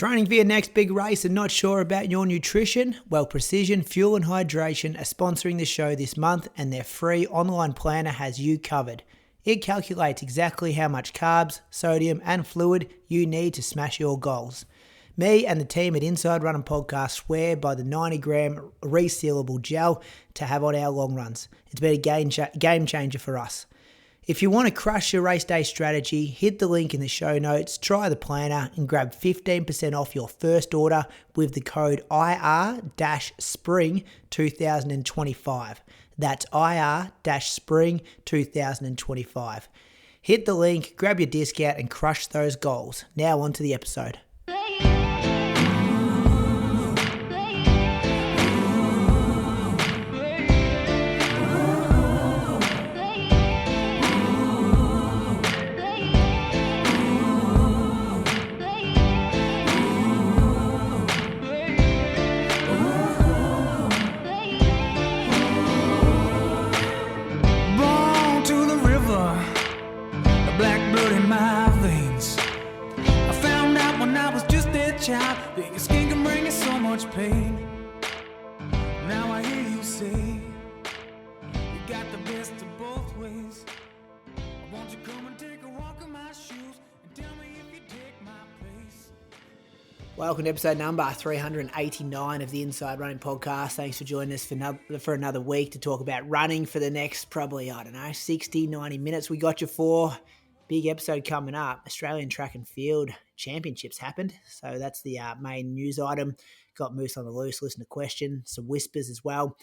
Training for your next big race and not sure about your nutrition? Well, Precision Fuel and Hydration are sponsoring the show this month, and their free online planner has you covered. It calculates exactly how much carbs, sodium and fluid you need to smash your goals. Me and the team at Inside Running Podcast swear by the 90 gram resealable gel to have on our long runs. It's been a game changer for us. If you want to crush your race day strategy, hit the link in the show notes, try the planner and grab 15% off your first order with the code IR-SPRING2025. That's IR-SPRING2025. Hit the link, grab your discount and crush those goals. Now on to the episode. Welcome to episode number 389 of the Inside Running Podcast. Thanks for joining us for another week to talk about running for the next probably, 60, 90 minutes. We got you for big episode coming up. Australian Track and Field Championships happened. So that's the main news item. Got Moose on the loose, listen to questions, some whispers as well.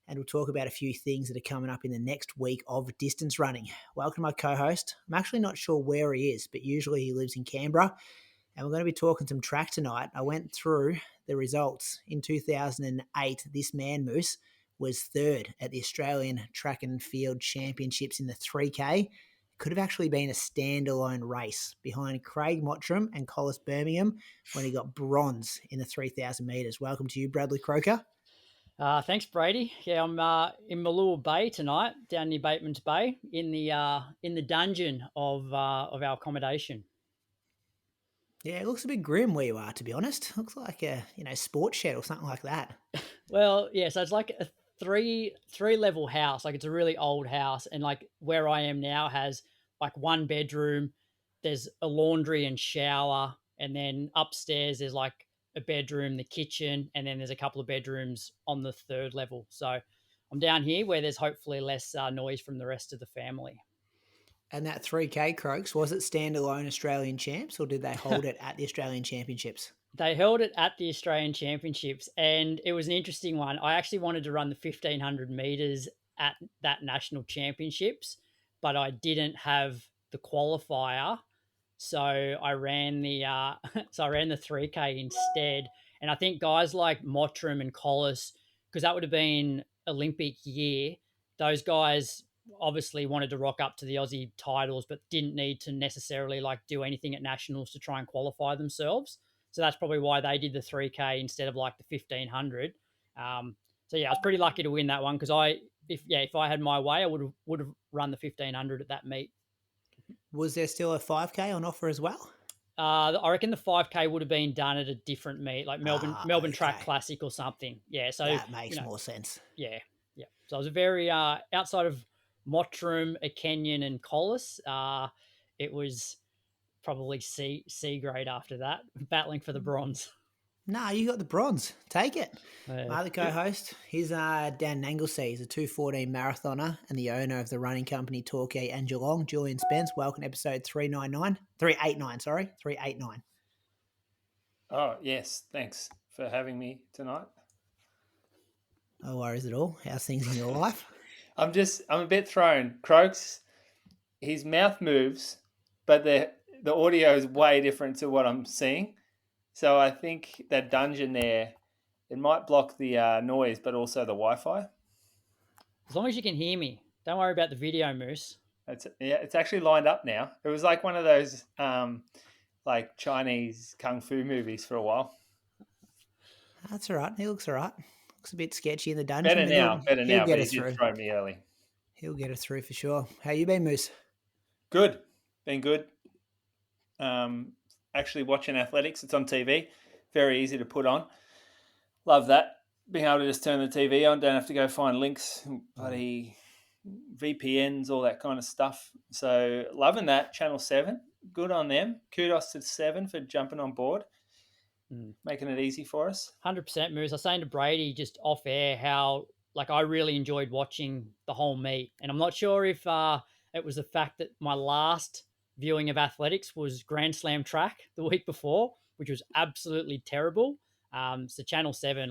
And we'll talk about a few things that are coming up in the next week of distance running. Welcome to my co-host. I'm actually not sure where he is, but usually he lives in Canberra. And we're going to be talking some track tonight. I went through the results. In 2008, this man, Moose, was third at the Australian Track and Field Championships in the 3K. It could have actually been a standalone race behind Craig Mottram and Collis Birmingham when he got bronze in the 3,000 metres. Welcome to you, Bradley Croker. Thanks, Brady. Yeah, I'm in Malua Bay tonight, down near Bateman's Bay, in the dungeon of our accommodation. Yeah, it looks a bit grim where you are, to be honest. It looks like a sports shed or something like that. Well, yeah, so it's like a three level house. Like it's a really old house, and like where I am now has like one bedroom. There's a laundry and shower, and then upstairs there's like a bedroom, the kitchen, and then there's a couple of bedrooms on the third level. So I'm down here where there's hopefully less noise from the rest of the family. And that 3K, Croaks, was it standalone Australian champs or did they hold it at the Australian Championships? They held it at the Australian Championships, and it was an interesting one. I actually wanted to run the 1,500 metres at that national championships, but I didn't have the qualifier, so I ran the 3K instead. And I think guys like Mottram and Collis, because that would have been Olympic year, those guys obviously wanted to rock up to the Aussie titles, but didn't need to necessarily like do anything at nationals to try and qualify themselves. So that's probably why they did the 3K instead of like the 1,500. So yeah, I was pretty lucky to win that one because if I had my way, I would have run the 1,500 at that meet. Was there still a 5K on offer as well? I reckon the 5K would have been done at a different meet, like Melbourne Track Classic or something. Yeah, so that makes more sense. Yeah. So it was a very outside of Mottram, a Kenyan, and Collis. It was probably C grade after that, battling for the bronze. No, you got the bronze. Take it. My other co-host, he's down Anglesea. He's a 2:14 marathoner and the owner of the running company Torquay and Geelong, Julian Spence. Welcome to episode 389. Oh, yes. Thanks for having me tonight. No worries at all. How's things in your life? I'm a bit thrown. Croaks, his mouth moves, but the audio is way different to what I'm seeing. So I think that dungeon there, it might block the noise, but also the Wi-Fi. As long as you can hear me. Don't worry about the video, Moose. It's actually lined up now. It was like one of those like Chinese kung fu movies for a while. That's all right. He looks all right. Looks a bit sketchy in the dungeon. Better now, but he did throw me early. He'll get us through for sure. How you been, Moose? Good. Been good. actually watching athletics. It's on TV, very easy to put on. Love that. Being able to just turn the TV on, don't have to go find links, bloody VPNs, all that kind of stuff. So loving that. Channel 7, good on them. Kudos to 7 for jumping on board, making it easy for us. 100% Moose. I was saying to Brady just off air how I really enjoyed watching the whole meet, and I'm not sure if it was the fact that my last viewing of athletics was Grand Slam track the week before, which was absolutely terrible. So Channel 7,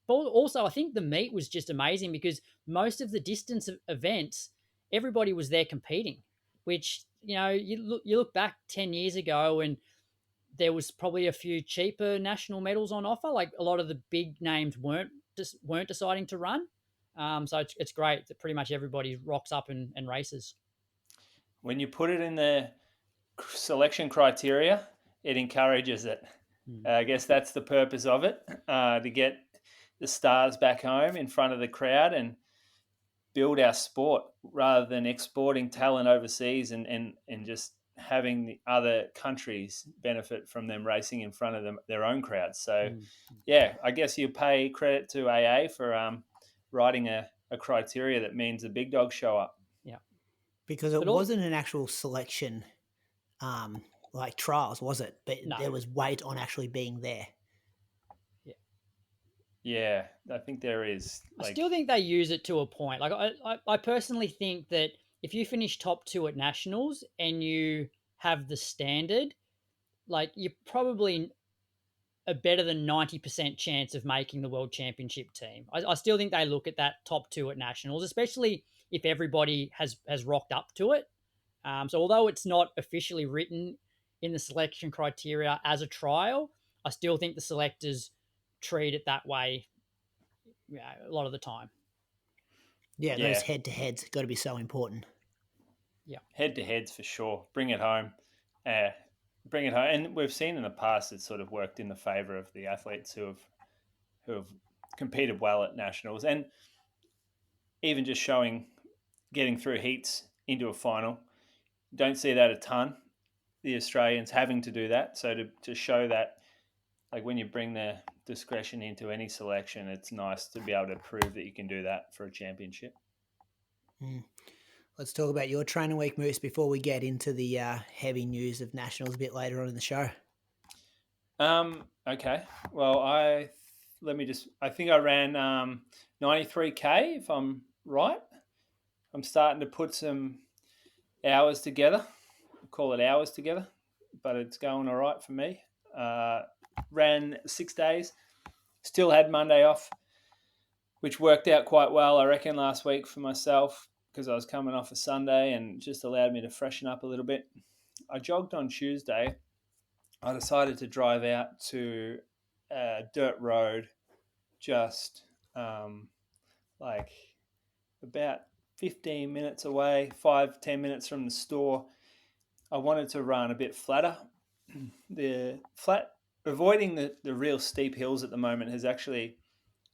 also I think the meet was just amazing because most of the distance events, everybody was there competing, which, you look back 10 years ago and there was probably a few cheaper national medals on offer. Like a lot of the big names weren't deciding to run. So it's great that pretty much everybody rocks up and races. When you put it in the selection criteria, it encourages it. I guess that's the purpose of it, to get the stars back home in front of the crowd and build our sport rather than exporting talent overseas and just having the other countries benefit from them racing in front of their own crowds. So, yeah, I guess you pay credit to AA for writing a criteria that means the big dogs show up. Yeah. Because it wasn't an actual selection like trials, was it? But No. There was weight on actually being there. Yeah, I think there is. I still think they use it to a point. I personally think that if you finish top 2 at nationals and you have the standard, you're probably a better than 90% chance of making the world championship team. I still think they look at that top 2 at nationals, especially if everybody has rocked up to it. So although it's not officially written in the selection criteria as a trial, I still think the selectors treat it that way a lot of the time. Yeah, those head-to-heads got to be so important. Yeah, head-to-heads for sure. Bring it home. And we've seen in the past it's sort of worked in the favour of the athletes who have competed well at nationals, and even just getting through heats into a final. Don't see that a ton. The Australians having to do that. So to show that, like when you bring the discretion into any selection, it's nice to be able to prove that you can do that for a championship. Let's talk about your training week, Moose, before we get into the heavy news of nationals a bit later on in the show. Okay. Well, I think I ran 93K, if I'm right. I'm starting to put some hours together. I'll call it hours together, but it's going all right for me. Ran 6 days, still had Monday off, which worked out quite well, I reckon, last week for myself because I was coming off a Sunday and just allowed me to freshen up a little bit. I jogged on Tuesday. I decided to drive out to a dirt road just about 15 minutes away, 5-10 minutes from the store. I wanted to run a bit flatter. Avoiding the real steep hills at the moment has actually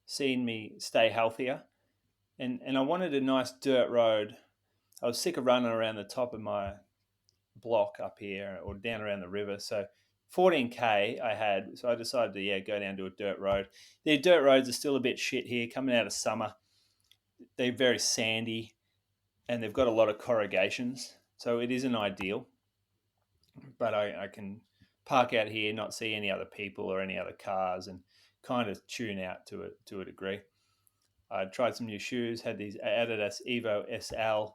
seen me stay healthier. And I wanted a nice dirt road. I was sick of running around the top of my block up here or down around the river. So 14K I had. So I decided to go down to a dirt road. The dirt roads are still a bit shit here coming out of summer. They're very sandy and they've got a lot of corrugations. So it isn't ideal. But I can park out here, not see any other people or any other cars and kind of tune out to a degree. I tried some new shoes, had these Adidas Evo SL.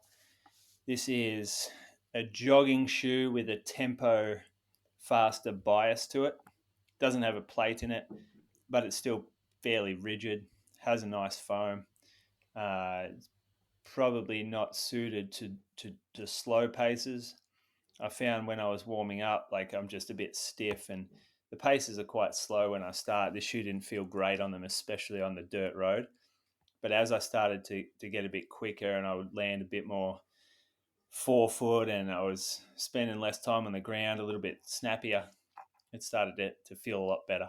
This is a jogging shoe with a tempo faster bias to it. Doesn't have a plate in it, but it's still fairly rigid, has a nice foam. It's probably not suited to slow paces. I found when I was warming up, I'm just a bit stiff and the paces are quite slow when I start. This shoe didn't feel great on them, especially on the dirt road. But as I started to get a bit quicker and I would land a bit more forefoot and I was spending less time on the ground, a little bit snappier, it started to feel a lot better.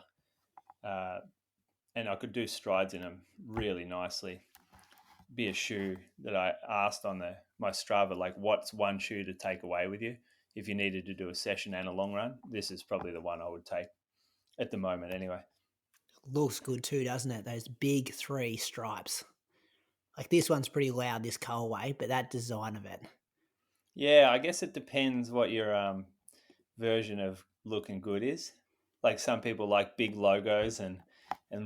And I could do strides in them really nicely. Be a shoe that I asked on my Strava, what's one shoe to take away with you if you needed to do a session and a long run, this is probably the one I would take at the moment anyway. Looks good too, doesn't it? Those big 3 stripes. Like this one's pretty loud, this colorway, but that design of it. Yeah, I guess it depends what your version of looking good is. Like some people like big logos and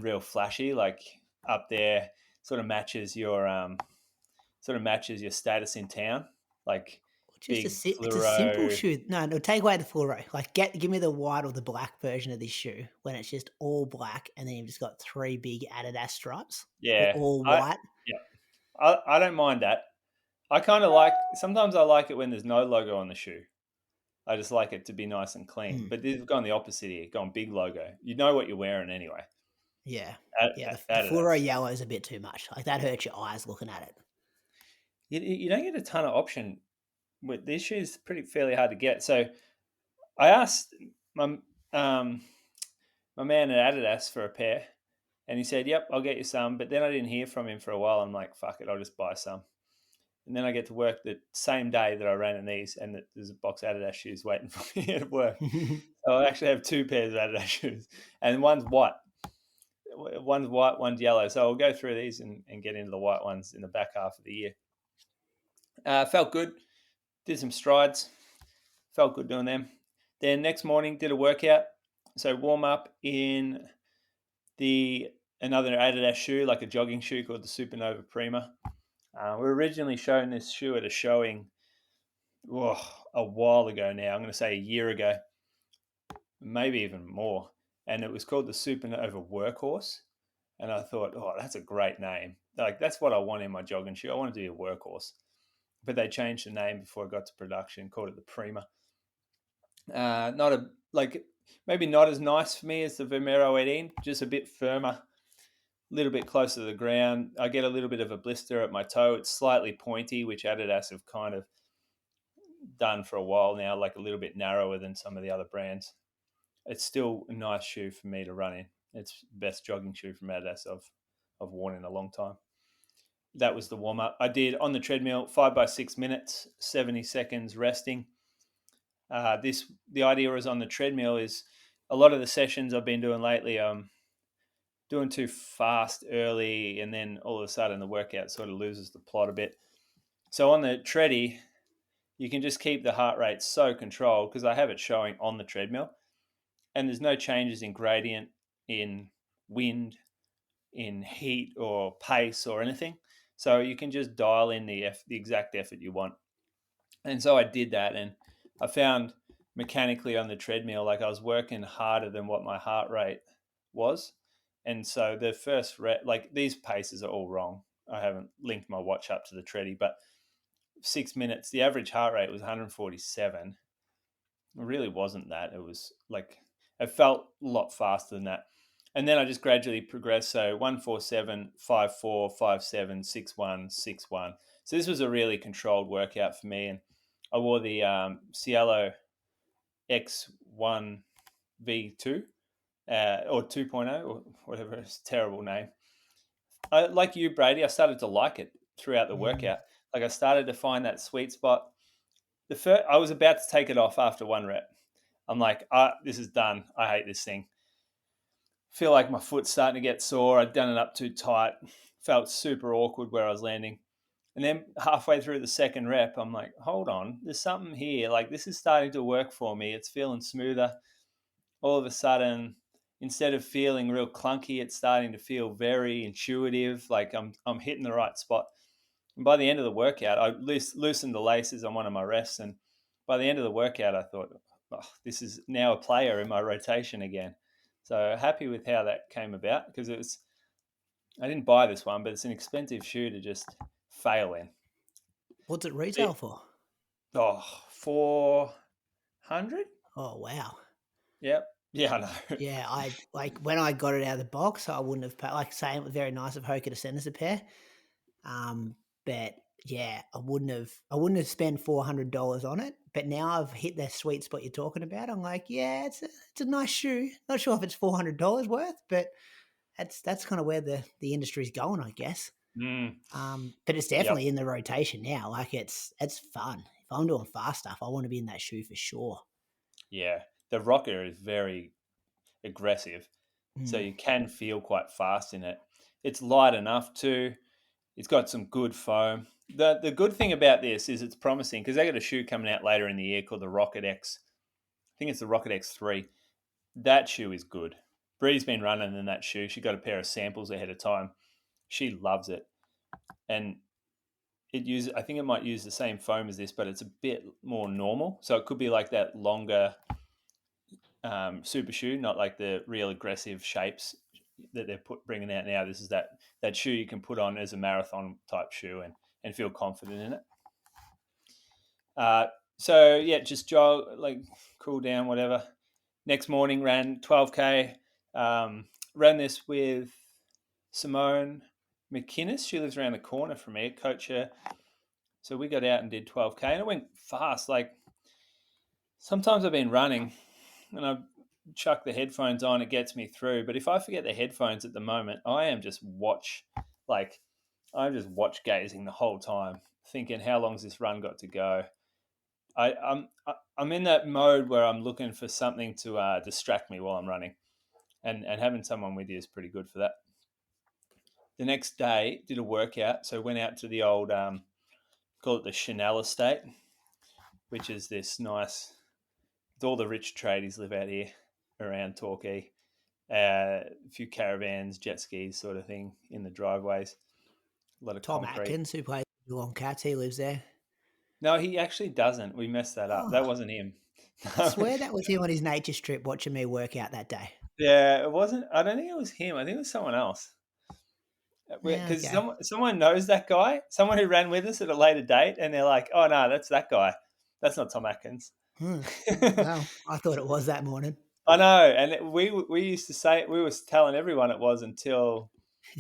real flashy. Like up there, sort of matches your status in town. Like big It's fluoro. a simple shoe. No, take away the fluoro. Like give me the white or the black version of this shoe when it's just all black and then you've just got 3 big Adidas stripes. Yeah, all white. I don't mind that. I kind of like, sometimes I like it when there's no logo on the shoe. I just like it to be nice and clean. But they've gone the opposite here, gone big logo. You know what you're wearing anyway. Yeah. The fluoro yellow is a bit too much. Like that hurts your eyes looking at it. You don't get a ton of option with these shoes. Fairly hard to get. So I asked my man at Adidas for a pair, and he said, "Yep, I'll get you some." But then I didn't hear from him for a while. I'm like, "Fuck it, I'll just buy some." And then I get to work the same day that I ran in these, and there's a box of Adidas shoes waiting for me at work. So I actually have 2 pairs of Adidas shoes, and one's white. One's white, one's yellow. So I'll go through these and get into the white ones in the back half of the year. Felt good. Did some strides. Felt good doing them. Then next morning, did a workout. So warm up in another Adidas shoe, like a jogging shoe called the Supernova Prima. We were originally shown this shoe at a showing a while ago now. I'm going to say a year ago, maybe even more. And it was called the Supernova Workhorse. And I thought, that's a great name. Like, that's what I want in my jogging shoe. I want to be a workhorse. But they changed the name before it got to production, called it the Prima. Maybe not as nice for me as the Vomero 18, just a bit firmer, a little bit closer to the ground. I get a little bit of a blister at my toe. It's slightly pointy, which Adidas have kind of done for a while now, like a little bit narrower than some of the other brands. It's still a nice shoe for me to run in. It's the best jogging shoe from Adidas I've worn in a long time. That was the warm-up. I did on the treadmill 5 by 6 minutes, 70 seconds resting. The idea is on the treadmill is a lot of the sessions I've been doing lately, doing too fast early, and then all of a sudden the workout sort of loses the plot a bit. So on the treadie, you can just keep the heart rate so controlled because I have it showing on the treadmill, and there's no changes in gradient, in wind, in heat or pace or anything. So you can just dial in the exact effort you want. And so I did that, and I found mechanically on the treadmill, like I was working harder than what my heart rate was. And so the first like these paces are all wrong. I haven't linked my watch up to the treadie, but 6 minutes, the average heart rate was 147. It really wasn't that. It was like, it felt a lot faster than that. And then I just gradually progressed. So 147, 54, 57, 61, 61. So this was a really controlled workout for me. And I wore the Cielo X1 V2 or 2.0 or whatever. It's a terrible name. Like you, Brady, I started to like it throughout the workout. Like I started to find that sweet spot. I was about to take it off after 1 rep. I'm like, this is done. I hate this thing. Feel like my foot's starting to get sore. I'd done it up too tight. Felt super awkward where I was landing. And then halfway through the 2nd rep, I'm like, hold on, there's something here. Like this is starting to work for me. It's feeling smoother. All of a sudden, instead of feeling real clunky, it's starting to feel very intuitive. Like I'm hitting the right spot. And by the end of the workout, I loosened the laces on one of my rests. And by the end of the workout, I thought, this is now a player in my rotation again. So happy with how that came about because I didn't buy this one, but it's an expensive shoe to just fail in. What's it retail for? 400. Oh, wow. Yep. Yeah, I know. Yeah, I like when I got it out of the box, I wouldn't have paid, like saying it was very nice of Hoare to send us a pair. But yeah, I wouldn't have spent $400 on it. But now I've hit that sweet spot you're talking about. I'm like, yeah, it's a nice shoe. Not sure if it's $400 worth, but that's kind of where the industry's going, I guess. But it's definitely in the rotation now. Like it's fun. if I'm doing fast stuff, I want to be in that shoe for sure. Yeah, the rocker is very aggressive, so you can feel quite fast in it. It's light enough too. It's got some good foam. The good thing about this is it's promising because they got a shoe coming out later in the year called the Rocket X. I think it's the Rocket X3. That shoe is good. Bree's been running in that shoe. She got a pair of samples ahead of time. She loves it, and I think it might use the same foam as this, but it's a bit more normal. So it could be like that longer super shoe, not like the real aggressive shapes that they're bringing out now. This is that shoe you can put on as a marathon type shoe and feel confident in it. So yeah, just jog, like cool down, whatever. Next morning ran 12K. Ran this with Simone McInnes. She lives around the corner from me. I coach her. So we got out and did 12K, and it went fast. Like sometimes I've been running and I chuck the headphones on, it gets me through. But if I forget the headphones at the moment, I'm just watch gazing the whole time, thinking how long's this run got to go. I'm in that mode where I'm looking for something to distract me while I'm running, and having someone with you is pretty good for that. The next day, did a workout, so went out to the old call it the Chanel Estate, which is this nice. All the rich tradies live out here around Torquay. A few caravans, jet skis, sort of thing in the driveways. A lot of Tom concrete. Atkins, who plays Geelong Cats, he lives there. No, he actually doesn't. We messed that up. That wasn't him. I swear that was him on his nature strip watching me work out that day. Yeah, it wasn't. I don't think it was him. I think it was someone else. Because someone knows that guy, someone who ran with us at a later date, and they're like, "Oh no, that's that guy. That's not Tom Atkins." Well, I thought it was that morning. I know, and we used to say, we was telling everyone it was until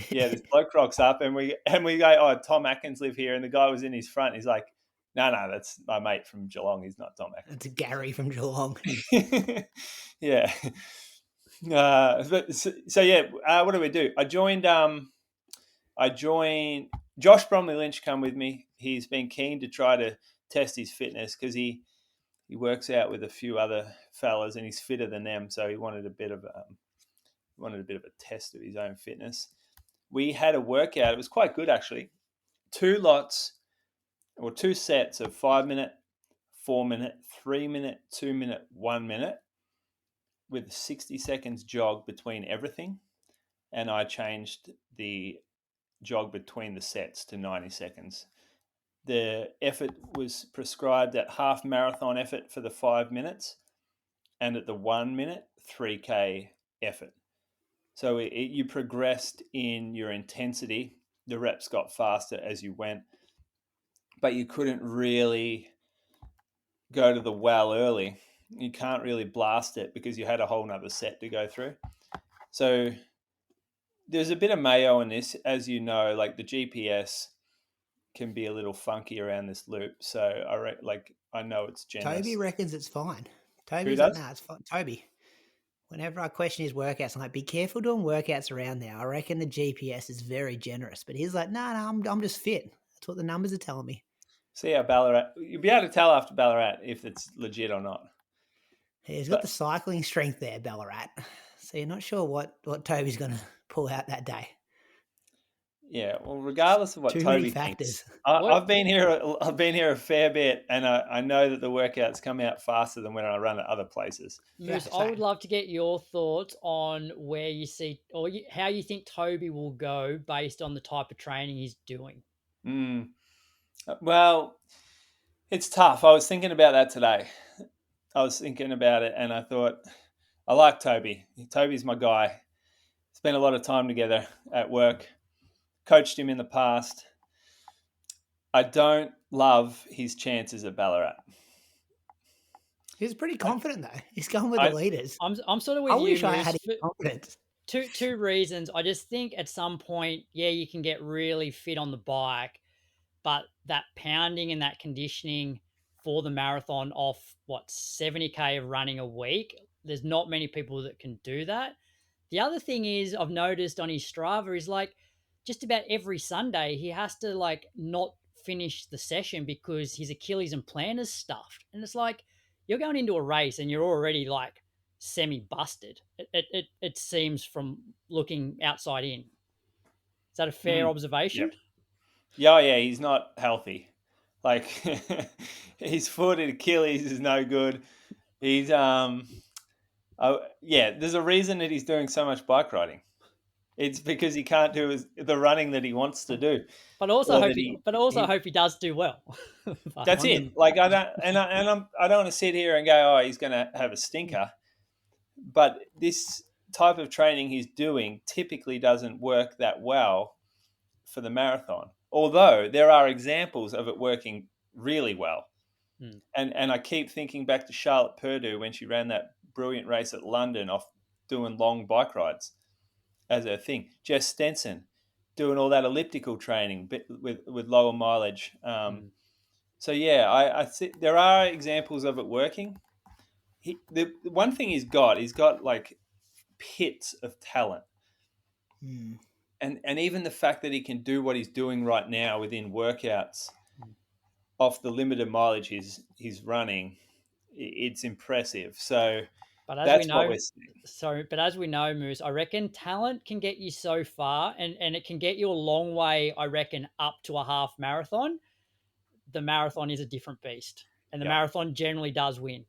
this bloke rocks up and we go, "Oh, Tom Atkins live here," and the guy was in his front. He's like, "No, that's my mate from Geelong. He's not Tom Atkins. It's Gary from Geelong." Yeah. What do we do? I joined Josh Bromley Lynch come with me. He's been keen to try to test his fitness because he works out with a few other fellas and he's fitter than them. So he wanted a bit of a test of his own fitness. We had a workout. It was quite good actually. 2 sets of 5 minute, 4 minute, 3 minute, 2 minute, 1 minute with 60 seconds jog between everything. And I changed the jog between the sets to 90 seconds. The effort was prescribed at half marathon effort for the 5 minutes and at the 1 minute, 3K effort. So you progressed in your intensity. The reps got faster as you went, but you couldn't really go to the well early. You can't really blast it because you had a whole nother set to go through. So there's a bit of mayo in this, as you know, like the GPS can be a little funky around this loop. So I know it's generous. Toby reckons it's fine. Toby's Who like, does? nah, it's fine. Toby. Whenever I question his workouts, I'm like, be careful doing workouts around there. I reckon the GPS is very generous. But he's like, no, I'm just fit. That's what the numbers are telling me. See how Ballarat, you'll be able to tell after Ballarat if it's legit or not. Yeah, he's got the cycling strength there, Ballarat. So you're not sure what Toby's going to pull out that day. Yeah, well, regardless of what Toby thinks, I've been here a fair bit, and I know that the workouts come out faster than when I run at other places. Moose, I would love to get your thoughts on where you see or how you think Toby will go based on the type of training he's doing. Well, it's tough. I was thinking about that today. I was thinking about it, and I thought, I like Toby. Toby's my guy. Spent a lot of time together at work. Coached him in the past. I don't love his chances at Ballarat. He's pretty confident though. He's going with the leaders. I'm sort of with you. I wish I had his confidence. Two reasons. I just think at some point, you can get really fit on the bike, but that pounding and that conditioning for the marathon off 70K of running a week, there's not many people that can do that. The other thing is I've noticed on his Strava is like just about every Sunday he has to not finish the session because his Achilles and plantar's stuffed. And it's like, you're going into a race and you're already like semi-busted. It seems from looking outside in. Is that a fair observation? Yep. Yeah, he's not healthy. Like his foot and Achilles is no good. He's there's a reason that he's doing so much bike riding. It's because he can't do the running that he wants to do. But also hope he does do well. That's it. Like I don't want to sit here and go, oh, he's going to have a stinker. But this type of training he's doing typically doesn't work that well for the marathon. Although there are examples of it working really well. And I keep thinking back to Charlotte Purdue when she ran that brilliant race at London off doing long bike rides as her thing. Jess Stenson doing all that elliptical training with lower mileage. So yeah, I see there are examples of it working. The one thing he's got like pits of talent. And even the fact that he can do what he's doing right now within workouts off the limited mileage he's running, it's impressive. So but as that's we know, what we're seeing. But as we know, Moose, I reckon talent can get you so far, and it can get you a long way, I reckon, up to a half marathon. The marathon is a different beast, and the marathon generally does win.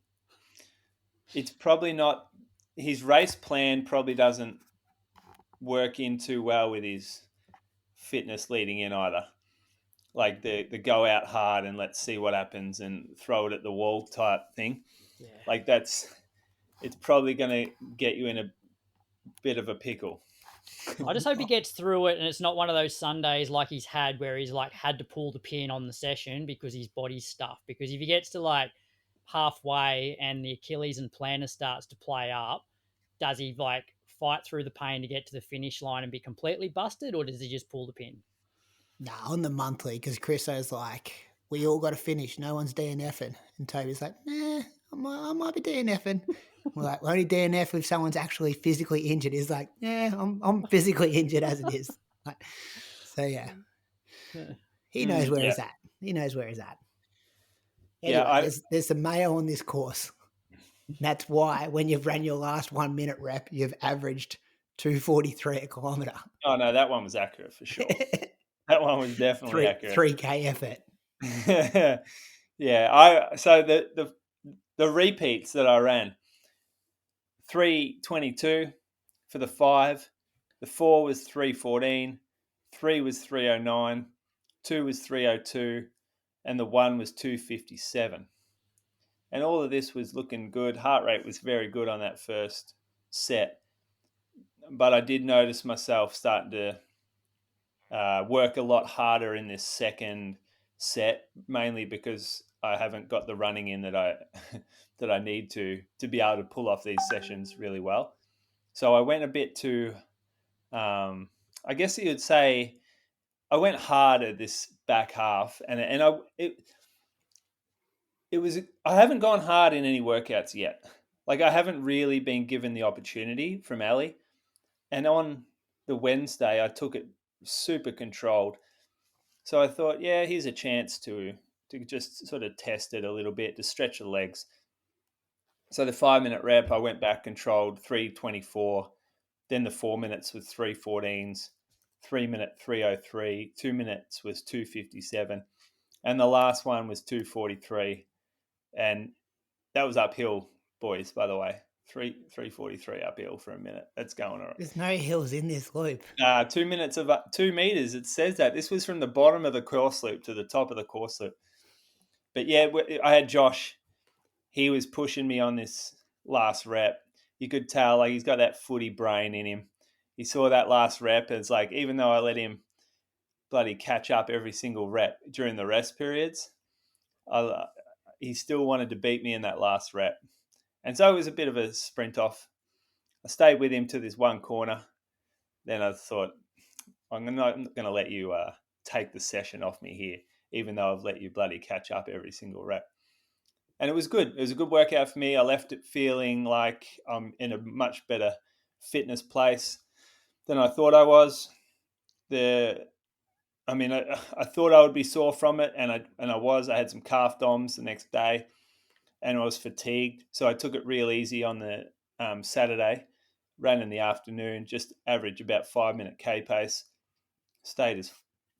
It's probably not, his race plan probably doesn't work in too well with his fitness leading in either. Like the go out hard and let's see what happens and throw it at the wall type thing. Yeah. Like it's probably going to get you in a bit of a pickle. I just hope he gets through it and it's not one of those Sundays like he's had where he's like had to pull the pin on the session because his body's stuffed. Because if he gets to like halfway and the Achilles and plantar starts to play up, does he like fight through the pain to get to the finish line and be completely busted, or does he just pull the pin? Nah, on the monthly, because Chriso's like, we all got to finish. No one's DNFing. And Toby's like, nah, I might be DNFing. We're like, we're only DNF if someone's actually physically injured. He's like, yeah, I'm physically injured as it is. Like, so, yeah. He knows where he's at. He knows where he's at. Anyway, there's some mayo on this course. That's why when you've ran your last 1 minute rep, you've averaged 2:43 a kilometre. Oh, no, that one was accurate for sure. That one was definitely accurate. 3K effort. Yeah. So the repeats that I ran, 3:22 for the 5, the 4 was 3:14, 3 was 3:09, 2 was 3:02, and the 1 was 2:57. And all of this was looking good. Heart rate was very good on that first set. But I did notice myself starting to work a lot harder in this second set, mainly because I haven't got the running in that I need to be able to pull off these sessions really well. So I went a bit too, I guess you would say, I went harder this back half, and I haven't gone hard in any workouts yet. Like I haven't really been given the opportunity from Ellie, and on the Wednesday I took it super controlled. So I thought, yeah, here's a chance to just sort of test it a little bit, to stretch the legs. So the 5 minute rep, I went back controlled 3:24, then the 4 minutes was 3:14s, 3 minute 3:03, 2 minutes was 2:57, and the last one was 2:43, and that was uphill, boys, by the way. 3:43 uphill for a minute. That's going all right. There's no hills in this loop. 2 minutes of 2 meters. It says that. This was from the bottom of the course loop to the top of the course loop. But yeah, I had Josh. He was pushing me on this last rep. You could tell like he's got that footy brain in him. He saw that last rep. It's like, even though I let him bloody catch up every single rep during the rest periods, he still wanted to beat me in that last rep. And so it was a bit of a sprint off. I stayed with him to this one corner. Then I thought, I'm not going to let you take the session off me here, even though I've let you bloody catch up every single rep. And it was good. It was a good workout for me. I left it feeling like I'm in a much better fitness place than I thought I was. The I mean, I thought I would be sore from it, and I was. I had some calf DOMs the next day, and I was fatigued, so I took it real easy on the Saturday. Ran in the afternoon, just average about 5-minute K pace. Stayed as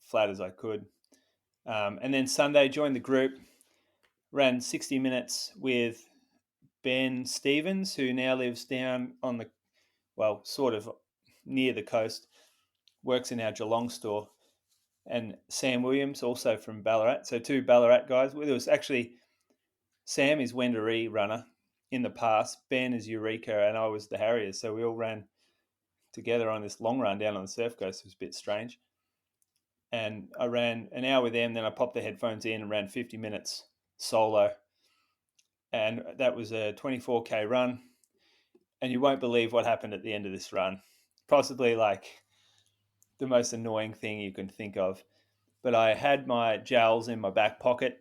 flat as I could, and then Sunday joined the group. Ran 60 minutes with Ben Stevens, who now lives down on the, well, sort of near the coast, works in our Geelong store, and Sam Williams, also from Ballarat. So 2 Ballarat guys. There was actually, Sam is Wendouree runner in the past, Ben is Eureka, and I was the Harriers. So we all ran together on this long run down on the surf coast. It was a bit strange. And I ran an hour with them, then I popped the headphones in and ran 50 minutes solo. And that was a 24K run. And you won't believe what happened at the end of this run. Possibly like the most annoying thing you can think of. But I had my gels in my back pocket,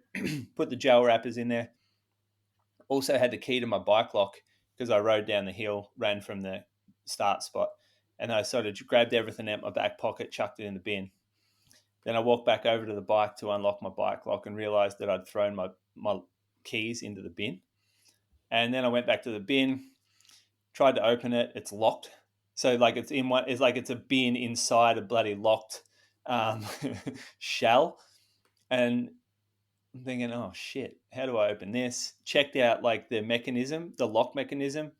put the gel wrappers in there. Also had the key to my bike lock because I rode down the hill, ran from the start spot. And I sort of grabbed everything out of my back pocket, chucked it in the bin. Then I walked back over to the bike to unlock my bike lock and realized that I'd thrown my keys into the bin. And then I went back to the bin, tried to open it. It's locked. So like it's in one, it's like it's a bin inside a bloody locked shell. And I'm thinking, oh shit, how do I open this? Checked out like the mechanism, the lock mechanism,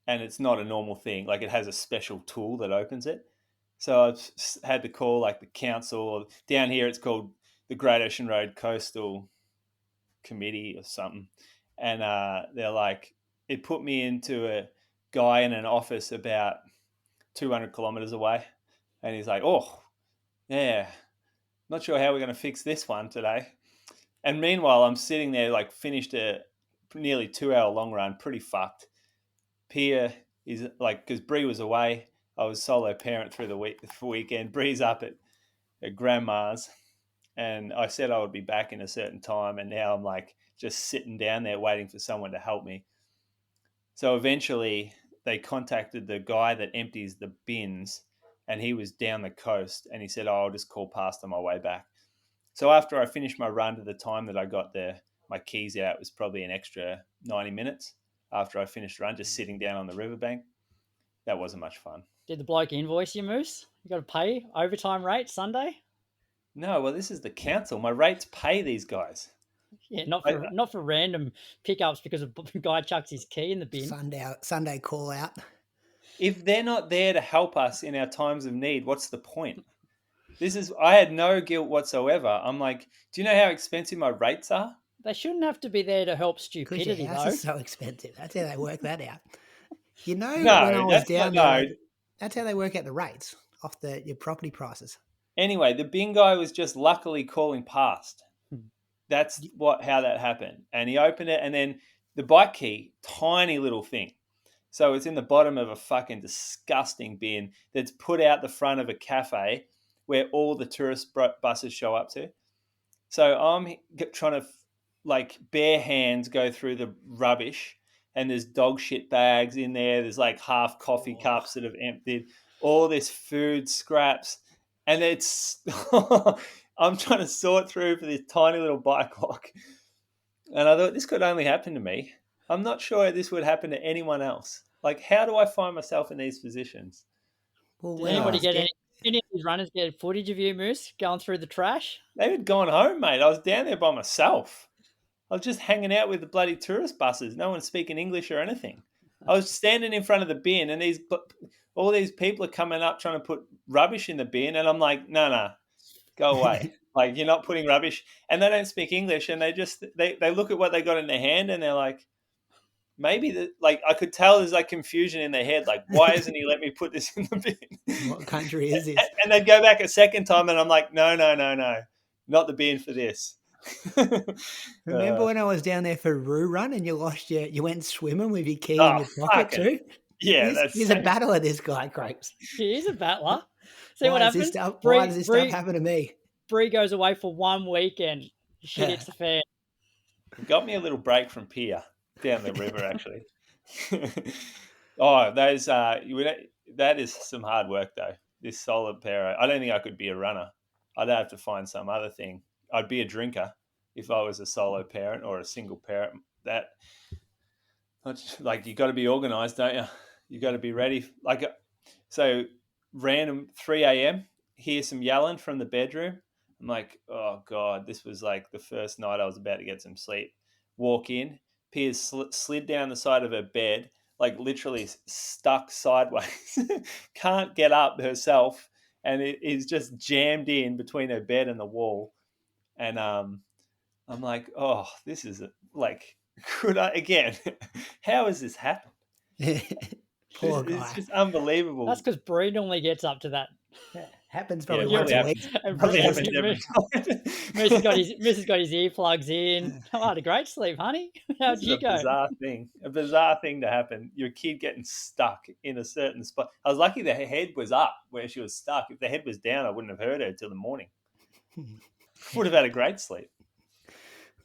and it's not a normal thing. Like it has a special tool that opens it. So I've had to call like the council. Down here it's called the Great Ocean Road Coastal Committee or something. And they're like, it put me into a guy in an office about 200 kilometers away. And he's like, oh, yeah, not sure how we're going to fix this one today. And meanwhile, I'm sitting there like finished a nearly 2-hour long run, pretty fucked. Pia is like, because Bree was away. I was solo parent through the weekend. Bree's up at grandma's. And I said I would be back in a certain time. And now I'm like just sitting down there waiting for someone to help me. So eventually they contacted the guy that empties the bins, and he was down the coast, and he said, oh, I'll just call past on my way back. So after I finished my run, to the time that I got my keys out was probably an extra 90 minutes after I finished the run, just sitting down on the riverbank. That wasn't much fun. Did the bloke invoice you, Moose? You got to pay overtime rate Sunday? No, well, this is the council. My rates pay these guys. Yeah, not for random pickups because a guy chucks his key in the bin. Sunday call out. If they're not there to help us in our times of need, what's the point? I had no guilt whatsoever. I'm like, do you know how expensive my rates are? They shouldn't have to be there to help stupidity, Because your house though. is so expensive. That's how they work that out. You know, No, when I was down there, no. that's how they work out the rates off your property prices. Anyway, the bin guy was just luckily calling past. That's how that happened. And he opened it, and then the bike key, tiny little thing. So it's in the bottom of a fucking disgusting bin that's put out the front of a cafe where all the tourist buses show up to. So I'm trying to like bare hands go through the rubbish, and there's dog shit bags in there. There's like half coffee cups that have emptied, all this food scraps. And it's, I'm trying to sort through for this tiny little bike lock. And I thought this could only happen to me. I'm not sure this would happen to anyone else. Like, how do I find myself in these positions? Well, Did anybody get any of these runners get footage of you, Moose, going through the trash? They had gone home, mate. I was down there by myself. I was just hanging out with the bloody tourist buses. No one speaking English or anything. I was standing in front of the bin, and all these people are coming up trying to put rubbish in the bin, and I'm like, no, go away. Like, you're not putting rubbish. And they don't speak English, and they look at what they got in their hand, and they're like, maybe I could tell there's like confusion in their head. Like, why isn't he let me put this in the bin? What country is this? And they'd go back a second time, and I'm like, no, not the bin for this. Remember when I was down there for Roo Run and you went swimming with your key in your pocket too? Yeah, he's a battler, this guy, Craig. He is a battler. See what happens? Why does this stuff happen to me? Bree goes away for one weekend. Shit hits the fan. It got me a little break from Pia down the river, actually. Oh, that is some hard work, though. This solid para. I don't think I could be a runner. I'd have to find some other thing. I'd be a drinker if I was a solo parent or a single parent. That, like, you got to be organised, don't you? You got to be ready. Like, so random 3 a.m. hear some yelling from the bedroom. I'm like, oh God, this was like the first night I was about to get some sleep. Walk in, Piers slid down the side of her bed, like literally stuck sideways, can't get up herself, and it is just jammed in between her bed and the wall. And I'm like, oh, this is like, could I again? How has this happened? Poor guy. It's just unbelievable. That's because Brady normally gets up to that. Happens probably Yeah, once probably a happens. week. And Probably Bruce- happens every time. Mrs. got his earplugs in. Oh, I had a great sleep, honey. How'd This is you a go? bizarre thing to happen. Your kid getting stuck in a certain spot. I was lucky the head was up where she was stuck. If the head was down, I wouldn't have heard her till the morning. Would have had a great sleep.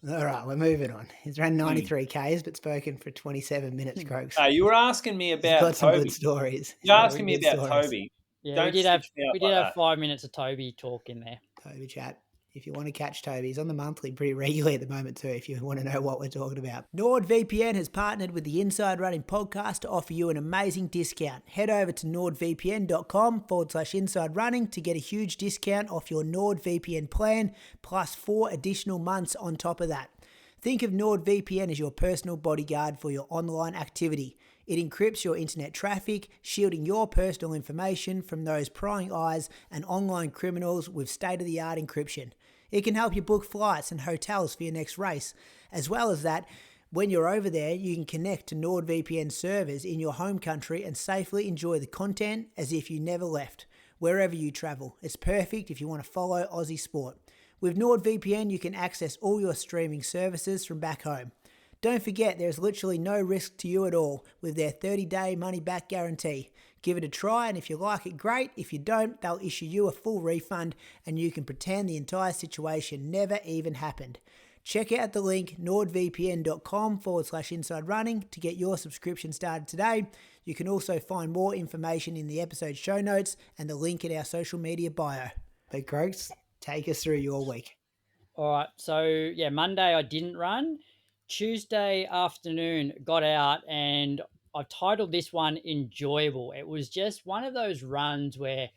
All right, we're moving on. He's ran 93 Ks, but spoken for 27 minutes, Croaks. You were asking me He's about got some Toby. good stories. You're He's got asking me really good about stories. Toby. Yeah, Don't we did have stitch me up we did like have that. 5 minutes of Toby talk in there. Toby chat. If you want to catch Toby, he's on the monthly pretty regularly at the moment too, if you want to know what we're talking about. NordVPN has partnered with the Inside Running podcast to offer you an amazing discount. Head over to nordvpn.com/inside running to get a huge discount off your NordVPN plan, plus 4 additional months on top of that. Think of NordVPN as your personal bodyguard for your online activity. It encrypts your internet traffic, shielding your personal information from those prying eyes and online criminals with state-of-the-art encryption. It can help you book flights and hotels for your next race. As well as that, when you're over there, you can connect to NordVPN servers in your home country and safely enjoy the content as if you never left, wherever you travel. It's perfect if you want to follow Aussie sport. With NordVPN, you can access all your streaming services from back home. Don't forget, there's literally no risk to you at all with their 30-day money-back guarantee. Give it a try, and if you like it, great. If you don't, they'll issue you a full refund, and you can pretend the entire situation never even happened. Check out the link nordvpn.com/inside running to get your subscription started today. You can also find more information in the episode show notes and the link in our social media bio. So, Croaks, take us through your week. All right. So, yeah, Monday I didn't run. Tuesday afternoon got out, and I've titled this one Enjoyable. It was just one of those runs where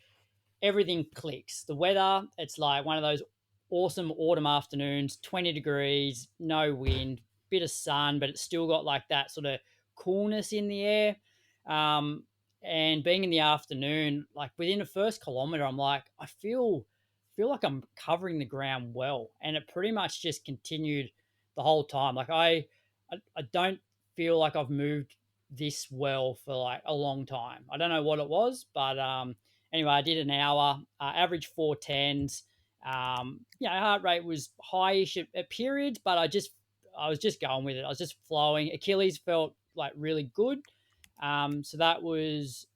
everything clicks. The weather, it's like one of those awesome autumn afternoons, 20 degrees, no wind, bit of sun, but it's still got like that sort of coolness in the air. And being in the afternoon, like within the first kilometer, I'm like, I feel like I'm covering the ground well. And it pretty much just continued the whole time. Like I don't feel like I've moved this well for like a long time. I don't know what it was, but anyway, I did an hour, average 4:10s. Heart rate was highish at periods, but I was just going with it. I was just flowing. Achilles felt like really good. So that was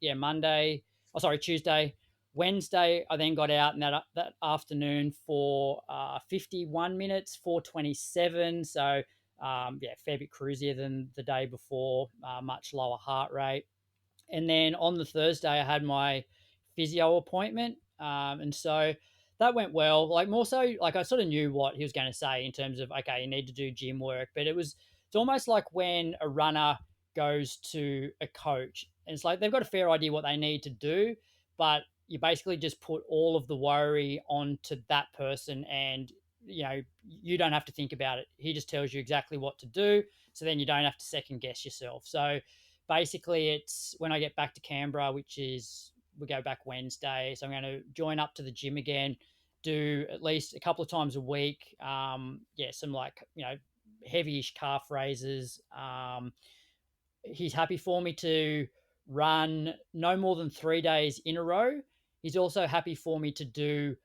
Tuesday. Wednesday, I then got out in that afternoon for 51 minutes, 4:27. So fair bit cruisier than the day before, much lower heart rate. And then on the Thursday, I had my physio appointment. And so that went well. Like more so, like I sort of knew what he was going to say in terms of, okay, you need to do gym work. But it's almost like when a runner goes to a coach, and it's like they've got a fair idea what they need to do, but you basically just put all of the worry onto that person, and you don't have to think about it. He just tells you exactly what to do, so then you don't have to second guess yourself. So basically, it's when I get back to Canberra, which is we go back Wednesday, so I'm going to join up to the gym again, do at least a couple of times a week. Some heavy-ish calf raises. He's happy for me to run no more than 3 days in a row. He's also happy for me to do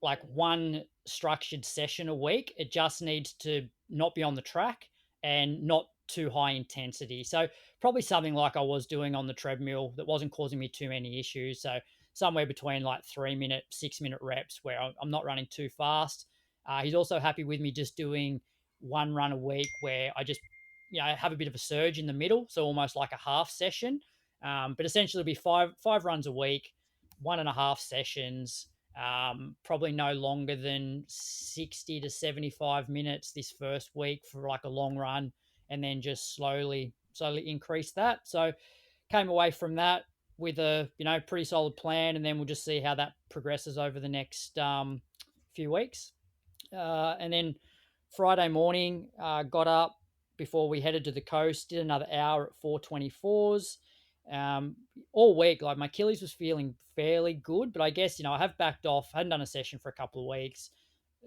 like one structured session a week. It just needs to not be on the track and not too high intensity. So probably something like I was doing on the treadmill that wasn't causing me too many issues. So somewhere between like 3-minute, 6-minute reps where I'm not running too fast. He's also happy with me just doing one run a week where I just have a bit of a surge in the middle, so almost like a half session. But essentially, it'll be five runs a week, 1.5 sessions, Probably no longer than 60 to 75 minutes this first week for like a long run, and then just slowly increase that. So came away from that with a pretty solid plan, and then we'll just see how that progresses over the next few weeks. And then Friday morning, got up before we headed to the coast, did another hour at 4:24s. All week, like my Achilles was feeling fairly good, but I guess I have backed off. I hadn't done a session for a couple of weeks.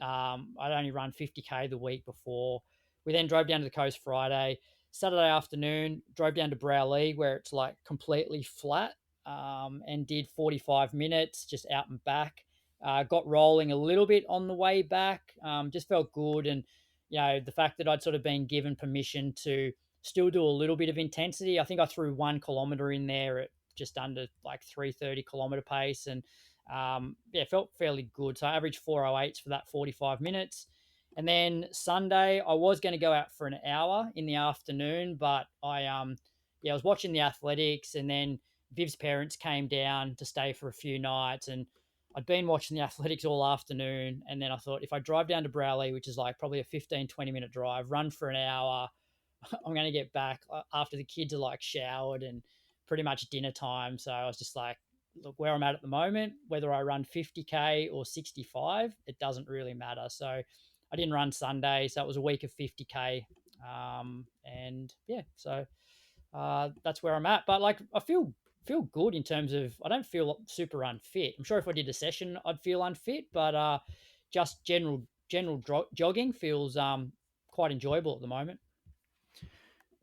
I'd only run 50k the week before. We then drove down to the coast Friday. Saturday afternoon, drove down to Browley where it's like completely flat, and did 45 minutes just out and back. Got rolling a little bit on the way back. Just felt good, and the fact that I'd sort of been given permission to still do a little bit of intensity. I think I threw 1 kilometer in there at just under like 3:30 kilometer pace, and felt fairly good. So I averaged 4:08s for that 45 minutes. And then Sunday, I was going to go out for an hour in the afternoon, but I was watching the athletics, and then Viv's parents came down to stay for a few nights, and I'd been watching the athletics all afternoon. And then I thought, if I drive down to Browley, which is like probably a 15-20 minute drive, run for an hour, I'm going to get back after the kids are like showered and pretty much dinner time. So I was just like, look, where I'm at the moment, whether I run 50k or 65, it doesn't really matter. So I didn't run Sunday, so it was a week of 50k, and so that's where I'm at. But like, I feel good in terms of, I don't feel super unfit. I'm sure if I did a session, I'd feel unfit, but just general jogging feels quite enjoyable at the moment.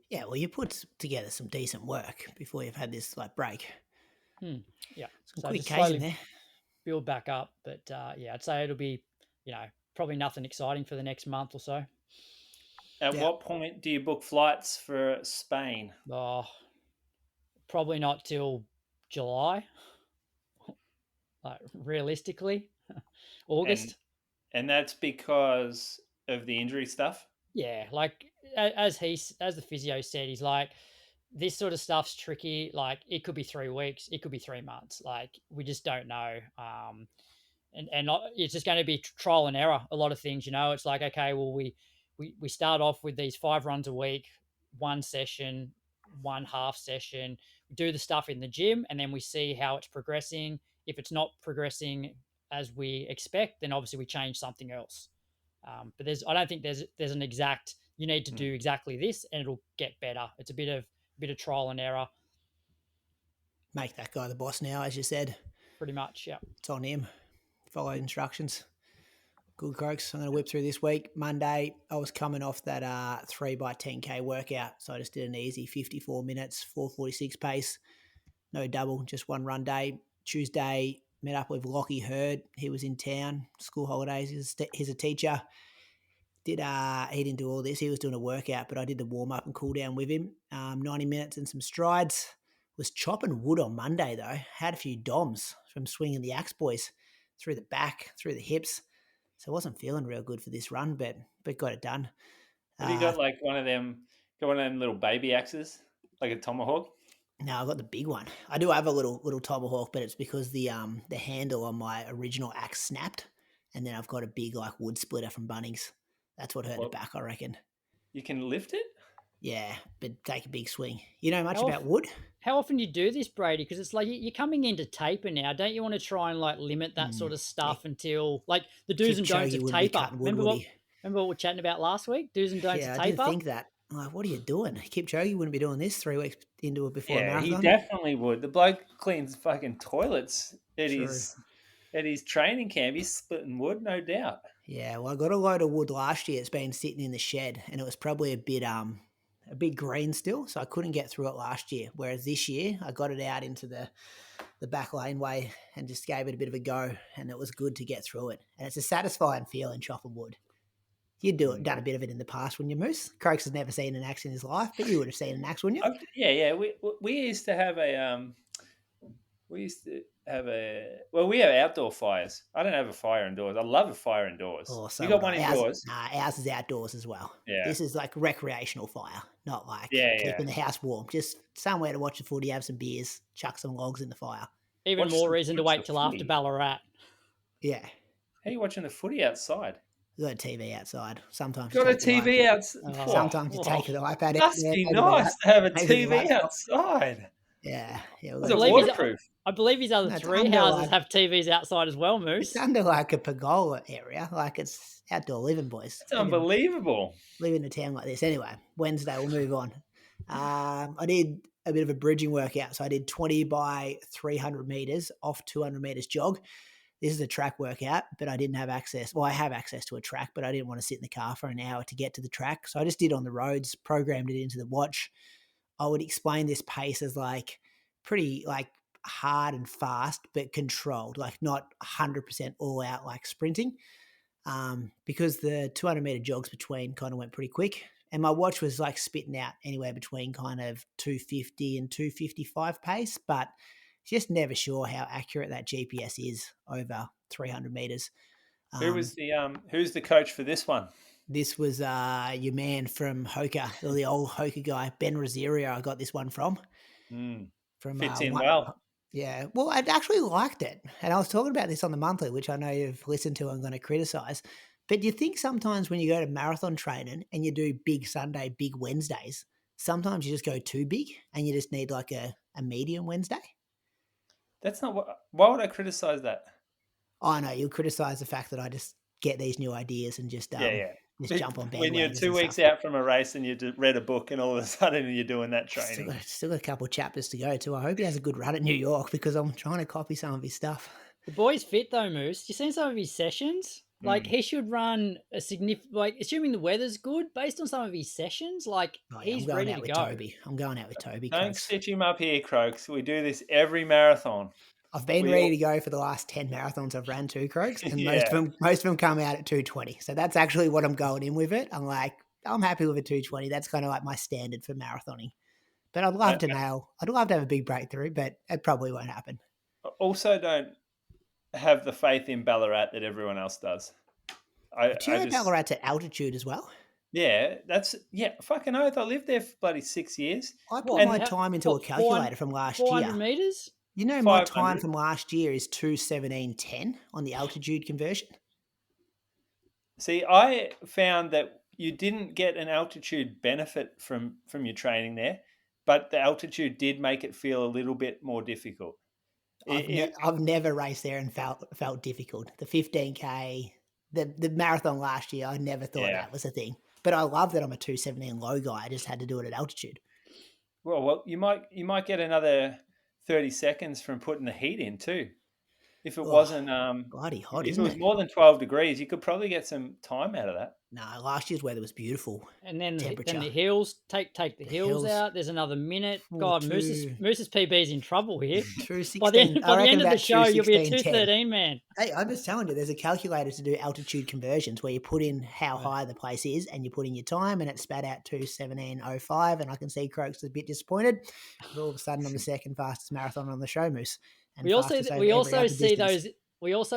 Yeah, well, you put together some decent work before you've had this like break. Yeah, some quick K's in there. Build back up, but I'd say it'll be probably nothing exciting for the next month or so. At what point do you book flights for Spain? Oh, probably not till July. Like realistically, August. And that's because of the injury stuff? Yeah, like as the physio said, he's like, this sort of stuff's tricky. Like it could be 3 weeks, it could be 3 months. Like we just don't know. And it's just going to be trial and error. A lot of things, it's like, okay, well, we start off with these 5 runs a week, 1 session, 1 half session. We do the stuff in the gym, and then we see how it's progressing. If it's not progressing as we expect, then obviously we change something else. But I don't think there's an exact, you need to do exactly this and it'll get better. It's a bit of trial and error. Make that guy the boss now, as you said. Pretty much, yeah. It's on him. Follow instructions. Good, Croaks. I'm going to whip through this week. Monday, I was coming off that 3x10k workout, so I just did an easy 54 minutes, 4:46 pace. No double, just 1 run day. Tuesday, met up with Lockie Hurd. He was in town, school holidays. He's a teacher. He didn't do all this. He was doing a workout, but I did the warm up and cool down with him. 90 minutes and some strides. Was chopping wood on Monday though. Had a few DOMs from swinging the axe boys through the back, through the hips. So I wasn't feeling real good for this run, but got it done. Have you got like one of them little baby axes, like a tomahawk? No, I got the big one. I do have a little tomahawk, but it's because the handle on my original axe snapped, and then I've got a big like wood splitter from Bunnings. That's what hurt it back, I reckon. You can lift it? Yeah, but take a big swing. You know much about wood? How often do you do this, Brady? Because it's like you're coming into taper now. Don't you want to try and like limit that sort of stuff until like the do's and don'ts of taper? Remember what we were chatting about last week? Do's and don'ts of taper? I didn't think that. Like, what are you doing? Kipchoge wouldn't be doing this 3 weeks into it before a marathon. He definitely would. The bloke cleans fucking toilets at his training camp. He's splitting wood, no doubt. Yeah, well, I got a load of wood last year. It's been sitting in the shed, and it was probably a bit green still, so I couldn't get through it last year. Whereas this year, I got it out into the back laneway and just gave it a bit of a go, and it was good to get through it. And it's a satisfying feeling chopping wood. You'd done a bit of it in the past, wouldn't you, Moose? Croaks has never seen an axe in his life, but you would have seen an axe, wouldn't you? Yeah. We used to have we have outdoor fires. I don't have a fire indoors. I love a fire indoors. Oh, so you got one indoors? Ours is outdoors as well. Yeah. This is like recreational fire, not like keeping the house warm. Just somewhere to watch the footy, have some beers, chuck some logs in the fire. Even more reason to wait till after Ballarat. Yeah. How are you watching the footy outside? We've got a TV outside. Sometimes you Got a take the TV outside. sometimes you take the iPad out Must there, be maybe nice to have a maybe the TV laptop. outside. Yeah. We've Is got it a TV. waterproof? I believe his other No, it's 3 under, houses like- have TVs outside as well, Moose. It's under like a pergola area. Like it's outdoor living, boys. That's unbelievable. Live in a town like this. Anyway, Wednesday, we'll move on. I did a bit of a bridging workout. So I did 20 by 300 meters off 200 meters jog. This is a track workout, but I didn't have access. Well, I have access to a track, but I didn't want to sit in the car for an hour to get to the track. So I just did on the roads, programmed it into the watch. I would explain this pace as like pretty like hard and fast, but controlled, like not 100% all out like sprinting. Because the 200 meter jogs between kind of went pretty quick. And my watch was like spitting out anywhere between kind of 250 and 255 pace, but just never sure how accurate that GPS is over 300 meters. Who's the coach for this one? This was your man from Hoka, the old Hoka guy, Ben Rosario. I got this one from. Fits in well. Yeah, well, I actually liked it. And I was talking about this on the monthly, which I know you've listened to and going to criticize. But do you think sometimes when you go to marathon training and you do big Sunday, big Wednesdays, sometimes you just go too big and you just need like a medium Wednesday? That's not what. Why would I criticize that? I know you'll criticize the fact that I just get these new ideas and just just jump on bandwagons. When you're 2 weeks out from a race and you read a book and all of a sudden you're doing that training. Still got a couple of chapters to go too. I hope he has a good run at New York because I'm trying to copy some of his stuff. The boy's fit though, Moose. You seen some of his sessions? Like he should run a significant, like assuming the weather's good, based on some of his sessions. Like he's ready to go. Toby. I'm going out with Toby. Don't stitch him up here, Croaks. We do this every marathon. I've been ready to go for the last 10 marathons I've ran too, Croaks, and most of them come out at 220. So that's actually what I'm going in with it. I'm like, I'm happy with a 220. That's kind of like my standard for marathoning. But I'd love to have a big breakthrough, but it probably won't happen. Also, don't have the faith in Ballarat that everyone else does. Do you know Ballarat's at altitude as well? Yeah, fucking oath. I lived there for bloody 6 years. I put my time into a calculator from last year. 400 meters? You know, my time from last year is 2:17:10 on the altitude conversion. See, I found that you didn't get an altitude benefit from your training there, but the altitude did make it feel a little bit more difficult. I've never raced there and felt difficult. The 15K, the marathon last year, I never thought that was a thing. But I love that I'm a 2:17 low guy. I just had to do it at altitude. Well, you might get another 30 seconds from putting the heat in too. If it wasn't bloody hot, if it was more than 12 degrees, you could probably get some time out of that. No, last year's weather was beautiful. And then the hills, take the hills out. There's another minute. God, Moose's PB's in trouble here. By the end of the show, you'll be a 2:13 man. Hey, I'm just telling you, there's a calculator to do altitude conversions where you put in how high the place is and you put in your time and it spat out 2:17:05. And I can see Croaks is a bit disappointed. All of a sudden, I'm the second fastest marathon on the show, Moose. We also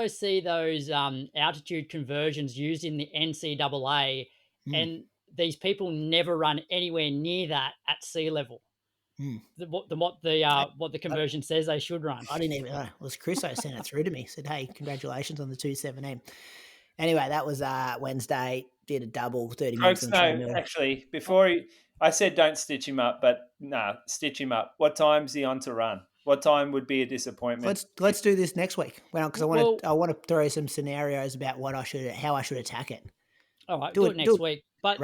see those altitude conversions used in the NCAA, and these people never run anywhere near that at sea level. What the conversion says they should run. I didn't even know. It was Chris who sent it through to me. Said, "Hey, congratulations on the 2:17." Anyway, that was Wednesday. Did a double 30 minutes. Actually, I said don't stitch him up, but stitch him up. What time's he on to run? What time would be a disappointment? Let's do this next week. Well, because I want to throw some scenarios about how I should attack it. All right, do it next week. But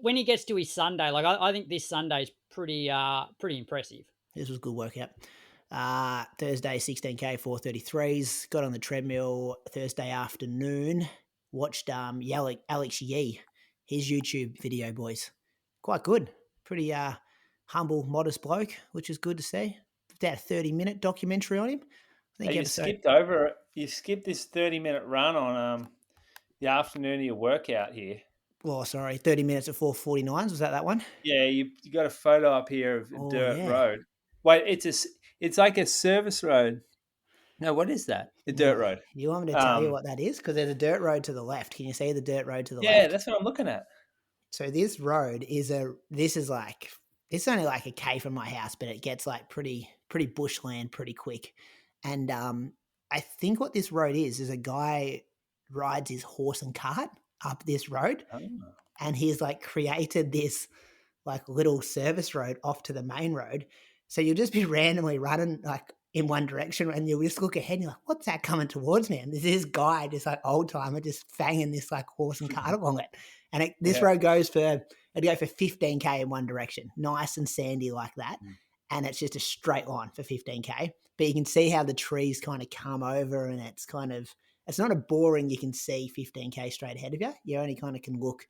when he gets to his Sunday, like I think this Sunday is pretty impressive. This was a good workout. Thursday 16K 4:33s. Got on the treadmill Thursday afternoon. Watched Alex Yee, his YouTube video, boys. Quite good. Pretty humble, modest bloke, which is good to see. That 30-minute documentary on him. I think you skipped this 30-minute run on the afternoon of your workout here. Oh, sorry, 30 minutes at 4:49s. Was that one? Yeah, you got a photo up here of a dirt road. Wait, it's like a service road. No, what is that? A dirt road. You want me to tell you what that is? Because there's a dirt road to the left. Can you see the dirt road to the left? Yeah, that's what I'm looking at. So this road it's only like a K from my house, but it gets like pretty bushland pretty quick. And I think what this road is a guy rides his horse and cart up this road, and he's like created this like little service road off to the main road. So you'll just be randomly running like in one direction, and you'll just look ahead and you're like, what's that coming towards me? And there's this guy, just like old timer, just fanging this like horse and cart along it. And this road goes it'd go for 15K in one direction, nice and sandy like that. And it's just a straight line for 15K. But you can see how the trees kind of come over, and it's not a boring, you can see 15K straight ahead of you. You only kind of can look,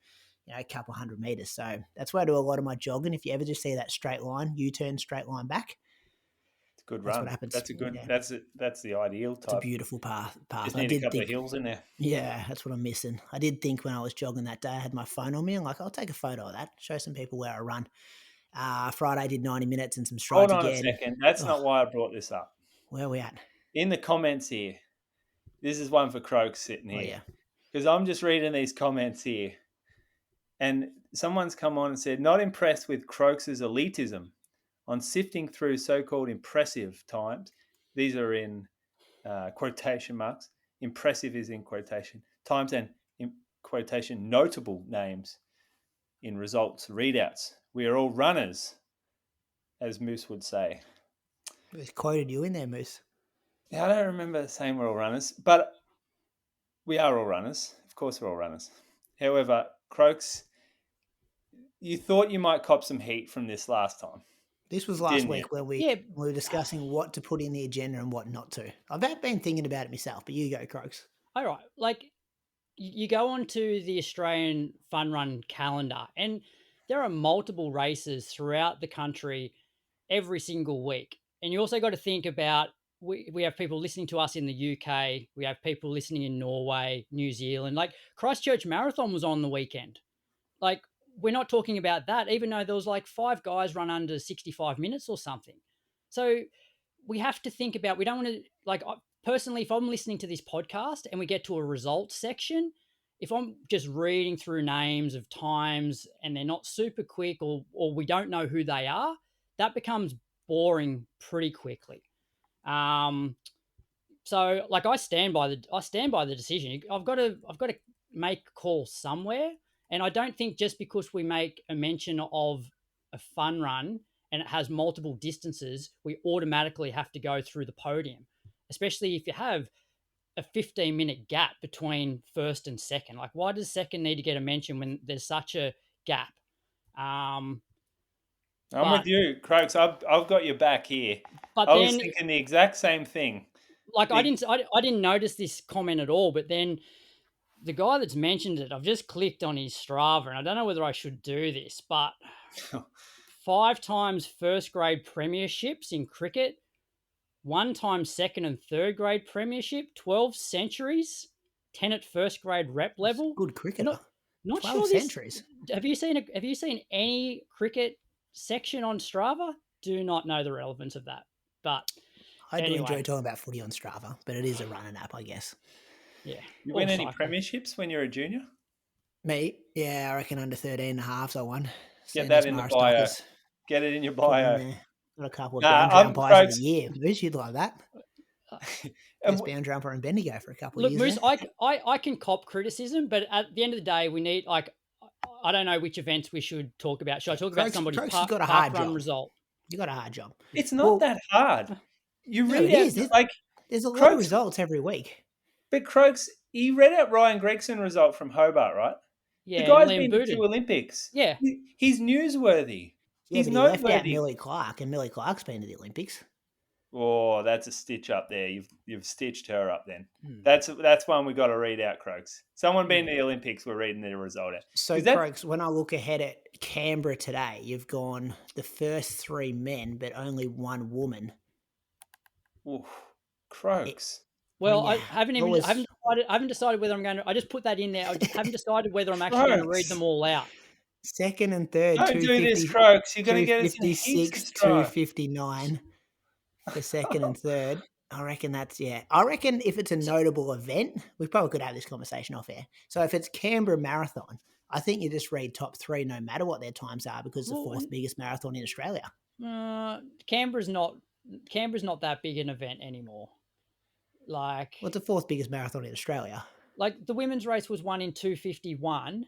a couple hundred meters. So that's where I do a lot of my jogging. If you ever just see that straight line, U-turn, straight line back. It's a good That's run. what happens. That's a good. Yeah. That's the ideal type. It's a beautiful path. Just need a couple of hills in there. Yeah, that's what I'm missing. I did think when I was jogging that day, I had my phone on me. I'm like, I'll take a photo of that, show some people where I run. Friday I did 90 minutes and some strides again. Hold on a second. That's not why I brought this up. Where are we at? In the comments here. This is one for Croaks sitting here. Oh, yeah. Because I'm just reading these comments here. And someone's come on and said, not impressed with Croaks' elitism on sifting through so-called impressive times. These are in quotation marks. Impressive is in quotation. Times and in quotation notable names in results readouts. We are all runners, as Moose would say. I quoted you in there, Moose. Yeah, I don't remember saying we're all runners, but we are all runners. Of course we're all runners. However, Croaks, you thought you might cop some heat from this last time. This was last week where we were discussing what to put in the agenda and what not to. I've been thinking about it myself, but you go, Croaks. All right. Like, you go onto the Australian Fun Run calendar, and there are multiple races throughout the country every single week. And you also got to think about, we have people listening to us in the UK. We have people listening in Norway, New Zealand. Like, Christchurch Marathon was on the weekend. Like, we're not talking about that, even though there was like 5 guys run under 65 minutes or something. So we have to think about, we don't want to, like, personally, if I'm listening to this podcast and we get to a results section, if I'm just reading through names of times and they're not super quick, or we don't know who they are, that becomes boring pretty quickly. So like, I stand by the decision. I've got to make a call somewhere. And I don't think just because we make a mention of a fun run and it has multiple distances, we automatically have to go through the podium, especially if you have a 15-minute gap between first and second. Like, why does second need to get a mention when there's such a gap? I'm with you, Croaks. I've got your back here. But I was thinking the exact same thing. Like, I didn't notice this comment at all, but then the guy that's mentioned it, I've just clicked on his Strava, and I don't know whether I should do this, but 5 times first grade premierships in cricket, 1 time second and third grade premiership, 12 centuries, 10 at first grade rep level. Good cricketer. Not 12 sure centuries. Have you seen any cricket section on Strava? Do not know the relevance of that, but I do enjoy talking about footy on Strava, but it is a running app, I guess. Yeah. You win any premierships when you're a junior? Me? Yeah, I reckon under 13 and a halves I won. Get that in the bio. Get it in your bio. Got a couple of bound jump of the year. Moose, you'd like that. Best bound jumper in Bendigo for a couple of years. Moose, I can cop criticism, but at the end of the day, we need, like, I don't know which events we should talk about. Should I talk about somebody's park run result? You got a hard job. It's not that hard. You read there's a lot of results every week. But Croaks, you read out Ryan Gregson result from Hobart, right? Yeah, the guy's been to 2 Olympics. Yeah. He's newsworthy. Yeah, he's noteworthy. He left out Millie Clark, and Millie Clark's been to the Olympics. Oh, that's a stitch up there. You've stitched her up then. That's one we got to read out, Croaks. Someone been to the Olympics, we're reading the result out. So, Croaks, when I look ahead at Canberra today, you've gone the first 3 men, but only 1 woman. Ooh, Croaks. Well, I haven't decided whether I'm going to. I just put that in there. I just haven't decided whether I'm actually going to read them all out. Second and third, don't do this, Croaks. You're going to get us 256, 259 for second and third. I reckon that's I reckon if it's a notable event, we probably could have this conversation off air. So if it's Canberra Marathon, I think you just read top 3 no matter what their times are, because it's the 4th biggest marathon in Australia. Canberra's not that big an event anymore. Like, What's the fourth biggest marathon in Australia? like the women's race was won in 2:51,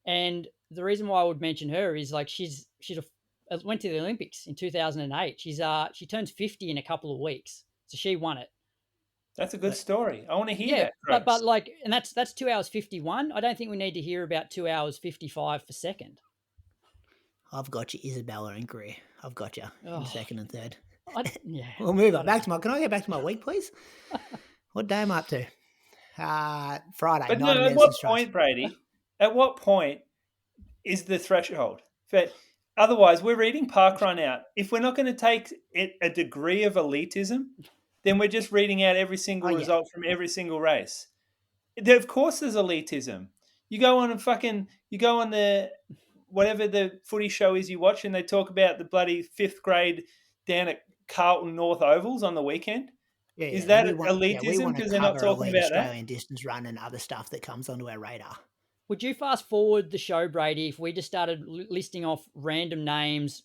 and the reason why I would mention her is like went to the Olympics in 2008. She turns 50 in a couple of weeks, so she won it. That's a good story. I want to hear Yeah, that, but Croaks. like, and that's 2 hours 51. I don't think we need to hear about 2 hours 55 for second. I've got you, Isabella and Greer. I've got you in second and third. Yeah. We'll move on. Can I get back to my week, please? What day am I up to? Friday. But 90 no, at minutes what and strides. point, Brady? At what point is the threshold? But otherwise, we're reading parkrun out. If we're not going to take it a degree of elitism, then we're just reading out every single result from every single race. Of course, there's elitism. You go on the whatever the footy show is you watch, and they talk about the bloody fifth grade down at Carlton North Ovals on the weekend. Yeah, is that we elitism want because to they're not cover talking elite about that? Australian distance run and other stuff that comes onto our radar. Would you fast forward the show, Brady, if we just started listing off random names?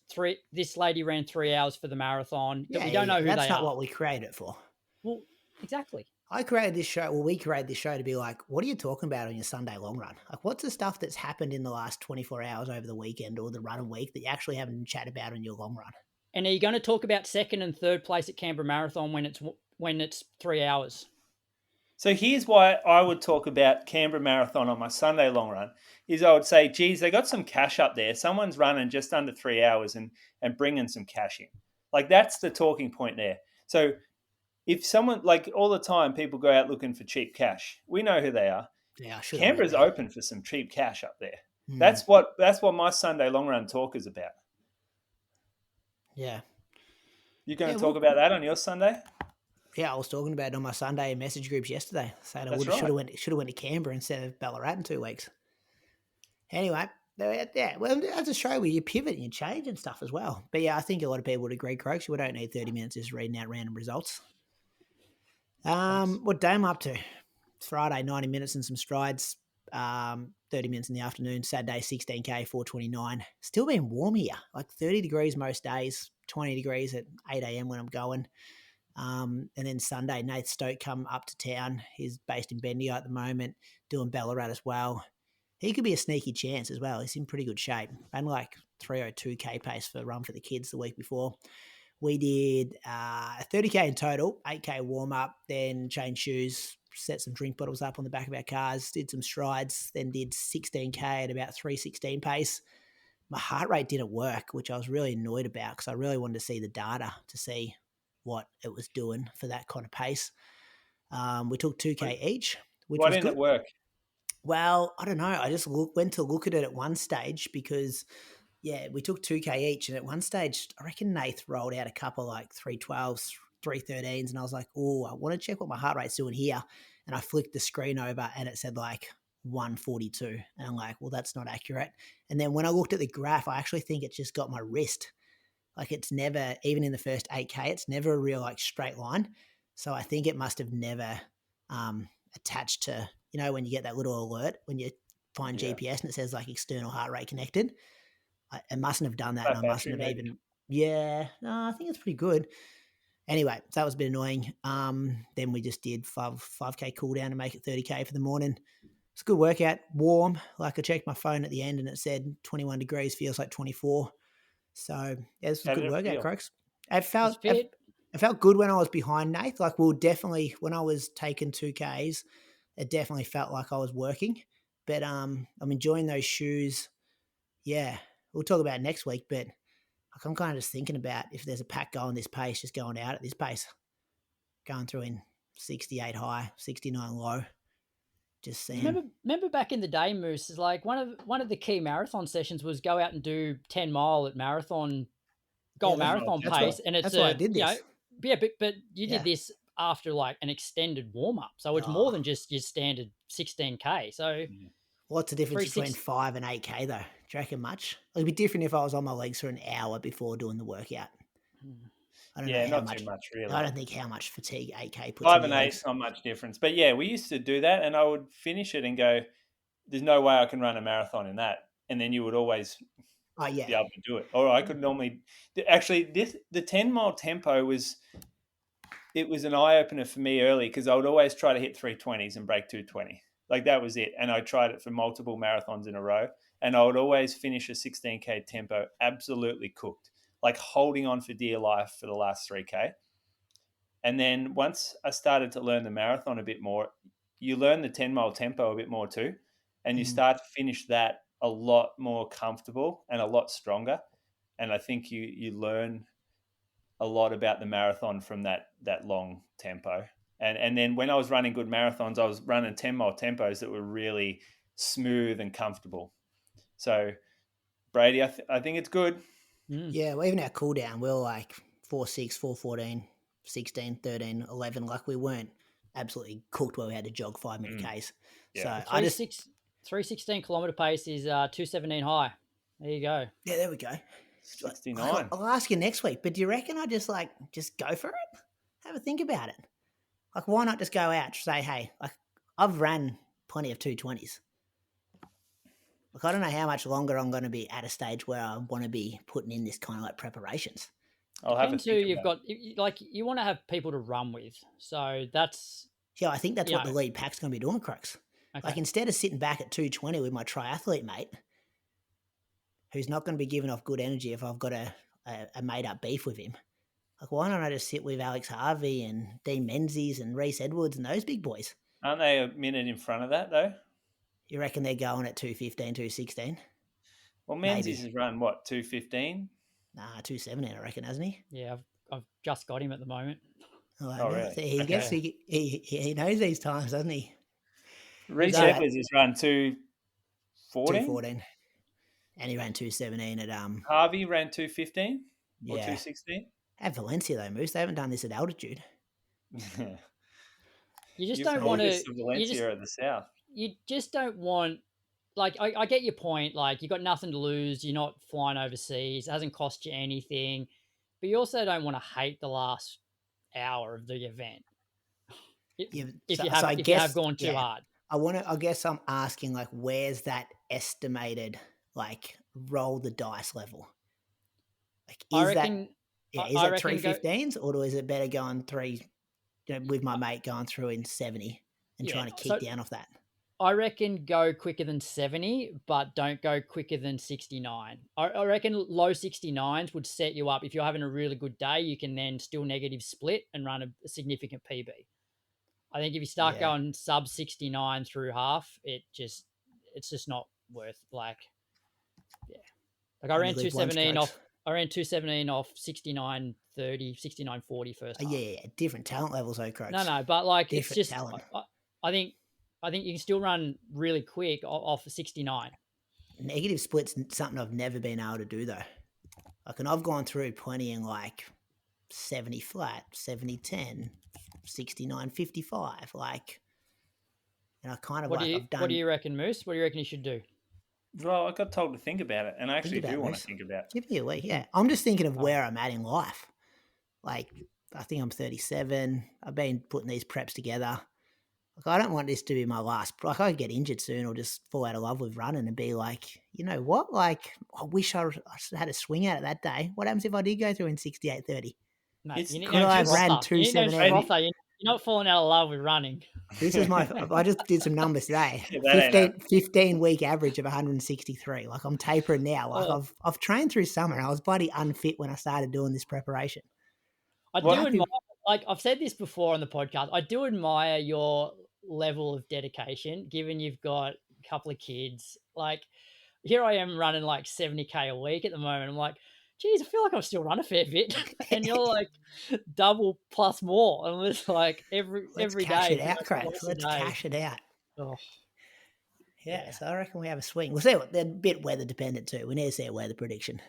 This lady ran 3 hours for the marathon that we don't know who they are. That's not what we created it for. Well, exactly. I created this show. Well, we created this show to be like, what are you talking about on your Sunday long run? Like, what's the stuff that's happened in the last 24 hours over the weekend or the run a week that you actually haven't chat about on your long run? And are you going to talk about second and third place at Canberra Marathon when it's 3 hours? So here's why I would talk about Canberra Marathon on my Sunday long run is I would say, geez, they got some cash up there. Someone's running just under 3 hours and bringing some cash in. Like, that's the talking point there. So if someone, like, all the time people go out looking for cheap cash, we know who they are. Yeah, Canberra's open for some cheap cash up there. That's what my Sunday long run talk is about. Yeah. You're going to talk about that on your Sunday? Yeah, I was talking about it on my Sunday message groups yesterday, saying I should have went to Canberra instead of Ballarat in 2 weeks. Anyway, yeah, well, as a show where you pivot and you change and stuff as well. But yeah, I think a lot of people would agree, Croaks. We don't need 30 minutes just reading out random results. What day am I up to? It's Friday, 90 minutes and some strides. 30 minutes in the afternoon. Saturday, 16K, 4:29. Still been warm here, like 30 degrees most days, 20 degrees at 8 a.m. when I'm going. And then Sunday, Nath Stoke come up to town. He's based in Bendigo at the moment, doing Ballarat as well. He could be a sneaky chance as well. He's in pretty good shape. Ran like 3:02K pace for Run for the Kids the week before. We did 30K in total, 8K warm-up, then changed shoes, set some drink bottles up on the back of our cars, did some strides, then did 16K at about 3:16 pace. My heart rate didn't work, which I was really annoyed about because I really wanted to see the data to see what it was doing for that kind of pace. We took 2K each, which was good. Why didn't it work? Well, I don't know. I just went to look at it at one stage because, yeah, we took 2K each. And at one stage, I reckon Nath rolled out a couple like 3:12s, 3:13s. And I was like, oh, I want to check what my heart rate's doing here. And I flicked the screen over and it said like 142. And I'm like, well, that's not accurate. And then when I looked at the graph, I actually think it's just got my wrist. Like it's never, even in the first 8K, it's never a real like straight line. So I think it must have never attached to, you know, when you get that little alert, when you find GPS and it says like external heart rate connected. It mustn't have done that. And I mustn't have even, I think it's pretty good. Anyway, so that was a bit annoying. Then we just did 5K cool down to make it 30K for the morning. It's a good workout, warm. Like I checked my phone at the end and it said 21 degrees, feels like 24. So yeah, this was a good workout, Croaks. It felt good when I was behind Nath. Like definitely when I was taking 2Ks, it definitely felt like I was working. But I'm enjoying those shoes. Yeah, we'll talk about it next week. But like I'm kind of just thinking about if there's a pack going this pace, just going out at this pace, going through in 68 high, 69 low. Just saying. Remember back in the day, Moose, is like one of the key marathon sessions was go out and do 10 mile at marathon pace, and it's that's why I did this. But you did this after like an extended warm up, so it's more than just your standard 16K. So what's the difference between 5 and 8K though? Do you reckon much? It'd be different if I was on my legs for an hour before doing the workout. I don't know not too much really. I don't think how much fatigue 8K puts 5 and 8 is not much difference. But yeah, we used to do that and I would finish it and go, there's no way I can run a marathon in that. And then you would always be able to do it. Or I could normally, actually the 10 mile tempo was it was an eye opener for me early because I would always try to hit 320s and break 220. Like that was it. And I tried it for multiple marathons in a row. And I would always finish a 16K tempo absolutely cooked, like holding on for dear life for the last 3K. And then once I started to learn the marathon a bit more, you learn the 10-mile tempo a bit more too. And you start to finish that a lot more comfortable and a lot stronger. And I think you learn a lot about the marathon from that long tempo. And then when I was running good marathons, I was running 10-mile tempos that were really smooth and comfortable. So Brady, I think it's good. Yeah, well, even our cool down, we were like 4:06, 4:14, 16, 13, 11. Like we weren't absolutely cooked where we had to jog 5-minute Ks. Yeah. So 316 kilometer pace is 217 high. There you go. Yeah, there we go. 69. I'll ask you next week, but do you reckon I just go for it? Have a think about it. Like, why not just go out, say, hey, like I've ran plenty of 220s. Like, I don't know how much longer I'm going to be at a stage where I want to be putting in this kind of like preparations. I'll have Depends who you've got. Like, you want to have people to run with. So that's... Yeah, I think that's what the lead pack's going to be doing, Crooks. Okay. Like, instead of sitting back at 220 with my triathlete mate, who's not going to be giving off good energy if I've got a made-up beef with him, like, why don't I just sit with Alex Harvey and Dean Menzies and Reece Edwards and those big boys? Aren't they a minute in front of that, though? You reckon they're going at 2:15, 2:16? Well, Menzies has run, what, 2:15? Nah, 2:17, I reckon, hasn't he? Yeah, I've just got him at the moment. Oh, really? Really? He gets he knows these times, doesn't he? Reece Edwards has run 2:14? 2:14. And he ran 2:17 at Harvey ran 2:15 or yeah. 2:16? At Valencia though, Moose. They haven't done this at altitude. You just don't want to Valencia at the south. You just don't want, like, I get your point. Like, you got nothing to lose. You're not flying overseas. It hasn't cost you anything. But you also don't want to hate the last hour of the event. If you have gone too hard. I guess I'm asking, like, where's that estimated, like, roll the dice level? Like, is that 3:15s, or is it better going 3, with my mate going through in 70 and trying to kick down off that? I reckon go quicker than 70, but don't go quicker than 69. I reckon low 69s would set you up. If you're having a really good day, you can then still negative split and run a significant PB. I think if you start going sub 69 through half, it's just not worth, like, Like I ran 217 off. I ran 217 off 69:30, 69:40 first half. Yeah, different talent levels, though, Croaks. No, but like different it's just. talent. I think you can still run really quick off 69. Negative split's something I've never been able to do though. Like, and I've gone through plenty in like 70 flat, 70-10, 69-55. Like, and I kind of What do you reckon, Moose? What do you reckon you should do? Well, I got told to think about it, and I actually do want to think about it. Give me a week, yeah. I'm just thinking of where I'm at in life. Like, I think I'm 37. I've been putting these preps together. Like, I don't want this to be my last. Like, I could get injured soon or just fall out of love with running and be like, you know what? Like, I wish I had a swing at it that day. What happens if I did go through in 68:30? Mate, could I have ran 2:17? You're not falling out of love with running. This is I just did some numbers today. 15 week average of 163. Like, I'm tapering now. Like, I've trained through summer. And I was bloody unfit when I started doing this preparation. I do admire, like I've said this before on the podcast, I do admire your level of dedication, given you've got a couple of kids. Like, here I am running like 70K a week at the moment. I'm like, geez, I feel like I'm still running a fair bit. And you're like double plus more. And it's like every day. Cash it out, Craig. Let's cash it out. Oh. Yeah, so I reckon we have a swing. We'll see. They're a bit weather dependent too. We need to see a weather prediction.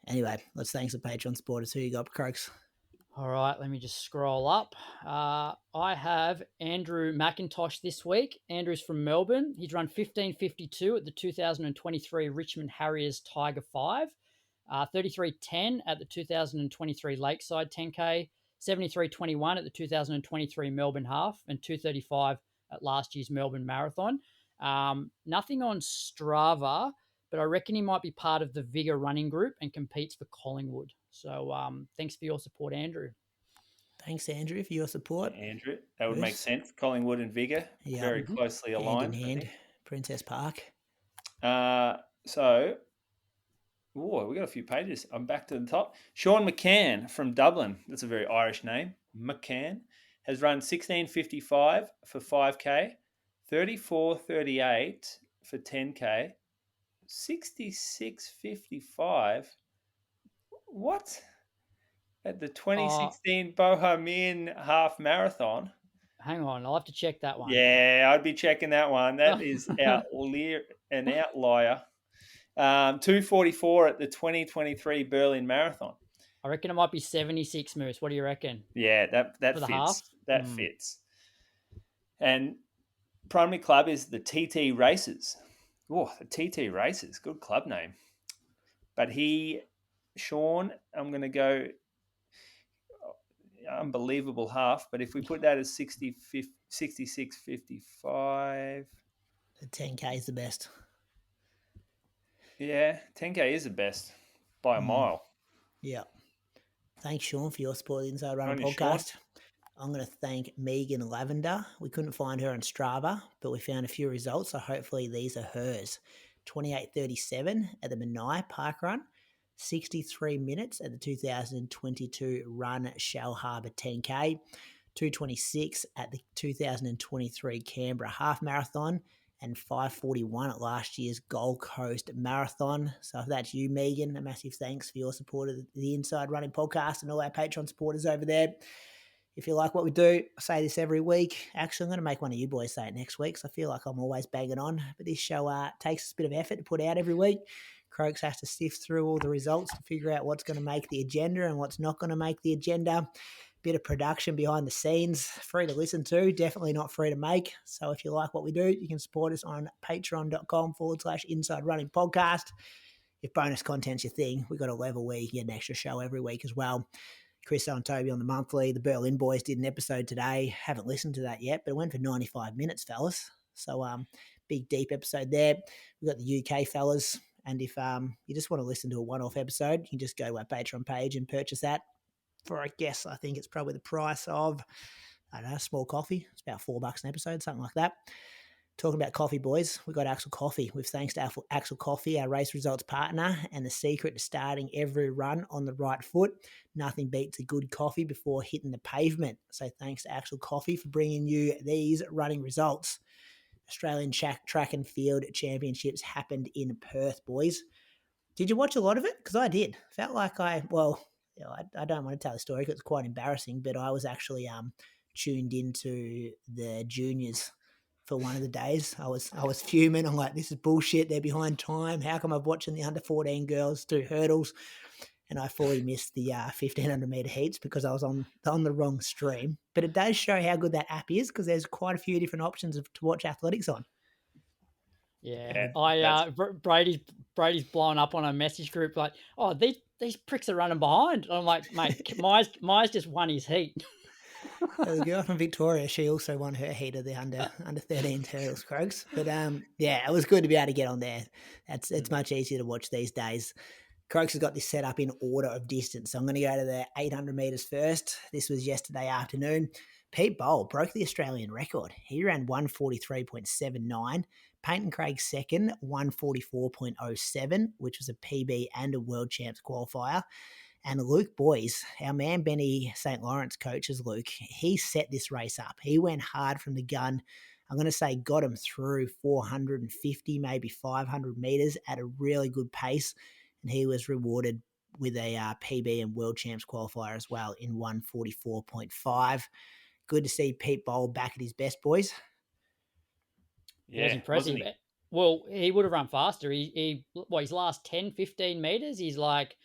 Anyway, let's thanks the Patreon supporters. Who you got, Croaks? All right, let me just scroll up. I have Andrew McIntosh this week. Andrew's from Melbourne. He's run 15:52 at the 2023 Richmond Harriers Tiger 5, 33:10 at the 2023 Lakeside 10K, 73:21 at the 2023 Melbourne Half, and 2:35 at last year's Melbourne Marathon. Nothing on Strava, but I reckon he might be part of the Vigor running group and competes for Collingwood. So thanks for your support, Andrew. Thanks, Andrew, for your support. Andrew, that would make Bruce. sense. Collingwood and Vigor, Yeah. very closely Hand aligned. in hand. Princess Park. So, we got a few pages. I'm back to the top. Sean McCann from Dublin. That's a very Irish name. McCann has run 16:55 for 5K, 34:38 for 10K, 66:55. What? At the 2016 Bohemian Half Marathon. Hang on, I'll have to check that one. Yeah, I'd be checking that one. That is an outlier. 2:44 at the 2023 Berlin Marathon. I reckon it might be 76 Moose. What do you reckon? Yeah, that For the fits. half? That fits. And primary club is the TT Races. Oh, the TT Races, good club name. But Sean, I'm going to go unbelievable half. But if we put that as 66:55. The 10K is the best. Yeah, 10K is the best by a mile. Yeah. Thanks, Sean, for your support of the Inside Running Only podcast. Sean. I'm going to thank Megan Lavender. We couldn't find her on Strava, but we found a few results, so hopefully these are hers. 28:37 at the Menai Park Run, 63 minutes at the 2022 Run Shell Harbour 10K, 2:26 at the 2023 Canberra Half Marathon, and 5:41 at last year's Gold Coast Marathon. So if that's you, Megan, a massive thanks for your support of the Inside Running podcast and all our Patreon supporters over there. If you like what we do, I say this every week. Actually, I'm going to make one of you boys say it next week, so I feel like I'm always banging on. But this show takes a bit of effort to put out every week. Croaks has to sift through all the results to figure out what's going to make the agenda and what's not going to make the agenda. Bit of production behind the scenes, free to listen to, definitely not free to make. So if you like what we do, you can support us on patreon.com/Inside Running Podcast. If bonus content's your thing, we've got a level where you can get an extra show every week as well. Chris and Toby on the monthly. The Berlin boys did an episode today. Haven't listened to that yet, but it went for 95 minutes, fellas. So big, deep episode there. We've got the UK fellas. And if you just want to listen to a one-off episode, you can just go to our Patreon page and purchase that for, I guess, I think it's probably the price of, I don't know, a small coffee. It's about $4 an episode, something like that. Talking about coffee, boys, we've got Axel Coffee. With thanks to Axel Coffee, our race results partner, and the secret to starting every run on the right foot. Nothing beats a good coffee before hitting the pavement. So thanks to Axel Coffee for bringing you these running results. Australian Track and Field Championships happened in Perth, boys. Did you watch a lot of it? Because I did. Felt like I don't want to tell the story because it's quite embarrassing, but I was actually tuned into the juniors for one of the days. I was fuming. I'm like, this is bullshit. They're behind time. How come I'm watching the under 14 girls do hurdles? And I fully missed the 1,500 metre heats because I was on the wrong stream. But it does show how good that app is because there's quite a few different options to watch athletics on. Yeah. Brady's blowing up on a message group like, oh, these pricks are running behind. And I'm like, mate, Myers just won his heat. The girl from Victoria, she also won her heat of the under 13 hurdles, Croaks. But it was good to be able to get on there. It's much easier to watch these days. Croaks has got this set up in order of distance. So I'm going to go to the 800 metres first. This was yesterday afternoon. Pete Bowl broke the Australian record. He ran 143.79. Peyton Craig second, 144.07, which was a PB and a World Champs qualifier. And Luke Boys, our man Benny St. Lawrence coaches Luke, he set this race up. He went hard from the gun. I'm going to say got him through 450, maybe 500 metres at a really good pace. And he was rewarded with a PB and World Champs qualifier as well in 144.5. Good to see Pete Bowl back at his best, boys. Yeah, it was impressive. Well, he would have run faster. His last 10, 15 metres, he's like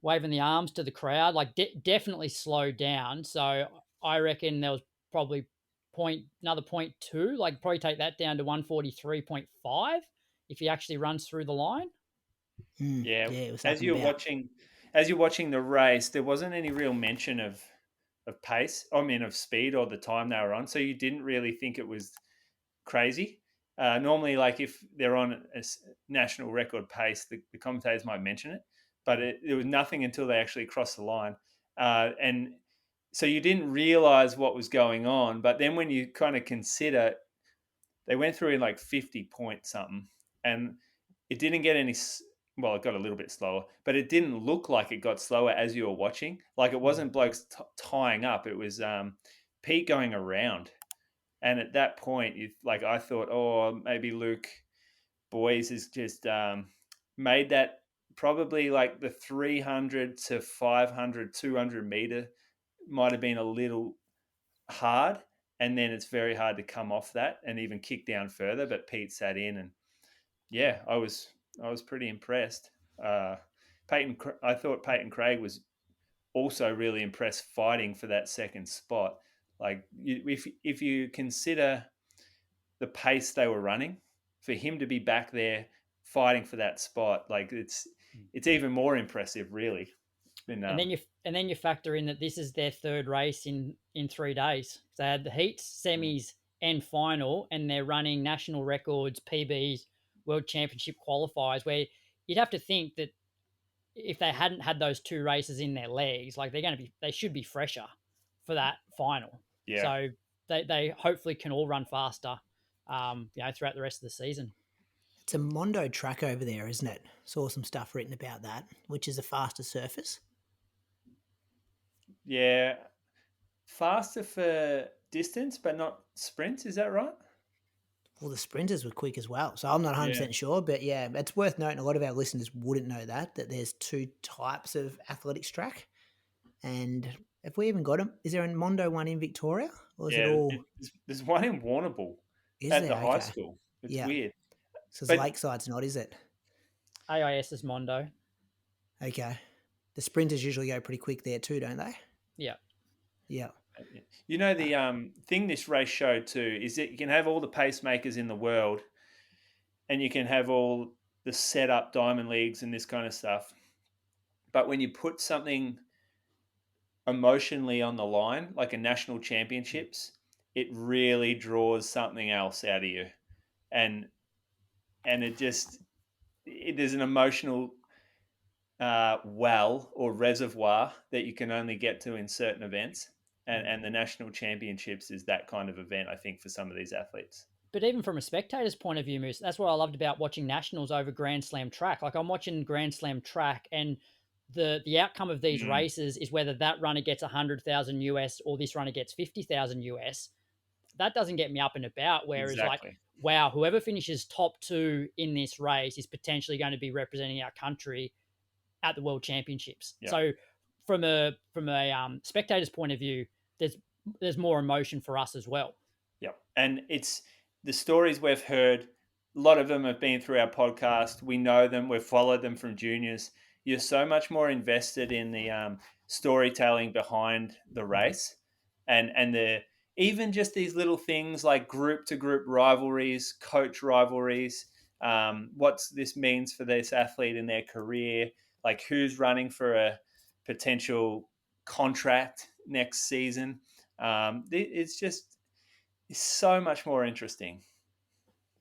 waving the arms to the crowd, like definitely slowed down. So I reckon there was probably another 0.2, like probably take that down to 143.5 if he actually runs through the line. It was as you're watching the race, there wasn't any real mention of pace. I mean, of speed or the time they were on. So you didn't really think it was crazy. Normally, like if they're on a national record pace, the commentators might mention it, but there was nothing until they actually crossed the line. And so you didn't realize what was going on. But then when you kind of consider, they went through in like 50 point something, and it didn't get any. Well, it got a little bit slower, but it didn't look like it got slower as you were watching. Like it wasn't blokes tying up; it was Pete going around. And at that point, I thought, oh, maybe Luke Boys has just made that probably like the 300 to 500, 200 meter might have been a little hard. And then it's very hard to come off that and even kick down further. But Pete sat in, and yeah, I was pretty impressed. I thought Peyton Craig was also really impressed fighting for that second spot. Like if you consider the pace they were running, for him to be back there fighting for that spot, like it's even more impressive, really. And then you factor in that this is their third race in 3 days. So they had the heats, semis, and final, and they're running national records, PBs, World Championship qualifiers. Where you'd have to think that if they hadn't had those 2 races in their legs, like they should be fresher for that final. Yeah. So they hopefully can all run faster, throughout the rest of the season. It's a Mondo track over there, isn't it? Saw some stuff written about that, which is a faster surface. Yeah, faster for distance, but not sprints. Is that right? Well, the sprinters were quick as well. So I'm not 100% sure, but yeah, it's worth noting. A lot of our listeners wouldn't know that there's 2 types of athletics track. And have we even got them? Is there a Mondo one in Victoria? Or is it all... There's one in Warrnambool at the high school. It's weird. So Lakeside's not, is it? AIS is Mondo. Okay. The sprinters usually go pretty quick there too, don't they? Yeah. Yeah. You know, the thing this race showed too is that you can have all the pacemakers in the world, and you can have all the set up diamond leagues and this kind of stuff. But when you put something emotionally on the line, like a national championships, it really draws something else out of you. And there's an emotional well or reservoir that you can only get to in certain events. And the national championships is that kind of event, I think, for some of these athletes. But even from a spectator's point of view, Moose, that's what I loved about watching nationals over Grand Slam track. Like I'm watching Grand Slam track, and the outcome of these races is whether that runner gets 100,000 US or this runner gets 50,000 US. That doesn't get me up and about. Whereas like, wow, whoever finishes top 2 in this race is potentially going to be representing our country at the World Championships. Yeah. So from a spectator's point of view, there's more emotion for us as well. Yeah, and it's the stories we've heard. A lot of them have been through our podcast. We know them. We've followed them from juniors. You're so much more invested in the storytelling behind the race, and even just these little things like group to group rivalries, coach rivalries. What this means for this athlete in their career, like who's running for a potential contract next season. It's so much more interesting.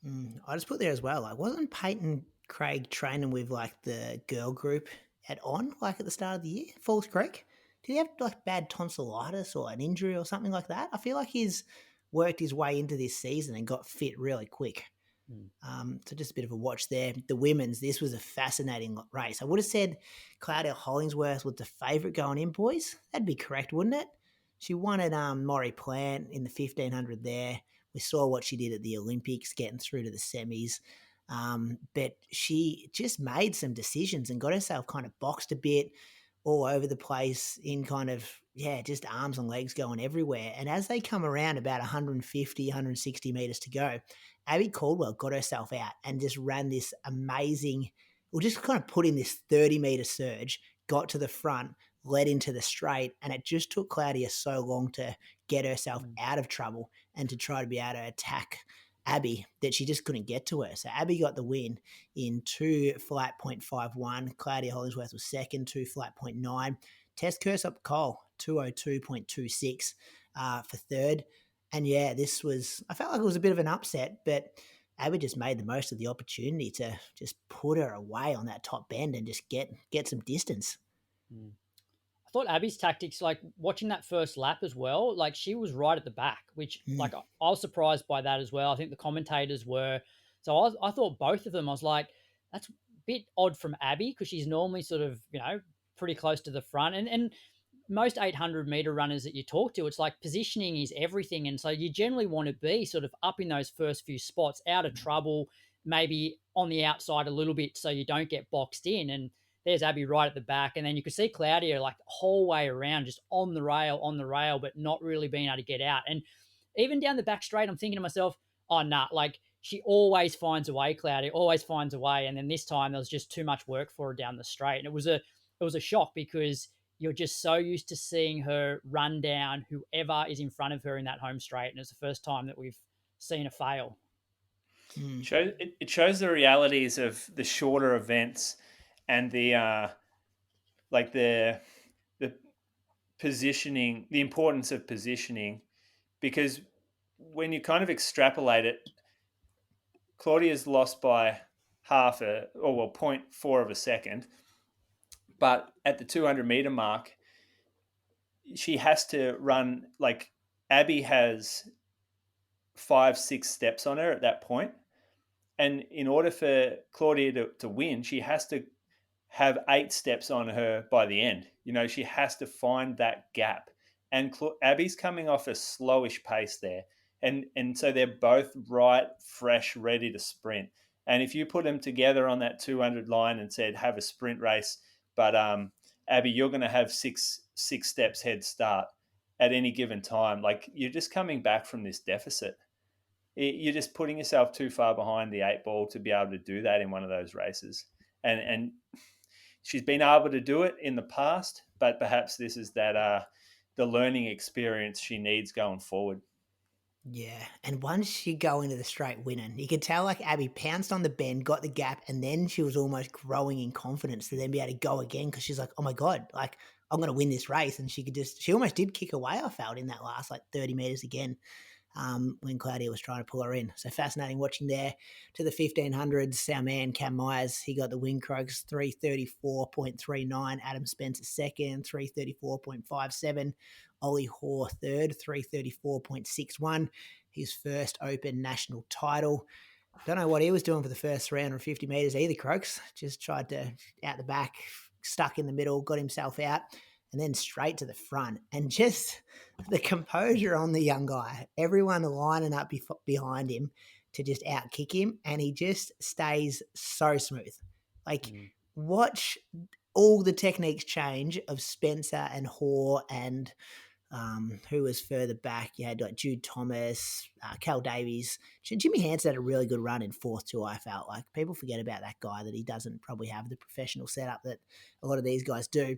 I just put there as well, like wasn't Peyton Craig training with like the girl group at the start of the year, Falls Creek? Did he have like bad tonsillitis or an injury or something like that? I feel like he's worked his way into this season and got fit really quick. So just a bit of a watch there. The women's, this was a fascinating race. I would have said Claudia Holllingsworth was the favourite going in, boys. That'd be correct, wouldn't it? She won at Maury Plant in the 1500 there. We saw what she did at the Olympics, getting through to the semis. But she just made some decisions and got herself kind of boxed a bit all over the place in kind of, just arms and legs going everywhere. And as they come around about 150, 160 metres to go, Abbey Caldwell got herself out and just ran this amazing, just kind of put in this 30-metre surge, got to the front, led into the straight, and it just took Claudia so long to get herself out of trouble and to try to be able to attack Abbey that she just couldn't get to her. So Abbey got the win in 2 flat 0.51. Claudia Holllingsworth was second, 2 flat 0.9. Tess Kirsop-Cole, 202.26 for third. And I felt like it was a bit of an upset, but Abbey just made the most of the opportunity to just put her away on that top bend and just get some distance. I thought Abby's tactics, like watching that first lap as well, like she was right at the back, which like I was surprised by that as well. I think the commentators were. So I thought both of them, I was like, that's a bit odd from Abby because she's normally sort of, pretty close to the front. And most 800-meter runners that you talk to, it's like positioning is everything. And so you generally want to be sort of up in those first few spots, out of trouble, maybe on the outside a little bit so you don't get boxed in. And there's Abbey right at the back. And then you could see Claudia like the whole way around, just on the rail, but not really being able to get out. And even down the back straight, I'm thinking to myself, oh, nah, like she always finds a way, Claudia, always finds a way. And then this time there was just too much work for her down the straight. And it was a shock because you're just so used to seeing her run down whoever is in front of her in that home straight. And it's the first time that we've seen her fail. It shows the realities of the shorter events and the positioning, the importance of positioning, because when you kind of extrapolate it, Claudia's lost by 0.4 of a second, but at the 200-meter mark, she has to run, like Abbey has 5-6 steps on her at that point. And in order for Claudia to win, she has to have 8 steps on her by the end. She has to find that gap. And Abby's coming off a slowish pace there. And so they're both right, fresh, ready to sprint. And if you put them together on that 200 line and said, have a sprint race, but Abbey, you're going to have six steps head start at any given time. Like, you're just coming back from this deficit. You're just putting yourself too far behind the 8 ball to be able to do that in one of those races. And she's been able to do it in the past, but perhaps this is that the learning experience she needs going forward. Yeah, and once you go into the straight winning, you could tell like Abbey pounced on the bend, got the gap, and then she was almost growing in confidence to then be able to go again because she's like, oh my God, like I'm going to win this race. And she almost did kick away, I felt, in that last like 30 meters again. When Claudia was trying to pull her in. So fascinating watching there. To the 1500s, our man Cam Myers, he got the win, Croaks, 334.39. Adam Spencer second, 334.57. Ollie Hoare third, 334.61. His first Open national title. Don't know what he was doing for the first 350 metres either, Croaks. Just tried to, out the back, stuck in the middle, got himself out, and then straight to the front. And just the composure on the young guy, everyone lining up behind him to just outkick him, and he just stays so smooth. Like, watch all the techniques change of Spencer and Hoare and who was further back. You had like Jude Thomas, Cal Davies. Jimmy Hansen had a really good run in fourth too, I felt like. People forget about that guy, that he doesn't probably have the professional setup that a lot of these guys do.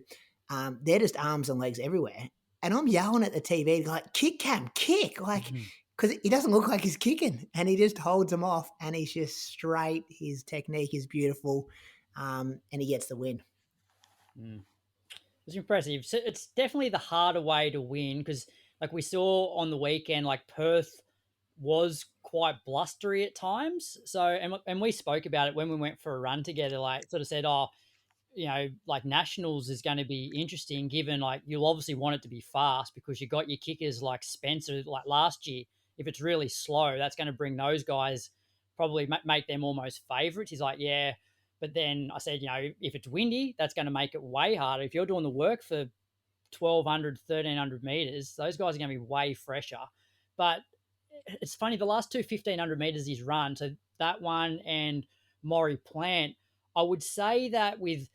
They're just arms and legs everywhere. And I'm yelling at the TV, like, kick, Cam, kick. Like, because he doesn't look like he's kicking. And he just holds them off. And he's just straight. His technique is beautiful. And he gets the win. It's impressive. So it's definitely the harder way to win because, like we saw on the weekend, like Perth was quite blustery at times. So, and we spoke about it when we went for a run together, like sort of said, like nationals is going to be interesting given like you'll obviously want it to be fast because you got your kickers like Spencer, like last year. If it's really slow, that's going to bring those guys, probably make them almost favorites. He's like, yeah. But then I said, if it's windy, that's going to make it way harder. If you're doing the work for 1,200, 1,300 meters, those guys are going to be way fresher. But it's funny, the last two 1,500 meters he's run, so that one and Maury Plant, I would say that with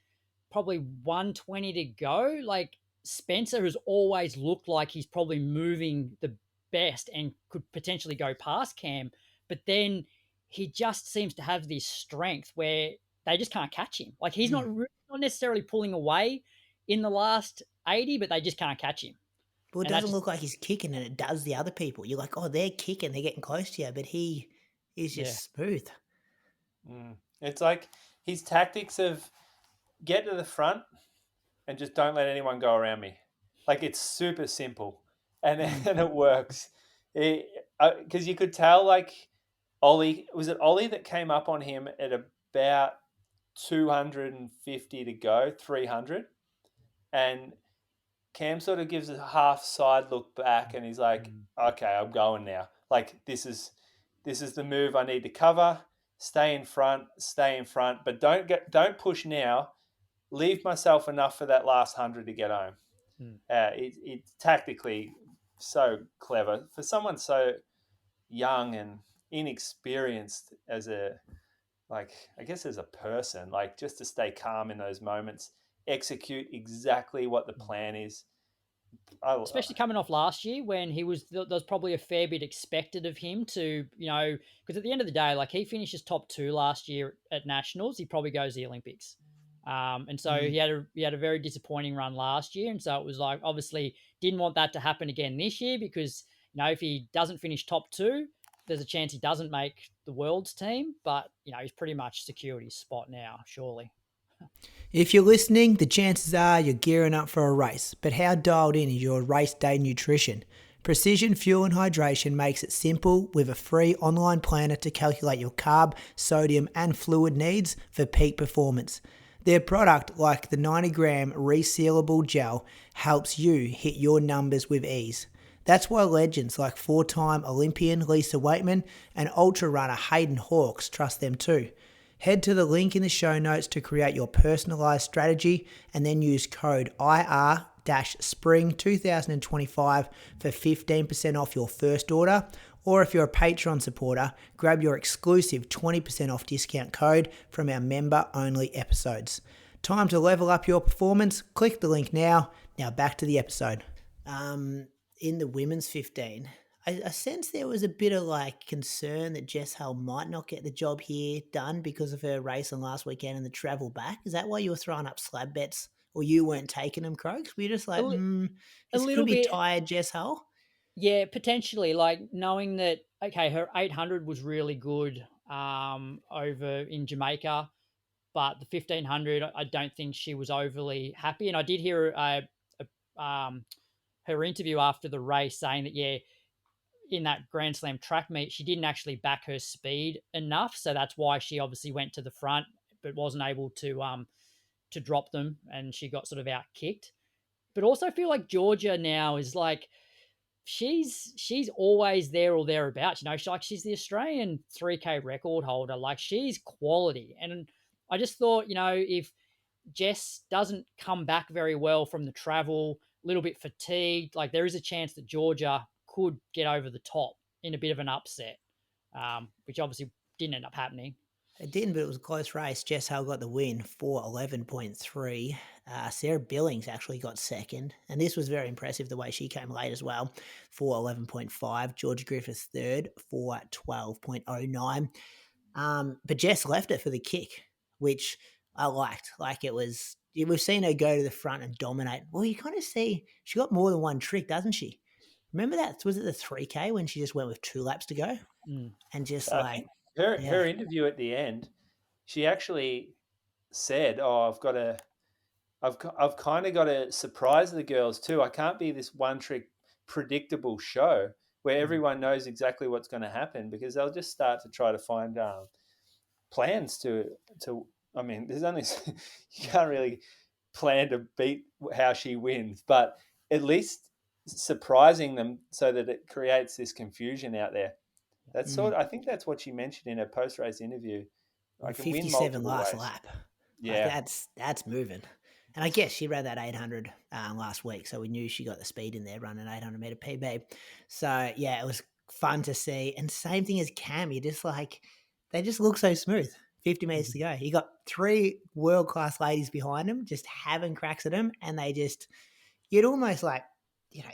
probably 120 to go, like Spencer has always looked like he's probably moving the best and could potentially go past Cam. But then he just seems to have this strength where they just can't catch him. Like he's not necessarily pulling away in the last 80, but they just can't catch him. Well, it doesn't look like he's kicking, and it does the other people. You're like, oh, they're kicking, they're getting close to you, but he is just smooth. It's like his tactics of get to the front and just don't let anyone go around me. Like, it's super simple, and it works. Because you could tell, like, Ollie that came up on him at about 250 to go, 300, and Cam sort of gives a half side look back, and he's like, "Okay, I'm going now. Like this is the move I need to cover. Stay in front, but don't push now. Leave myself enough for that last 100 to get home." It's tactically so clever for someone so young and inexperienced as a I guess as a person, like just to stay calm in those moments, execute exactly what the plan is. Especially coming off last year when there was probably a fair bit expected of him to, because at the end of the day, like he finishes top 2 last year at Nationals, he probably goes to the Olympics. And so he had a very disappointing run last year. And so it was like, obviously didn't want that to happen again this year because, if he doesn't finish top 2, there's a chance he doesn't make the world's team, but he's pretty much secured his spot now, surely. If you're listening, the chances are you're gearing up for a race, but how dialed in is your race day nutrition? Precision Fuel and Hydration makes it simple with a free online planner to calculate your carb, sodium and fluid needs for peak performance. Their product, like the 90-gram resealable gel, helps you hit your numbers with ease. That's why legends like 4-time Olympian Lisa Waitman and ultra runner Hayden Hawks trust them too. Head to the link in the show notes to create your personalised strategy and then use code IR-SPRING2025 for 15% off your first order. Or if you're a Patreon supporter, grab your exclusive 20% off discount code from our member-only episodes. Time to level up your performance. Click the link now. Now back to the episode. In the women's 15, I sense there was a bit of concern that Jess Hull might not get the job here done because of her race on last weekend and the travel back. Is that why you were throwing up slab bets, or you weren't taking them, Croaks? Were you just like, this could be tired Jess Hull? Yeah, potentially. Knowing that, okay, her 800 was really good over in Jamaica, but the 1500, I don't think she was overly happy. And I did hear her interview after the race saying that, in that Grand Slam track meet, she didn't actually back her speed enough. So that's why she obviously went to the front, but wasn't able to drop them. And she got sort of out kicked. But also I feel like Georgia now is she's always there or thereabouts. She's the Australian 3K record holder. She's quality. And I just thought, if Jess doesn't come back very well from the travel, a little bit fatigued, there is a chance that Georgia could get over the top in a bit of an upset, which obviously didn't end up happening. It didn't, but it was a close race. Jess Hull got the win for 11.3. Sarah Billings actually got second, and this was very impressive the way she came late as well for 11.5. Georgia Griffiths third for 12.09. But Jess left it for the kick, which I liked. We've seen her go to the front and dominate. Well, you kind of see she got more than one trick, doesn't she? Remember that? Was it the 3K when she just went with 2 laps to go? And just her interview at the end, she actually said, I've kind of got to surprise the girls too. I can't be this one trick predictable show where everyone knows exactly what's going to happen, because they'll just start to try to find plans to. I mean, there's only you can't really plan to beat how she wins, but at least surprising them so that it creates this confusion out there. That's I think that's what she mentioned in her post-race interview. I can 57 last ways. lap. Yeah, that's moving. And I guess she ran that 800 last week, so we knew she got the speed in there, running 800 meter PB. So yeah, it was fun to see. And same thing as Cam, you just they just look so smooth. 50 meters to go. You got 3 world-class ladies behind them, just having cracks at them, and you'd almost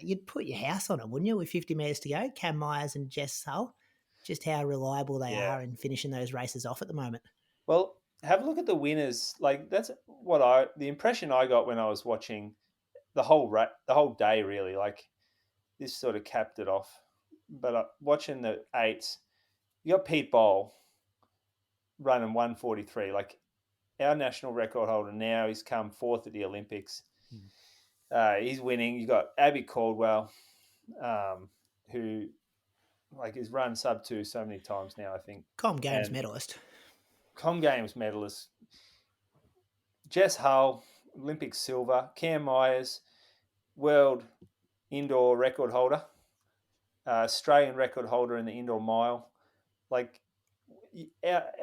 you'd put your house on them, wouldn't you, with 50 meters to go? Cam Myers and Jess Hull, just how reliable they are in finishing those races off at the moment. Well, have a look at the winners. That's the impression I got when I was watching the whole day. Really, this sort of capped it off. But watching the 8s, you got Pete Bowl running 1:43. Our national record holder now, he's come 4th at the Olympics. He's winning. You got Abbey Caldwell, who has run sub 2 so many times now, I think. Com Games medalist. Jess Hull, Olympic silver. Cam Myers, world indoor record holder, Australian record holder in the indoor mile. Like,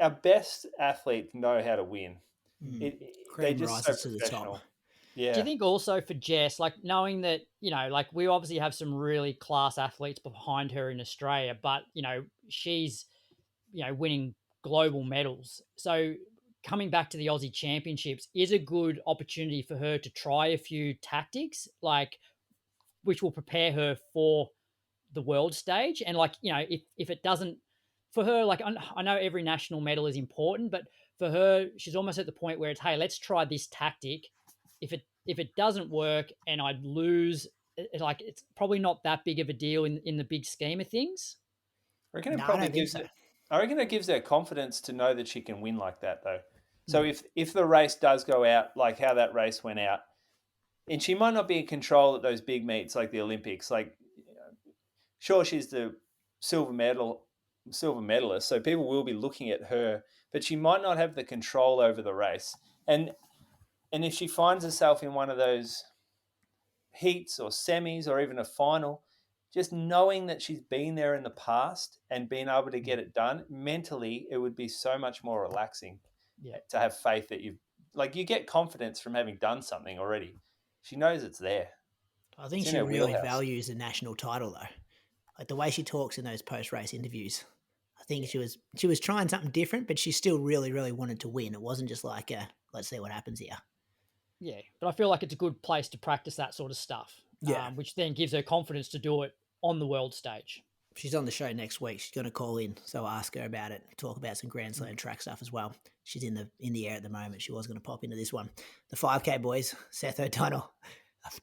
our best athletes know how to win. They're just so rises to the top. professional. Yeah. Do you think also for Jess, like knowing that, like we obviously have some really class athletes behind her in Australia, but, she's, winning global medals. So coming back to the Aussie Championships is a good opportunity for her to try a few tactics, like which will prepare her for the world stage. And like, if it doesn't, for her, like I know every national medal is important, but for her, she's almost at the point where it's, hey, let's try this tactic. If it doesn't work and I lose, it's probably not that big of a deal in the big scheme of things. I reckon I don't think so. I reckon it gives her confidence to know that she can win like that, though. So if the race does go out like how that race went out, and she might not be in control at those big meets like the Olympics, like, sure, she's the silver medalist, so people will be looking at her, but she might not have the control over the race. And if she finds herself in one of those heats or semis or even a final, just knowing that she's been there in the past and being able to get it done, mentally, it would be so much more relaxing to have faith that you get confidence from having done something already. She knows it's there. I think she really values the national title, though. Like the way she talks in those post-race interviews. I think she was trying something different, but she still really, really wanted to win. It wasn't just like let's see what happens here. Yeah, but I feel like it's a good place to practice that sort of stuff. Which then gives her confidence to do it on the world stage. She's on the show next week. She's going to call in, so I'll ask her about it. Talk about some Grand Slam track stuff as well. She's in the air at the moment. She was going to pop into this one. The 5K boys, Seth O'Donnell.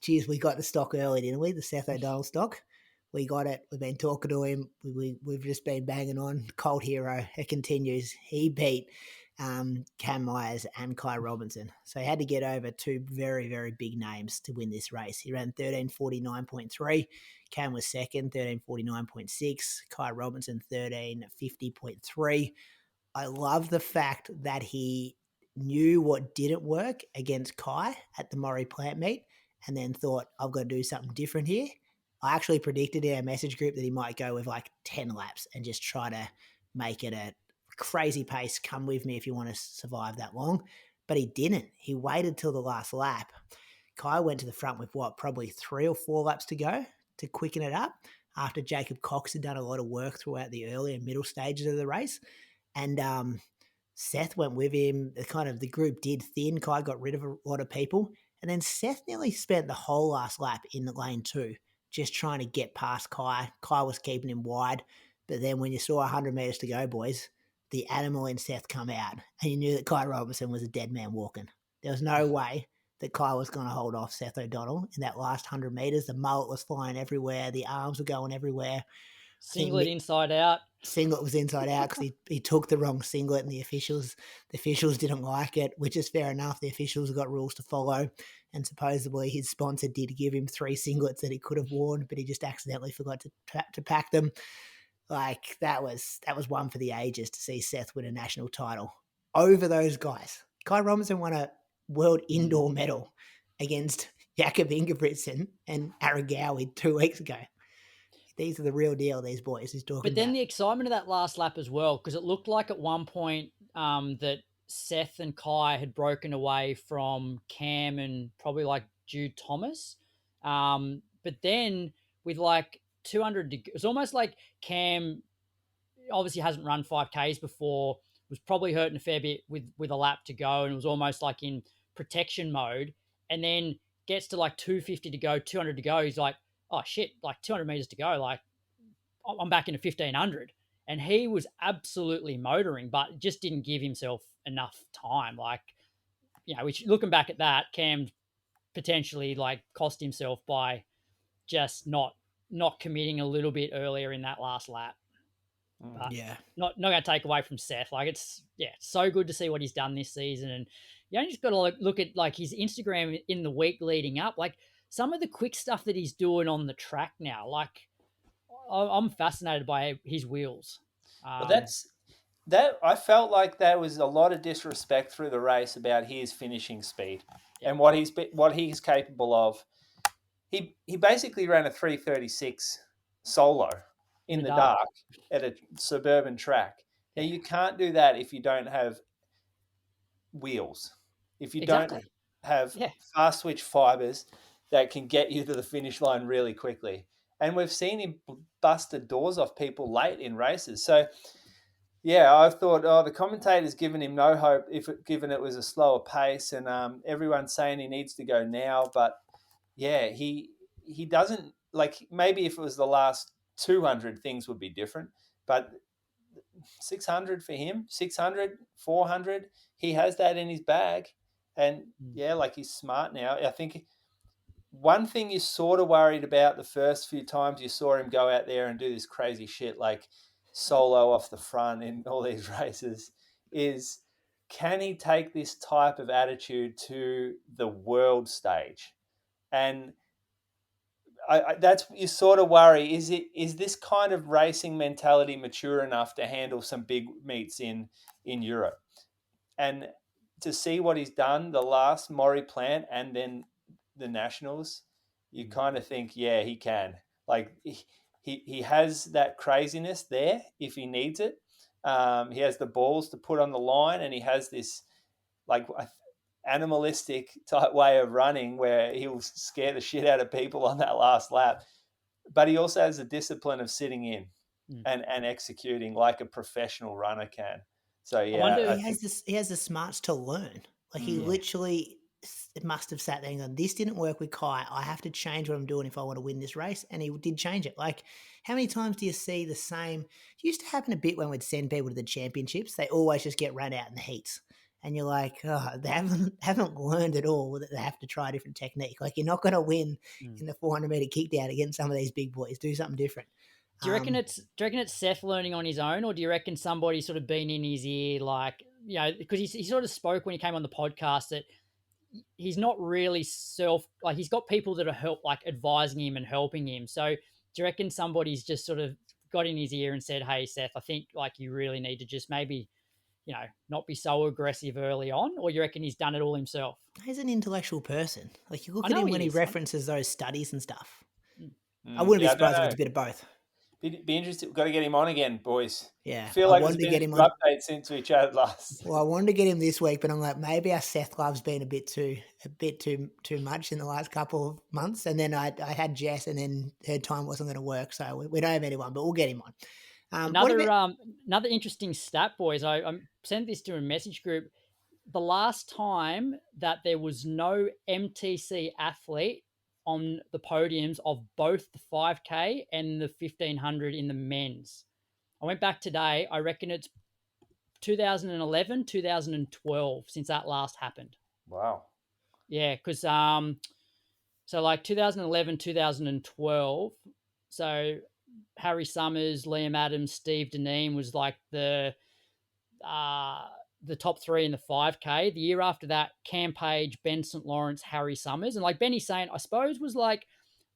Cheers, we got the stock early, didn't we? The Seth O'Donnell stock. We got it. We've been talking to him. We've just been banging on. Cold hero. It continues. He beat Cam Myers and Kai Robinson. So he had to get over two very, very big names to win this race. He ran 13:49.3. Cam was second, 13:49.6. Kai Robinson, 13:50.3. I love the fact that he knew what didn't work against Kai at the Murray plant meet and then thought, I've got to do something different here. I actually predicted in our message group that he might go with like 10 laps and just try to make it a crazy pace. Come with me if you want to survive that long. But he didn't. He waited till the last lap. Kai went to the front with probably 3 or 4 laps to go to quicken it up after Jacob Cox had done a lot of work throughout the early and middle stages of the race. And Seth went with him. The group did thin. Kai got rid of a lot of people. And then Seth nearly spent the whole last lap in the lane 2, just trying to get past Kai. Kai was keeping him wide. But then when you saw 100 metres to go, boys, the animal in Seth come out. And you knew that Kai Robinson was a dead man walking. There was no way that Kai was going to hold off Seth O'Donnell in that last 100 metres. The mullet was flying everywhere. The arms were going everywhere. Singlet inside out. Singlet was inside out because he took the wrong singlet and the officials didn't like it, which is fair enough. The officials have got rules to follow, and supposedly his sponsor did give him 3 singlets that he could have worn, but he just accidentally forgot to pack them. Like that was one for the ages to see Seth win a national title over those guys. Kai Robinson won a world indoor medal against Jakob Ingebrigtsen and Aragawi 2 weeks ago. These are the real deal, these boys he's talking But then about. the excitement of that last lap as well, because it looked like at one point that Seth and Kai had broken away from Cam and probably like Jude Thomas. But then with like 200, it was almost like Cam obviously hasn't run 5Ks before, was probably hurting a fair bit with a lap to go, and it was almost like in protection mode. And then gets to like 250 to go, 200 to go. He's like, oh shit, like 200 meters to go. Like I'm back into 1500. And he was absolutely motoring, but just didn't give himself enough time. Like, which looking back at that, Cam potentially like cost himself by just not committing a little bit earlier in that last lap. But not going to take away from Seth. Like it's so good to see what he's done this season. And you just got to look at like his Instagram in the week leading up, like some of the quick stuff that he's doing on the track now. Like I'm fascinated by his wheels. Well, that I felt like there was a lot of disrespect through the race about his finishing speed and what he's capable of. he basically ran a 3:36 solo in the dark at a suburban track. Now, you can't do that if you don't have wheels, if you don't have fast switch fibers that can get you to the finish line really quickly. And we've seen him bust the doors off people late in races. So, yeah, I thought, the commentator's given him no hope given it was a slower pace, and everyone's saying he needs to go now. But yeah, he doesn't, like, maybe if it was the last 200, things would be different. But 600 for him, 600, 400, he has that in his bag. And yeah, like, he's smart now. I think one thing you're sort of worried about the first few times you saw him go out there and do this crazy shit, like solo off the front in all these races, is can he take this type of attitude to the world stage? And that's, you sort of worry, is this kind of racing mentality mature enough to handle some big meets in Europe? And to see what he's done the last Maury Plant and then the Nationals, you kind of think, yeah, he can. Like, he has that craziness there if he needs it. He has the balls to put on the line, and he has this, like, animalistic type way of running where he'll scare the shit out of people on that last lap. But he also has the discipline of sitting in and executing like a professional runner can. So yeah, I wonder, he has the smarts to learn. Like, he literally must have sat there and gone, this didn't work with Kai. I have to change what I'm doing if I want to win this race. And he did change it. Like, how many times do you see the same? It used to happen a bit when we'd send people to the championships. They always just get run out in the heats. And you're like, they haven't learned at all that they have to try a different technique. Like, you're not going to win in the 400-meter kick down against some of these big boys. Do something different. Do you reckon it's Seth learning on his own, or do you reckon somebody's sort of been in his ear, like, you know, because he sort of spoke when he came on the podcast that he's not really he's got people that are advising him and helping him. So do you reckon somebody's just sort of got in his ear and said, hey, Seth, I think, like, you really need to just maybe, you know, not be so aggressive early on, or you reckon he's done it all himself? He's an intellectual person. Like, you look at him when he references those studies and stuff. I wouldn't be surprised if it's a bit of both. Be interested. We've got to get him on again, boys. Yeah, I feel like there's been some updates since we chatted last. Well, I wanted to get him this week, but I'm like, maybe our Seth love's been a bit too much in the last couple of months. And then I had Jess, and then her time wasn't going to work, so we don't have anyone, but we'll get him on. Another interesting stat, boys. I sent this to a message group. The last time that there was no MTC athlete on the podiums of both the 5K and the 1500 in the men's, I went back today. I reckon it's 2011, 2012 since that last happened. Wow. Yeah, because so like 2011, 2012. So Harry Summers, Liam Adams, Steve Deneen was like the top three in the 5K. The year after that, Cam Page, Ben St. Lawrence, Harry Summers. And like Benny's saying, I suppose was like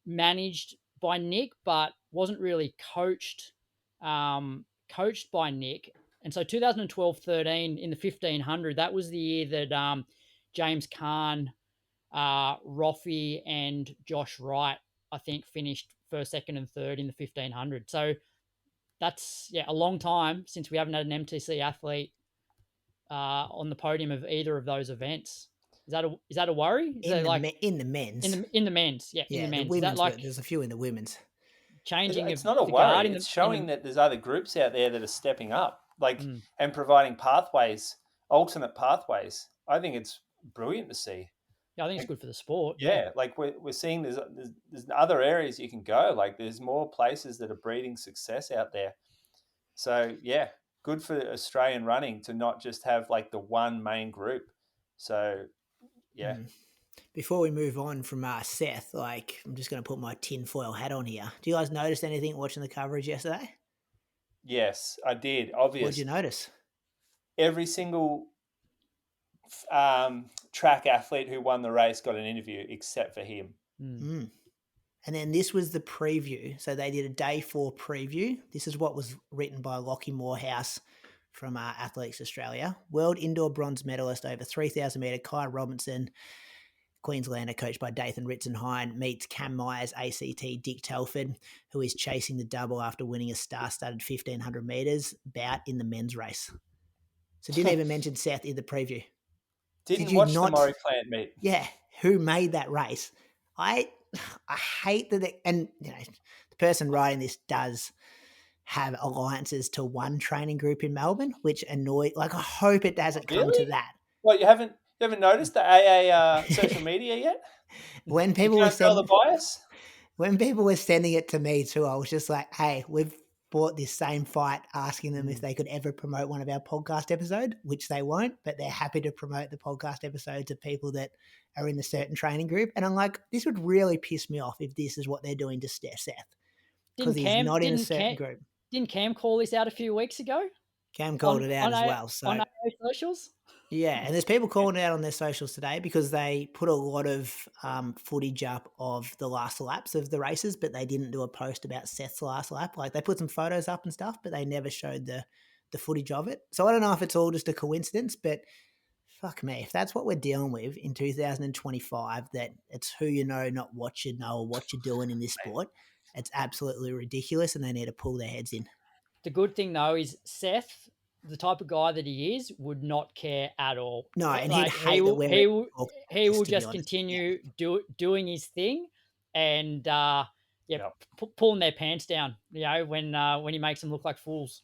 managed by Nick, but wasn't really coached by Nick. And so 2012-13 in the 1500, that was the year that James Kahn, Roffey and Josh Wright, I think, finished first, second and third in the 1500. So that's, a long time since we haven't had an MTC athlete on the podium of either of those events. Is that a worry? In the men's? In the men's, yeah. In the men's. The women's, there's a few in the women's. It's not a worry. It's showing that there's other groups out there that are stepping up, and providing pathways, alternate pathways. I think it's brilliant to see. Yeah, I think it's good for the sport. Yeah, like we're seeing there's other areas you can go. Like, there's more places that are breeding success out there. So yeah, good for Australian running to not just have like the one main group. So yeah. Before we move on from Seth, like, I'm just going to put my tinfoil hat on here. Do you guys notice anything watching the coverage yesterday? Yes, I did. Obviously. What did you notice? Every single track athlete who won the race got an interview except for him. And then this was the preview. So they did a day 4 preview. This is what was written by Lockie Morehouse from Athletics Australia. World indoor bronze medalist over 3,000 metre, Kai Robinson. Queenslander coached by Dathan Ritzenheim, meets Cam Myers, ACT Dick Telford, who is chasing the double after winning a star-studded 1,500 metres bout in the men's race. So didn't even mention Seth in the preview. Didn't watch the Murray plant meet. Yeah, who made that race? I hate that, and the person writing this does have alliances to one training group in Melbourne, which annoy. Like, I hope it doesn't come to that. Well, you haven't noticed the AA social media yet? When people were sending the bias, when people were sending it to me too, I was just like, "Hey, we've bought this same fight, asking them if they could ever promote one of our podcast episodes, which they won't, but they're happy to promote the podcast episode to people that are in a certain training group." And I'm like, this would really piss me off if this is what they're doing to Seth, because he's not in a certain group. Didn't Cam call this out a few weeks ago? Cam called it out as well. So on our socials? Yeah, and there's people calling it out on their socials today because they put a lot of footage up of the last laps of the races, but they didn't do a post about Seth's last lap. Like, they put some photos up and stuff, but they never showed the footage of it. So I don't know if it's all just a coincidence, but fuck me, if that's what we're dealing with in 2025, that it's who you know, not what you know or what you're doing in this sport, it's absolutely ridiculous, and they need to pull their heads in. The good thing, though, is Seth, the type of guy that he is, would not care at all. No, and he'd hate that he will just continue doing his thing, and pulling their pants down. When he makes them look like fools.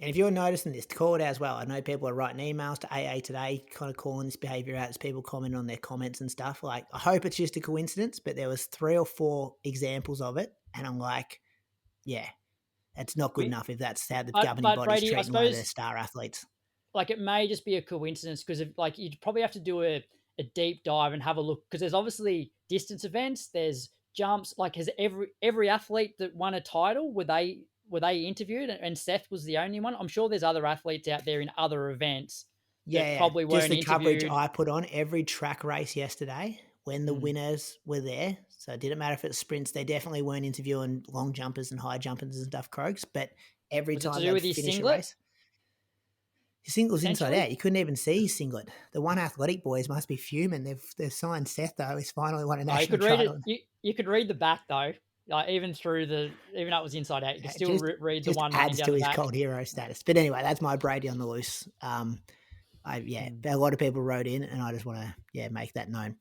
And if you're noticing this, call it out as well. I know people are writing emails to AA today, kind of calling this behaviour out as people comment on their comments and stuff. Like, I hope it's just a coincidence, but there was 3 or 4 examples of it, and I'm like, yeah. It's not good enough if that's how the governing body's treating one of their star athletes. Like, it may just be a coincidence because you'd probably have to do a deep dive and have a look, because there's obviously distance events, there's jumps. Like, has every athlete that won a title, were they interviewed? And Seth was the only one. I'm sure there's other athletes out there in other events that probably weren't interviewed. Just the coverage I put on every track race yesterday when the winners were there. So it didn't matter if it's sprints. They definitely weren't interviewing long jumpers and high jumpers and stuff, Croaks. But every time they finish a race, his singlet was inside out. You couldn't even see his singlet. The one athletic boys must be fuming. They've signed Seth, though. He's finally won a national title. You could read the back, though. Like, even though it was inside out, you could still read the one adds down to the his back. cold hero status. But anyway, that's my Brady on the loose. A lot of people wrote in, and I just want to make that known.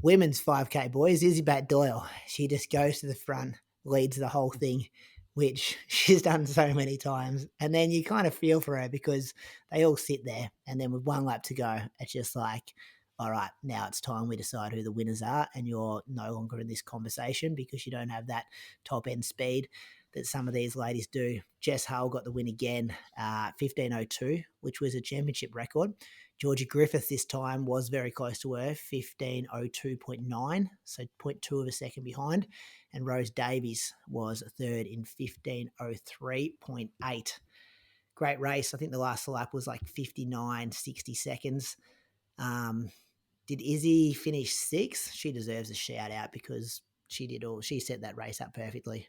Women's 5K, boys, Izzy Bat-Doyle. She just goes to the front, leads the whole thing, which she's done so many times. And then you kind of feel for her because they all sit there, and then with one lap to go, it's just like, all right, now it's time we decide who the winners are, and you're no longer in this conversation because you don't have that top-end speed that some of these ladies do. Jess Hull got the win again, 15:02, which was a championship record. Georgia Griffiths this time was very close to her, 15:02.9, so 0.2 of a second behind. And Rose Davies was third in 15:03.8. Great race. I think the last lap was like 59.60 seconds. Did Izzy finish 6th? She deserves a shout out because she set that race up perfectly.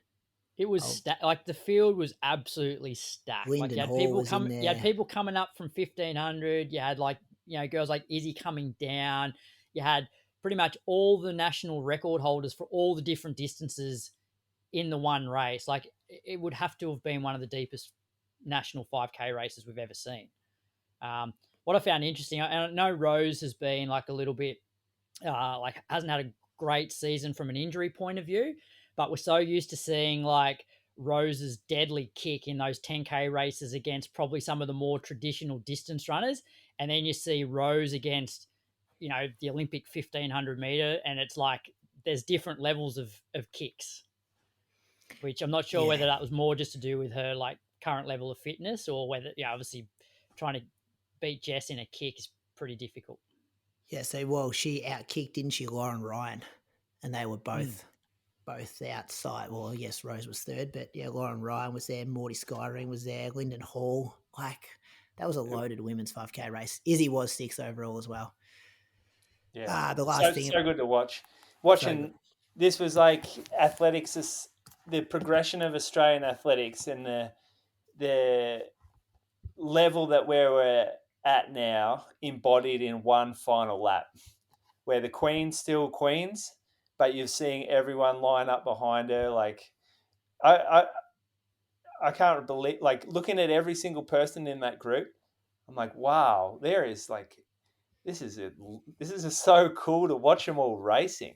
It was the field was absolutely stacked. Lyndon like, you had Hall people was in there. You had people coming up from 1500. You had girls like Izzy coming down. You had pretty much all the national record holders for all the different distances in the one race. Like, it would have to have been one of the deepest national 5K races we've ever seen. What I found interesting, and I know Rose has been like a little bit hasn't had a great season from an injury point of view, but we're so used to seeing like Rose's deadly kick in those 10K races against probably some of the more traditional distance runners. And then you see Rose against, the Olympic 1500 meter, and it's like there's different levels of kicks, which I'm not sure whether that was more just to do with her like current level of fitness, or whether, obviously trying to beat Jess in a kick is pretty difficult. Yeah, so, she outkicked, didn't she, Lauren Ryan? And they were both outside. Well, I guess Rose was third, but Lauren Ryan was there, Morty Skyring was there, Lyndon Hall. Like, that was a loaded women's 5K race. Izzy was 6th overall as well. Yeah, the last thing. So good to watch. Watching this was like athletics, the progression of Australian athletics and the level that we're at now embodied in one final lap. where the queen's still queens, but you're seeing everyone line up behind her. Like, I can't believe, like, looking at every single person in that group, I'm like, wow, there is like, this is so cool to watch them all racing.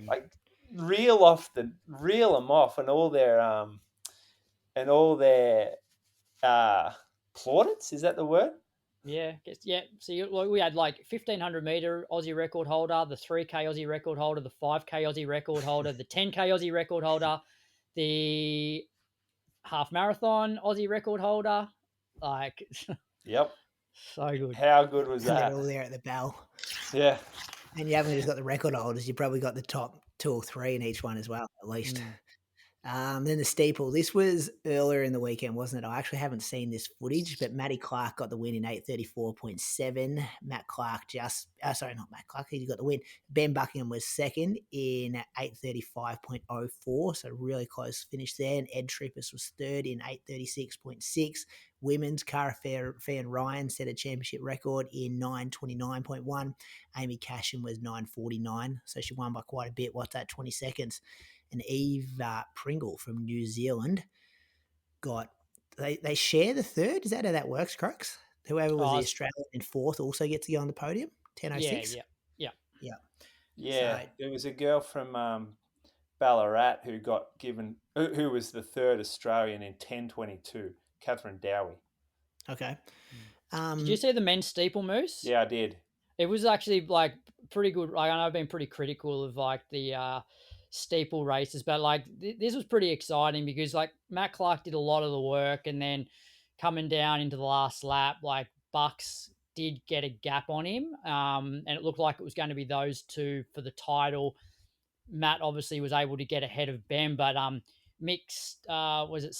Like, reel them off, and all their plaudits. Is that the word? Yeah. So we had like 1500 meter Aussie record holder, the 3K Aussie record holder, the 5K Aussie record holder, the 10K Aussie record holder, the half marathon Aussie record holder. Like, Yep. so good. How good was And that? they're all there at the bell. Yeah. And you haven't just got the record holders, you probably got the top 2 or 3 in each one as well, at least. Then the steeple. This was earlier in the weekend, wasn't it? I actually haven't seen this footage, but Matty Clark got the win in 8:34.7. Matt Clark not Matt Clark, he got the win. Ben Buckingham was second in 8:35.04, so really close finish there. And Ed Trippus was third in 8:36.6. Women's Cara Fair and Ryan set a championship record in 9:29.1. Amy Cashin was 9:49, so she won by quite a bit. What's that, 20 seconds? And Eve Pringle from New Zealand they share the third. Is that how that works, Crux? Whoever was the Australian in fourth also gets to go on the podium. 10:06. Yeah. There was a girl from Ballarat who who was the third Australian in 10:22. Catherine Dowie. Okay. Did you see the men's steeple moose? Yeah, I did. It was actually like pretty good. Like, I know I've been pretty critical of like the steeple races, but like this was pretty exciting because like Matt Clark did a lot of the work, and then coming down into the last lap, like Bucks did get a gap on him, and it looked like it was going to be those two for the title. Matt obviously was able to get ahead of Ben, but Mick, was it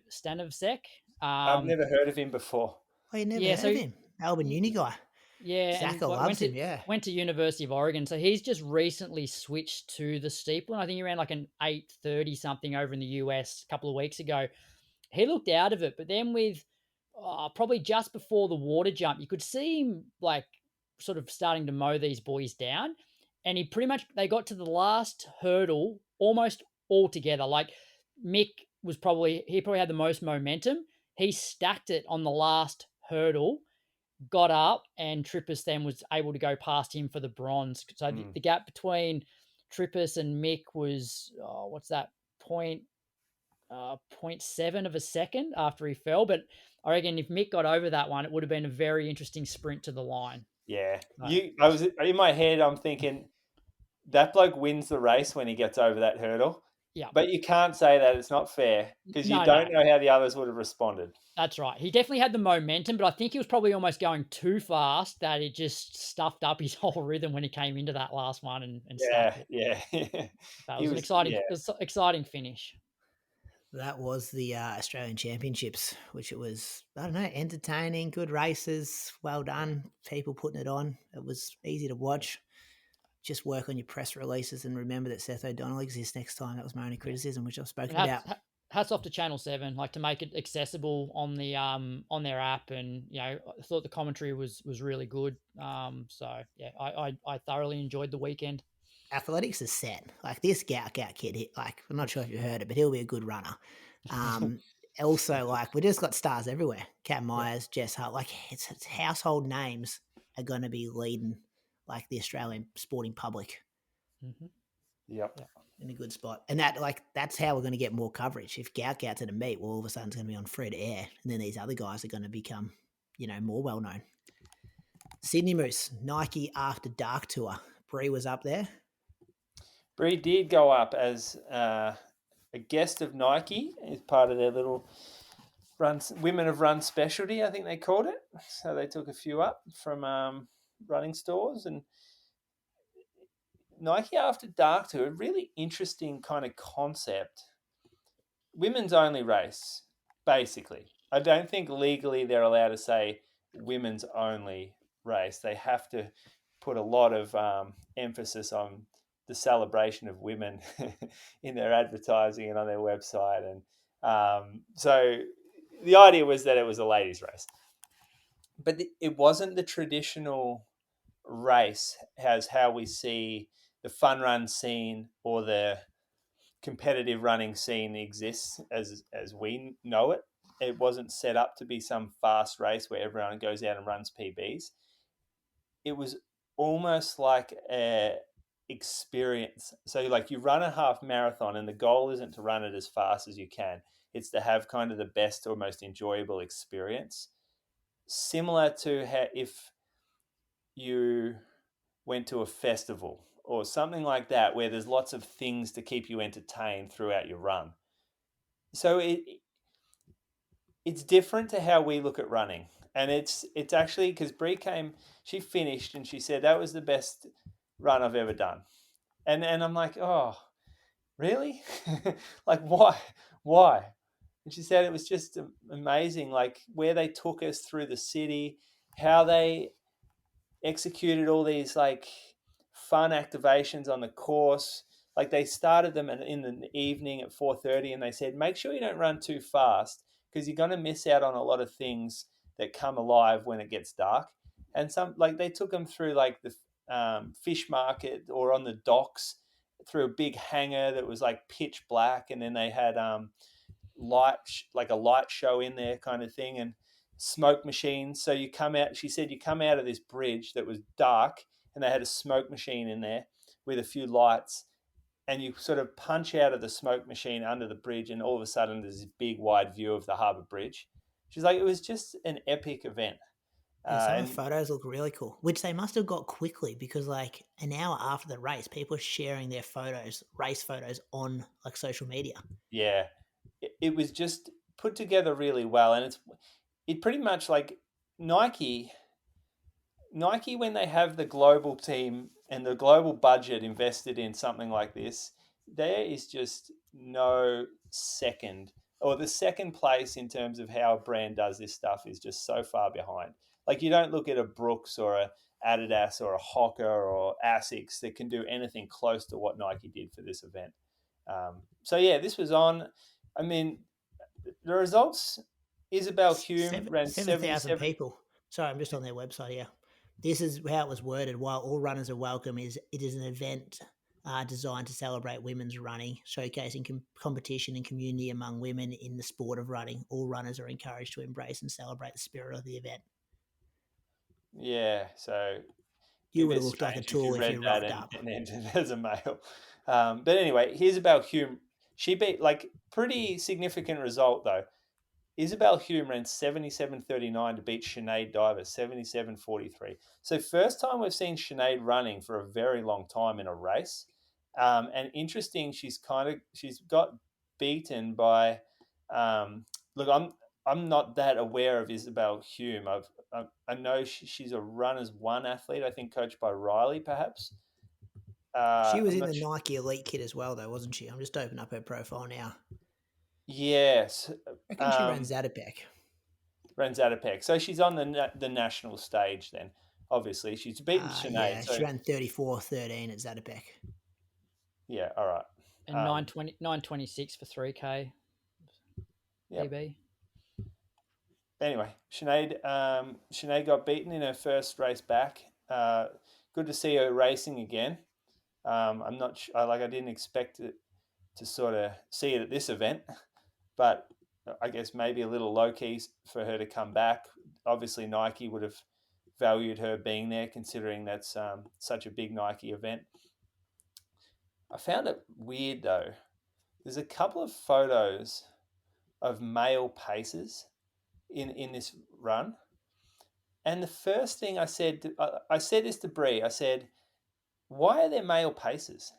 Stanovsek? I've never heard of him before. Oh, you never heard of him? Melbourne uni guy. Yeah, Zachar loves him, yeah. Went to University of Oregon, so he's just recently switched to the steeple. I think he ran like an 8:30 something over in the US a couple of weeks ago. He looked out of it, but then with probably just before the water jump, you could see him like sort of starting to mow these boys down, and they got to the last hurdle almost all together. Like Mick probably had the most momentum. He stacked it on the last hurdle, got up, and Trippus then was able to go past him for the bronze. So the gap between Trippus and Mick was, what's that, 0.7 of a second after he fell. But I reckon if Mick got over that one, it would have been a very interesting sprint to the line. Yeah. I was in my head, I'm thinking that bloke wins the race when he gets over that hurdle. Yeah. But you can't say that. It's not fair because you don't know how the others would have responded. That's right. He definitely had the momentum, but I think he was probably almost going too fast that it just stuffed up his whole rhythm when he came into that last one and stuffed it. Yeah. That was an exciting finish. That was the Australian Championships, which it was, I don't know, entertaining, good races, well done, people putting it on. It was easy to watch. Just work on your press releases and remember that Seth O'Donnell exists next time. That was my only criticism, which I've spoken about. Hats off to Channel 7, like to make it accessible on the on their app, and I thought the commentary was really good. So yeah, I thoroughly enjoyed the weekend. Athletics is set. Like this Gout kid, like I'm not sure if you heard it, but he'll be a good runner. Also, like we just got stars everywhere. Cat Myers, Jess Hull, like it's household names are going to be leading like the Australian sporting public. Mm-hmm. Yep. In a good spot. And that's how we're going to get more coverage. If Gout's at a meet, well, all of a sudden it's going to be on Fred Air, and then these other guys are going to become, more well known. Sydney Moose, Nike After Dark Tour. Bree was up there. Bree did go up as a guest of Nike as part of their little Women of Run specialty, I think they called it. So they took a few up from running stores, and Nike After Dark Tour, a really interesting kind of concept. Women's only race, basically. I don't think legally they're allowed to say women's only race. They have to put a lot of emphasis on the celebration of women in their advertising and on their website. And so the idea was that it was a ladies' race. But it wasn't the traditional race has how we see the fun run scene or the competitive running scene exists as we know it. It wasn't set up to be some fast race where everyone goes out and runs PBs. It was almost like a experience. So like you run a half marathon and the goal isn't to run it as fast as you can. It's to have kind of the best or most enjoyable experience. Similar to how if you went to a festival or something like that where there's lots of things to keep you entertained throughout your run. So it's different to how we look at running. And it's actually because Brie she finished and she said that was the best run I've ever done. And I'm like, oh, really? Like, why? And she said it was just amazing, like where they took us through the city, how they executed all these like fun activations on the course. Like they started them in the evening at 4:30, and they said, make sure you don't run too fast because you're going to miss out on a lot of things that come alive when it gets dark. And some like they took them through like the fish market or on the docks through a big hangar that was like pitch black, and then they had light like a light show in there kind of thing, and smoke machines. So you come out, she said, you come out of this bridge that was dark and they had a smoke machine in there with a few lights, and you sort of punch out of the smoke machine under the bridge, and all of a sudden there's this big wide view of the harbour bridge. She's like, it was just an epic event. Yeah, some of the photos look really cool, which they must have got quickly because like an hour after the race, people are sharing their photos, race photos on like social media. Yeah, it was just put together really well. And it pretty much like Nike when they have the global team and the global budget invested in something like this, there is just no second, or the second place in terms of how a brand does this stuff is just so far behind. Like you don't look at a Brooks or a Adidas or a Hoka or Asics that can do anything close to what Nike did for this event. So yeah, this was on. I mean, the results. Isabel Hume ran 7,000 people. Sorry, I'm just on their website here. This is how it was worded. While all runners are welcome, it is an event designed to celebrate women's running, showcasing competition and community among women in the sport of running. All runners are encouraged to embrace and celebrate the spirit of the event. Yeah, so you would have looked like a tool if you rocked up. And entered as a male. But anyway, Isabel Hume. She beat like pretty significant result though. Isabel Hume ran 77.39 to beat Sinead Diver 77.43. So first time we've seen Sinead running for a very long time in a race. And interesting, she's got beaten by. Look, I'm not that aware of Isabel Hume. I know she's a runners one athlete. I think coached by Riley, perhaps. She was in the Nike Elite kit as well, though, wasn't she? I'm just opening up her profile now. Yes. I reckon she ran Zatopek. So she's on the national stage then. Obviously, she's beaten Sinead. Yeah, so... she ran 34.13 at Zatopek. Yeah, all right. And 9:26 for 3K. Yep. PB. Anyway, Sinead got beaten in her first race back. Good to see her racing again. I'm not sure, I didn't expect it to sort of see it at this event, but I guess maybe a little low key for her to come back. Obviously, Nike would have valued her being there, considering that's such a big Nike event. I found it weird though. There's a couple of photos of male pacers in this run, and the first thing I said this to Brie. I said, "Why are there male pacers?"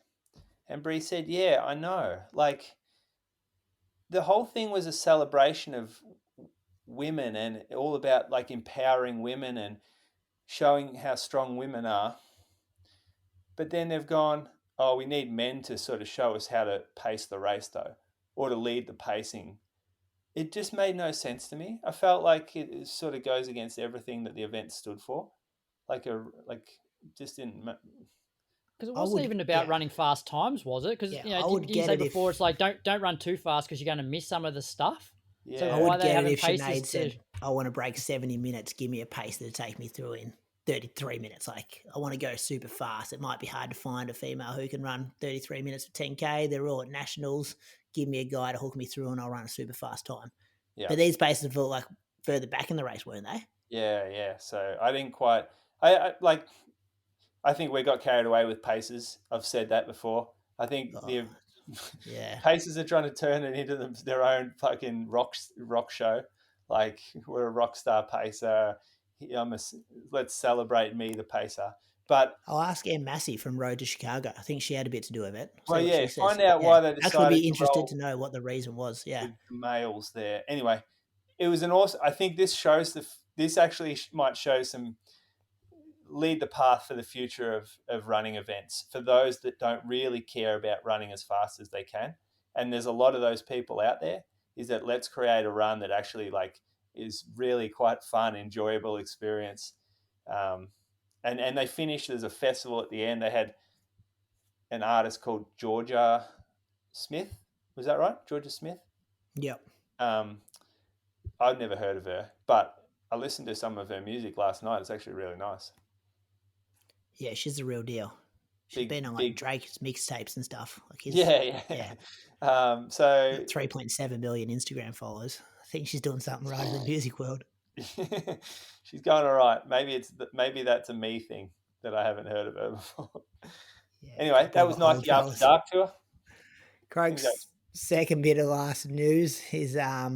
And Brie said, "Yeah, I know. Like, the whole thing was a celebration of women and all about like empowering women and showing how strong women are. But then they've gone, oh, we need men to sort of show us how to pace the race though, or to lead the pacing." It just made no sense to me. I felt like it sort of goes against everything that the event stood for. Just didn't. Because it wasn't even about running fast times, was it? Because you said before, it's like don't run too fast because you're going to miss some of the stuff. Yeah. So I would get it if Sinead said, "I want to break 70 minutes. Give me a pace that'll take me through in 33 minutes. Like, I want to go super fast. It might be hard to find a female who can run 33 minutes for 10K. They're all at nationals. Give me a guy to hook me through and I'll run a super fast time. Yeah. But these paces feel like further back in the race, weren't they? Yeah. So I didn't quite. I think we got carried away with paces. I've said that before. I think the paces are trying to turn it into their own fucking rock show. Like, we're a rock star pacer. Let's celebrate me, the pacer. But I'll ask Em Massey from Road to Chicago. I think she had a bit to do with it. Well, yeah, find out why they decided. Actually, be interested to know what the reason was. Yeah, with the males there. Anyway, it was an awesome. I think this shows this actually might show lead the path for the future of running events for those that don't really care about running as fast as they can. And there's a lot of those people out there. Is that let's create a run that actually is really quite fun, enjoyable experience. And they finished, there's a festival at the end. They had an artist called Georgia Smith. Was that right? Georgia Smith? Yep. I've never heard of her, but I listened to some of her music last night. It's actually really nice. Yeah, she's the real deal. She's been on Drake's mixtapes and stuff. Yeah. So 3.7 million Instagram followers. I think she's doing something right in the music world. She's going all right. Maybe that's a me thing that I haven't heard of her before. Yeah, anyway, that was nice. The After Dark tour. Craig's second bit of last news is a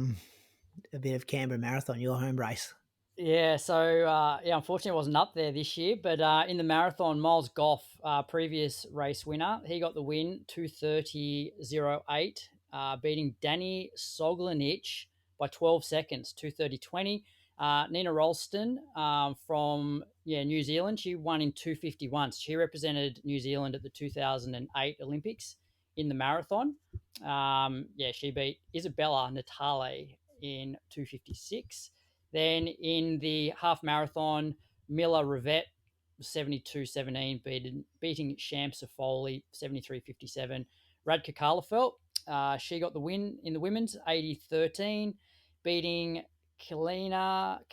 bit of Canberra Marathon, your home race. Yeah, so unfortunately I wasn't up there this year, but in the marathon, Miles Goff, previous race winner, he got the win, 2:30.08, beating Danny Soglenic by 12 seconds, 2:30.20. Nina Ralston from New Zealand, she won in 2:51. She represented New Zealand at the 2008 Olympics in the marathon. She beat Isabella Natale in 2:56. Then in the half marathon, Mila Rivette, 72.17, beating Sham Safoli, 73.57. Radka Karlefelt, she got the win in the women's, 80.13, beating Kalina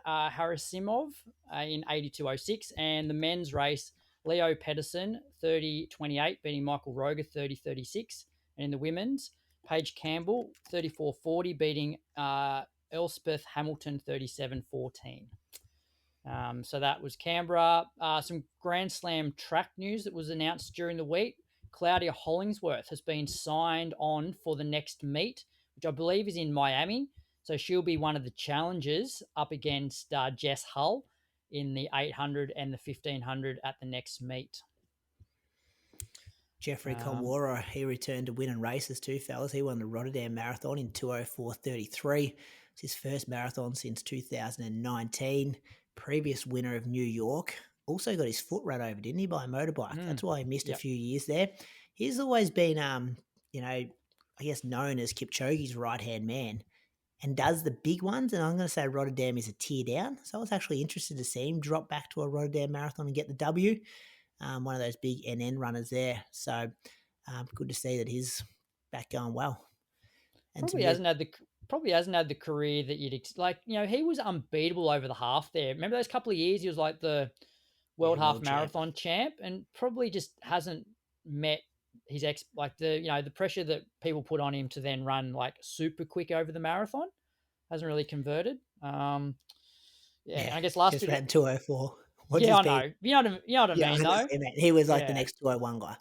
Harasimov in 82.06. And the men's race, Leo Pedersen, 30.28, beating Michael Roger, 30.36. And in the women's, Paige Campbell, 34.40, beating Elspeth Hamilton, 37.14. So that was Canberra. Some Grand Slam track news that was announced during the week. Claudia Holllingsworth has been signed on for the next meet, which I believe is in Miami. So she'll be one of the challengers up against Jess Hull in the 800 and the 1500 at the next meet. Jeffrey Colmora, he returned to winning races too, fellas. He won the Rotterdam Marathon in 2:04.33. It's his first marathon since 2019. Previous winner of New York. Also got his foot run over, didn't he, by a motorbike? That's why he missed a few years there. He's always been, I guess known as Kipchoge's right-hand man and does the big ones. And I'm going to say Rotterdam is a tier down. So I was actually interested to see him drop back to a Rotterdam Marathon and get the W. One of those big NN runners there. So good to see that he's back going well. And probably hasn't had the career that you'd he was unbeatable over the half there. Remember those couple of years he was like the world half marathon champ, and probably just hasn't met his the pressure that people put on him to then run like super quick over the marathon hasn't really converted. I guess last just ran 2:04. I know. You know what I mean, though. He was like the next 2:01 guy.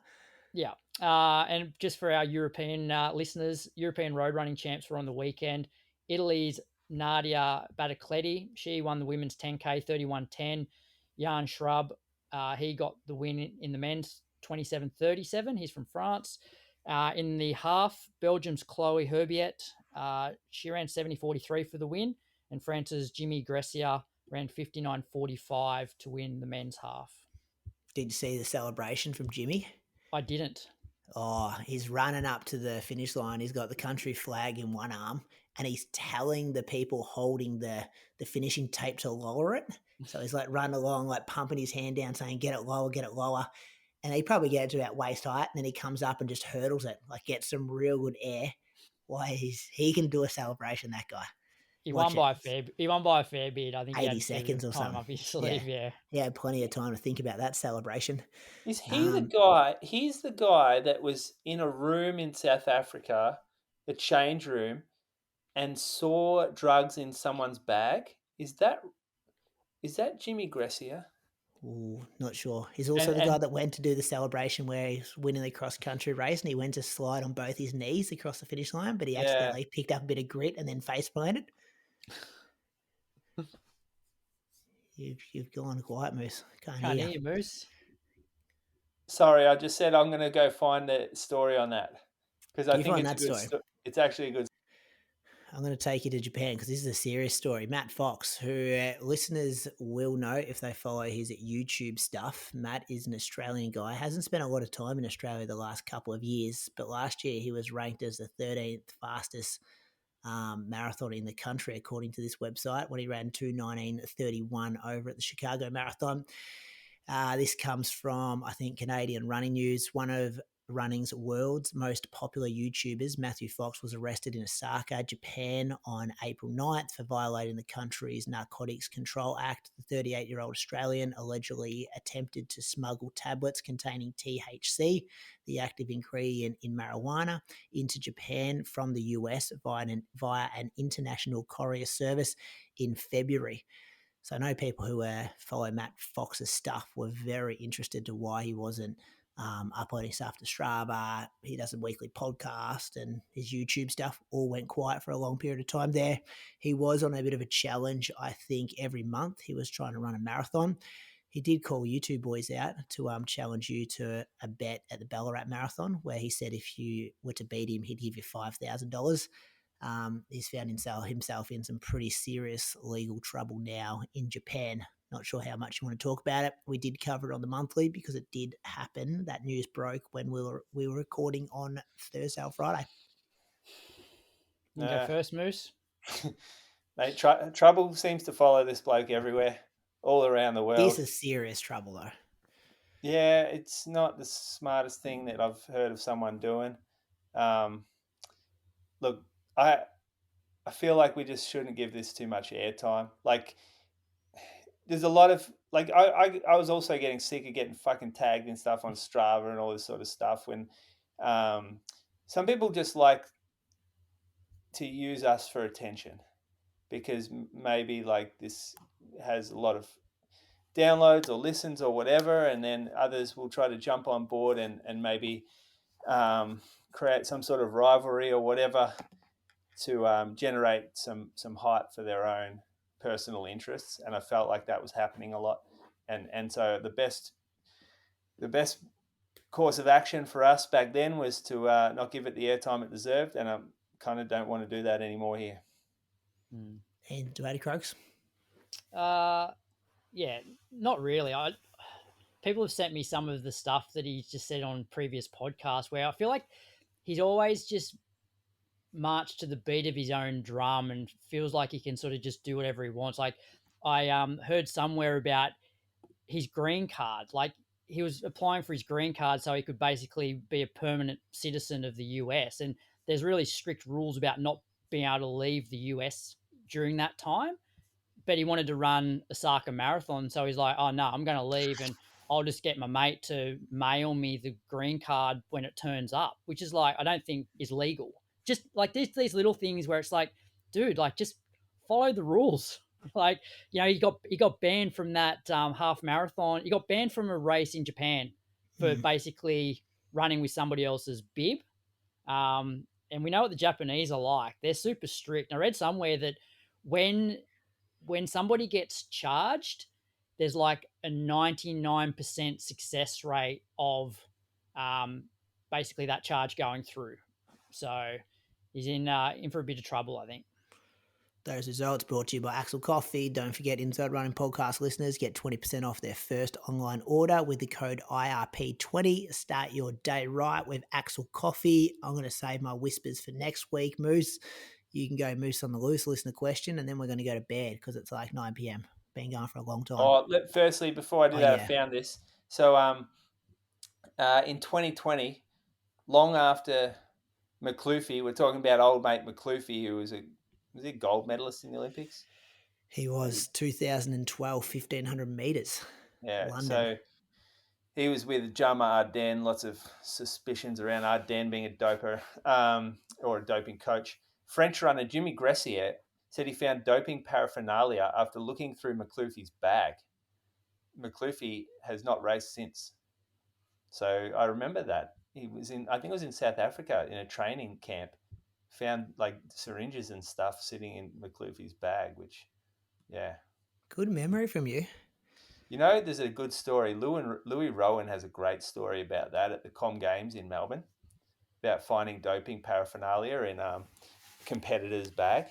Yeah. And just for our European listeners, European road running champs were on the weekend. Italy's Nadia Battacletti, she won the women's 10K, 31.10. Jan Schrub, he got the win in the men's 27.37. He's from France. In the half, Belgium's Chloe Herbiet, she ran 70.43 for the win. And France's Jimmy Gressier ran 59.45 to win the men's half. Did you see the celebration from Jimmy? I didn't. Oh, he's running up to the finish line. He's got the country flag in one arm and he's telling the people holding the finishing tape to lower it. So he's like running along, like pumping his hand down saying, get it lower, get it lower. And he probably gets to about waist height and then he comes up and just hurdles it, like gets some real good air. Why he can do a celebration, that guy. He Watch won by a it. fair. He won by a fair bit. I think he 80 had seconds or time something. up his sleeve. Yeah. He had plenty of time to think about that celebration. Is he the guy? He's the guy that was in a room in South Africa, the change room, and saw drugs in someone's bag. Is that Jimmy Gressier? Ooh, not sure. He's also the And guy that went to do the celebration where he's winning the cross country race and he went to slide on both his knees across the finish line, but he Yeah. accidentally picked up a bit of grit and then face planted. You've gone quiet, Moose. Can't Can't hear hear you, Moose. Sorry, I just said I'm going to go find the story on that because I You think find it's a that good story? story. It's actually a good. I'm going to take you to Japan because this is a serious story. Matt Fox, who listeners will know if they follow his YouTube stuff. Matt is an Australian guy, hasn't spent a lot of time in Australia the last couple of years, but last year he was ranked as the 13th fastest marathon in the country, according to this website, when he ran 2:19:31 over at the Chicago Marathon. This comes from, I think, Canadian Running News. One of running's world's most popular YouTubers, Matthew Fox, was arrested in Osaka, Japan on April 9th for violating the country's Narcotics Control Act. The 38-year-old Australian allegedly attempted to smuggle tablets containing THC, the active ingredient in marijuana, into Japan from the US via an international courier service in February. So I know people who follow Matt Fox's stuff were very interested to why he wasn't uploading stuff to Strava. He does a weekly podcast and his YouTube stuff all went quiet for a long period of time there. He was on a bit of a challenge, I think, every month. He was trying to run a marathon. He did call you two boys out to challenge you to a bet at the Ballarat Marathon, where he said if you were to beat him, he'd give you $5,000. He's found himself in some pretty serious legal trouble now in Japan. Not sure how much you want to talk about it. We did cover it on the monthly because it did happen. That news broke when we were recording on Thursday or Friday. You can go first, Moose. Mate, trouble seems to follow this bloke everywhere, all around the world. This is serious trouble, though. Yeah, it's not the smartest thing that I've heard of someone doing. Look, I feel like we just shouldn't give this too much airtime. Like, there's a lot of like I was also getting sick of getting fucking tagged and stuff on Strava and all this sort of stuff when some people just like to use us for attention because maybe like this has a lot of downloads or listens or whatever, and then others will try to jump on board and maybe create some sort of rivalry or whatever to generate some hype for their own personal interests. And I felt like that was happening a lot, and so the best course of action for us back then was to not give it the airtime it deserved, and I kind of don't want to do that anymore here. And Brady Croaks? Yeah, not really. People have sent me some of the stuff that he's just said on previous podcasts where I feel like he's always just marched to the beat of his own drum and feels like he can sort of just do whatever he wants. Like I heard somewhere about his green card. Like he was applying for his green card so he could basically be a permanent citizen of the US. And there's really strict rules about not being able to leave the US during that time. But he wanted to run Osaka Marathon. So he's like, oh, no, I'm going to leave and I'll just get my mate to mail me the green card when it turns up, which is like, I don't think is legal. Just like these little things where it's like, dude, like just follow the rules. Like, you know, he got banned from that half marathon. He got banned from a race in Japan for basically running with somebody else's bib. And we know what the Japanese are like. They're super strict. I read somewhere that when somebody gets charged, there's like a 99% success rate of basically that charge going through. So he's in for a bit of trouble, I think. Those results brought to you by Axel Coffee. Don't forget, Inside Running Podcast listeners get 20% off their first online order with the code IRP20. Start your day right with Axel Coffee. I'm going to save my whispers for next week, Moose. You can go Moose on the loose, listen to question, and then we're going to go to bed because it's like 9 p.m. Been going for a long time. Oh, firstly, before I do that, I found this. So in 2020, long after McCluffy, we're talking about old mate McCluffy, who was Was he a gold medalist in the Olympics? He was 2012 1500 meters. Yeah. London. So he was with Jama Arden. Lots of suspicions around Arden being a doper or a doping coach. French runner Jimmy Gressier said he found doping paraphernalia after looking through McCluskey's bag. McCluskey has not raced since. So I remember that. He was I think it was in South Africa in a training camp, found like syringes and stuff sitting in McCluskey's bag, which, yeah. Good memory from you. You know, there's a good story. Louis Rowan has a great story about that at the Com Games in Melbourne, about finding doping paraphernalia in competitors' bag.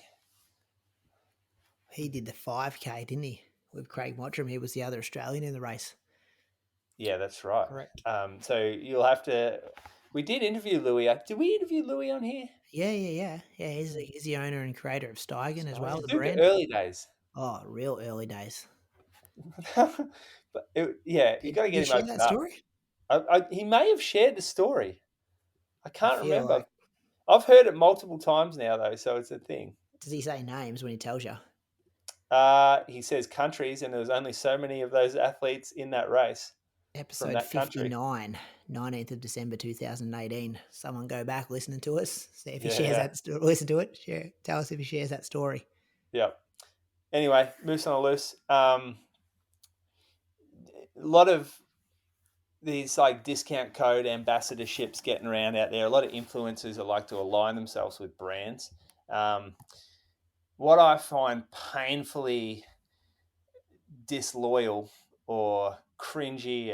He did the 5K, didn't he? With Craig Mottram. He was the other Australian in the race. Yeah, that's right. Correct. So you'll have to. We did interview Louis. Did we interview Louis on here? Yeah. He's the owner and creator of Steigen as well, the Super brand. early days. Oh, real early days. But you got to get him share opened that up. story? He may have shared the story. I can't remember. Like, I've heard it multiple times now, though, so it's a thing. Does he say names when he tells you? He says countries, and there was only so many of those athletes in that race. Episode that country. 59, 19th of December 2018. Someone go back listening to us. See if he shares that story. Listen to it. Share. Tell us if he shares that story. Yeah. Anyway, moose on a loose. A lot of these like discount code ambassadorships getting around out there. A lot of influencers that like to align themselves with brands. What I find painfully disloyal or cringy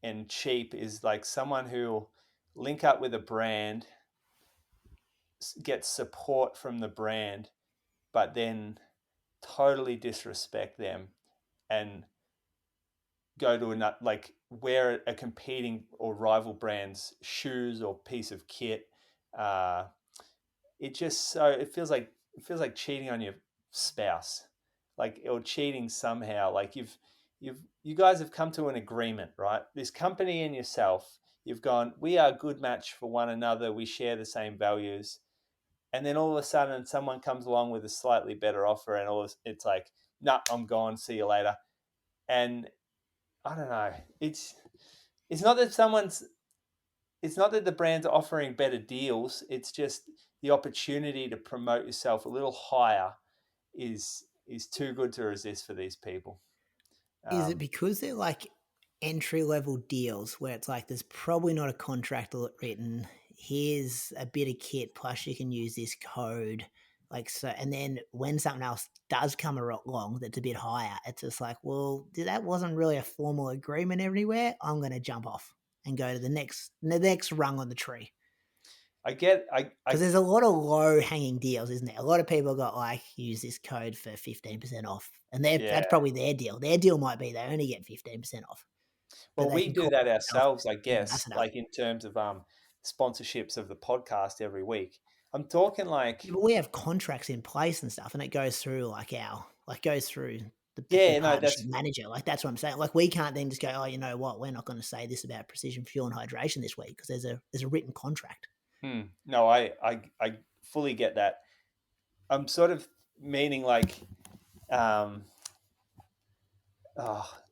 and cheap is like someone who link up with a brand, get support from the brand, but then totally disrespect them and go to another, like wear a competing or rival brand's shoes or piece of kit. It feels like cheating on your spouse, like, or cheating somehow. Like you guys have come to an agreement, right? This company and yourself, you've gone, we are a good match for one another. We share the same values. And then all of a sudden someone comes along with a slightly better offer and it's like, nah, I'm gone. See you later. And I don't know. It's not that the brand's offering better deals. It's just the opportunity to promote yourself a little higher is too good to resist for these people. Is it because they're like entry level deals where it's like there's probably not a contract written? Here's a bit of kit plus you can use this code, like so. And then when something else does come along that's a bit higher, it's just like, well, that wasn't really a formal agreement everywhere. I'm going to jump off and go to the next rung on the tree. Because there's a lot of low hanging deals, isn't there? A lot of people got like, use this code for 15% off, and that's probably their deal. Their deal might be they only get 15% off. Well, we do that ourselves, I guess, like in terms of sponsorships of the podcast every week. I'm talking like, but we have contracts in place and stuff, and it goes through the partnership manager. Like that's what I'm saying. Like we can't then just go, oh, you know what? We're not going to say this about precision fuel and hydration this week because there's a written contract. No, I fully get that. I'm sort of meaning like,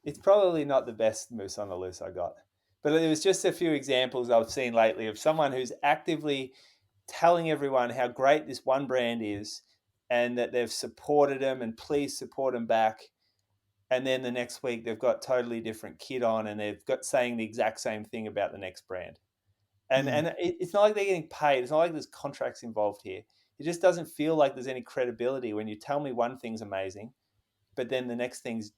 it's probably not the best moose on the loose I got, but it was just a few examples I've seen lately of someone who's actively telling everyone how great this one brand is and that they've supported them and please support them back. And then the next week they've got totally different kit on and they've got saying the exact same thing about the next brand. And it's not like they're getting paid. It's not like there's contracts involved here. It just doesn't feel like there's any credibility when you tell me one thing's amazing, but then the next thing's,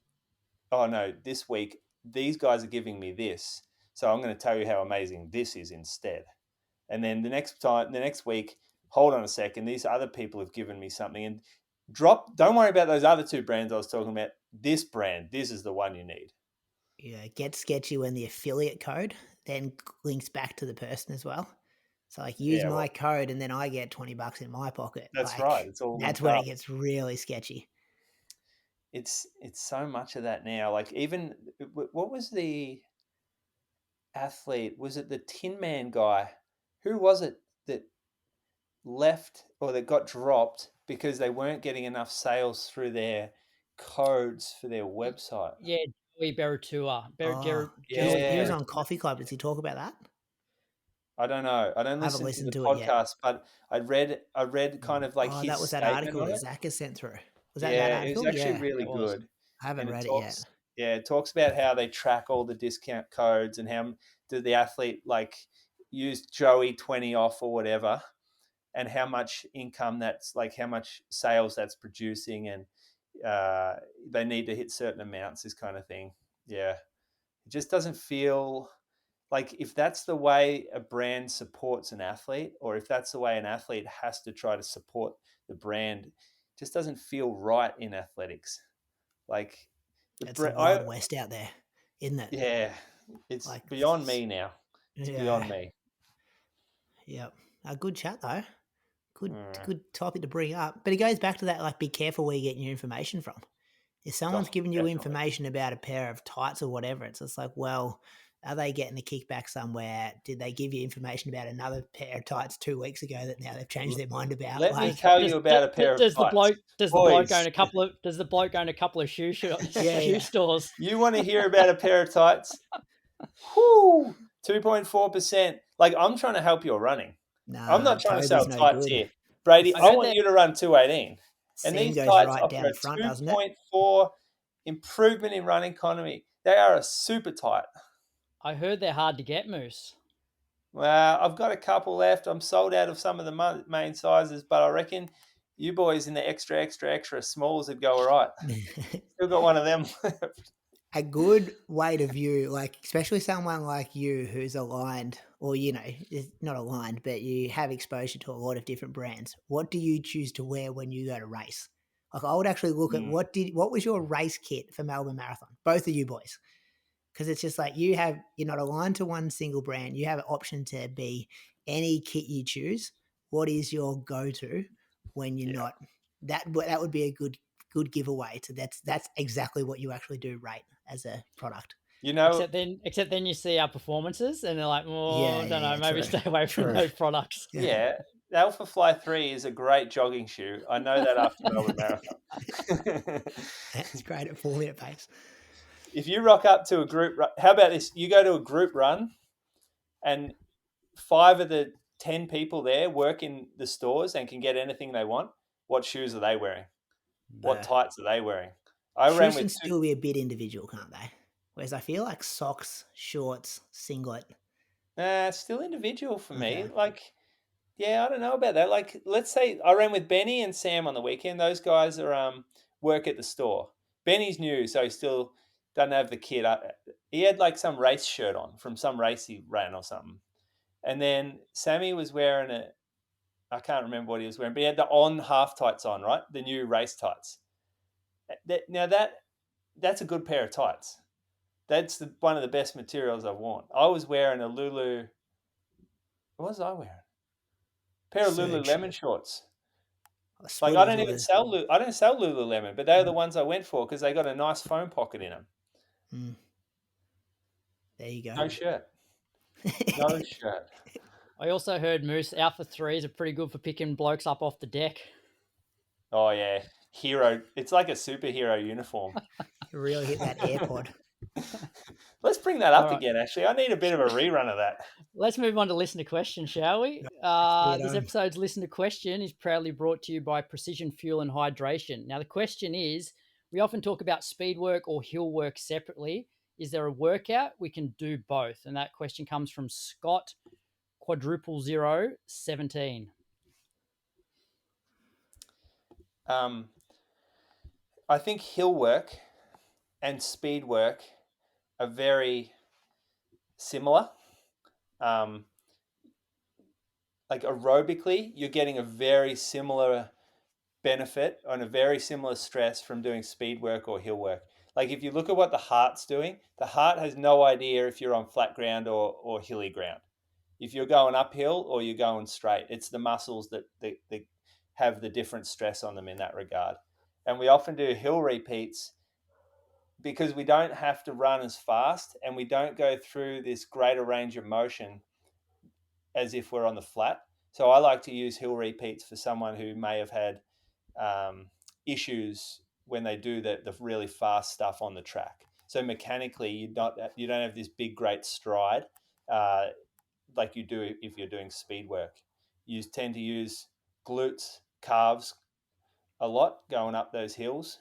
oh no, this week, these guys are giving me this. So I'm going to tell you how amazing this is instead. And then the next week, hold on a second, these other people have given me something and don't worry about those other two brands I was talking about. This brand, this is the one you need. Yeah, it gets sketchy when the affiliate code then links back to the person as well. So like use my code and then I get $20 in my pocket. That's like, right. That's when it gets really sketchy. It's so much of that now. Like even, what was the athlete? Was it the Tin Man guy? Who was it that left or that got dropped because they weren't getting enough sales through their codes for their website. Yeah, Joey Beratua. He was Yeah. on Coffee Club. Does he talk about that? I don't know. I don't I haven't listen to listened the to it yet. podcast, but I read kind of like his that was that statement article on that it. Zach has sent through. Was that Yeah, it article? was actually Yeah. really it was. good. I haven't And read it yet. Yeah, it talks about how they track all the discount codes and how did the athlete like use Joey 20 off or whatever, and how much income that's like, how much sales that's producing, and they need to hit certain amounts, this kind of thing. Yeah, it just doesn't feel like, if that's the way a brand supports an athlete, or if that's the way an athlete has to try to support the brand, it just doesn't feel right in athletics. Like, It's the Wild West out there, isn't it? Yeah, it's Like, beyond me now. It's beyond me. Yep. A good chat though. Good topic to bring up. But it goes back to that, like, be careful where you're getting your information from. If someone's giving you information about a pair of tights or whatever, it's just like, well, are they getting a kickback somewhere? Did they give you information about another pair of tights 2 weeks ago that now they've changed their mind about? Let me tell you about a pair of tights. Does the bloke own a couple of shoe stores? You want to hear about a pair of tights? Whoo, 2.4%. Like, I'm trying to help your running. I'm not trying to sell tights here. Brady, I want you to run 218. And these tights offer a 2.4 improvement in running economy. They are a super tight. I heard they're hard to get, Moose. Well, I've got a couple left. I'm sold out of some of the main sizes, but I reckon you boys in the extra smalls would go all right. Still got one of them left. A good way to view, like, especially someone like you who's aligned, or, you know, is not aligned, but you have exposure to a lot of different brands. What do you choose to wear when you go to race? Like, I would actually look at what was your race kit for Melbourne Marathon? Both of you boys. Because it's just like you're not aligned to one single brand. You have an option to be any kit you choose. What is your go-to when you're not? That would be a good giveaway to that's exactly what you actually do rate as a product. You know, except then you see our performances and they're like, I don't know, maybe stay away from those products. Yeah. The Alpha Fly 3 is a great jogging shoe. I know that after Melbourne Marathon. It's great at 4-minute pace. If you rock up to a group run, how about this? You go to a group run and 5 of the 10 people there work in the stores and can get anything they want. What shoes are they wearing? What tights are they wearing? Shoes can still be a bit individual, can't they? Whereas I feel like socks, shorts, singlet. It's still individual for me. Like, yeah, I don't know about that. Like, let's say I ran with Benny and Sam on the weekend. Those guys are work at the store. Benny's new, so he still doesn't have the kit. He had like some race shirt on from some race he ran or something. And then Sammy was wearing I can't remember what he was wearing, but he had the on half tights on, right? The new race tights. Now that's a good pair of tights. That's one of the best materials I've worn. I was wearing a Lulu. What was I wearing? A pair of Lululemon shorts. Like, I don't sell Lululemon, but they're the ones I went for because they got a nice foam pocket in them. Mm. There you go. No shirt. No shirt. I also heard, Moose, Alpha 3s are pretty good for picking blokes up off the deck. Oh, yeah. Hero. It's like a superhero uniform. You really hit that AirPod. Let's bring that up again, actually. I need a bit of a rerun of that. Let's move on to Listener Question, shall we? This episode's Listener Question is proudly brought to you by Precision Fuel and Hydration. Now, the question is, we often talk about speed work or hill work separately. Is there a workout we can do both? And that question comes from Scott *017. I think hill work and speed work are very similar. Like, aerobically, you're getting a very similar benefit and a very similar stress from doing speed work or hill work. Like, if you look at what the heart's doing, the heart has no idea if you're on flat ground or hilly ground. If you're going uphill or you're going straight, it's the muscles that have the different stress on them in that regard. And we often do hill repeats because we don't have to run as fast and we don't go through this greater range of motion as if we're on the flat. So I like to use hill repeats for someone who may have had issues when they do the really fast stuff on the track. So mechanically, you don't have this big great stride like you do if you're doing speed work. You tend to use glutes, calves a lot going up those hills.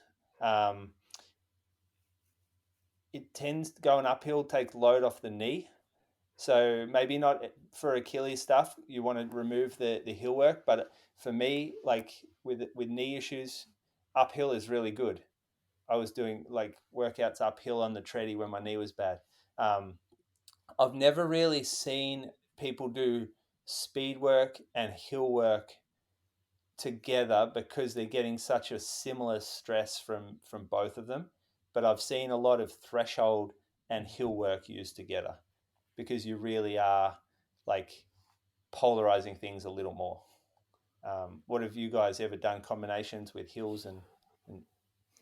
It tends going uphill takes load off the knee. So maybe not for Achilles stuff, you want to remove the hill work. But for me, like with knee issues, uphill is really good. I was doing like workouts uphill on the treadie when my knee was bad. I've never really seen people do speed work and hill work together because they're getting such a similar stress from both of them. But I've seen a lot of threshold and hill work used together because you really are like polarizing things a little more. What have you guys ever done combinations with hills and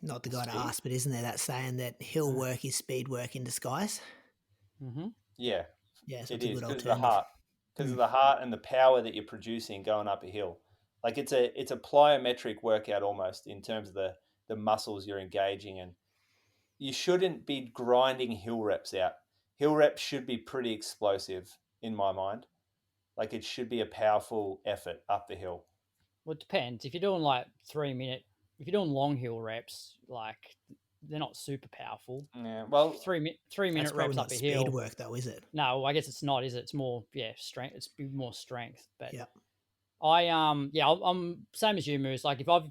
Not the guy to ask, but isn't there that saying that hill work is speed work in disguise? Mm-hmm. Yeah, Yeah, so it it's a is good because of the alternative. heart, because of the heart and the power that you're producing going up a hill. Like it's a plyometric workout almost in terms of the muscles you're engaging, and you shouldn't be grinding hill reps out. Hill reps should be pretty explosive in my mind. Like it should be a powerful effort up the hill. Well, it depends. If you're doing like 3 minute, if you're doing long hill reps, like they're not super powerful. Yeah, well, 3 minute That's probably reps not up a speed hill. work, though, is it? No, I guess it's not. Is it? It's more strength. It's more strength. But Yeah. I'm same as you, Moose. Like if I've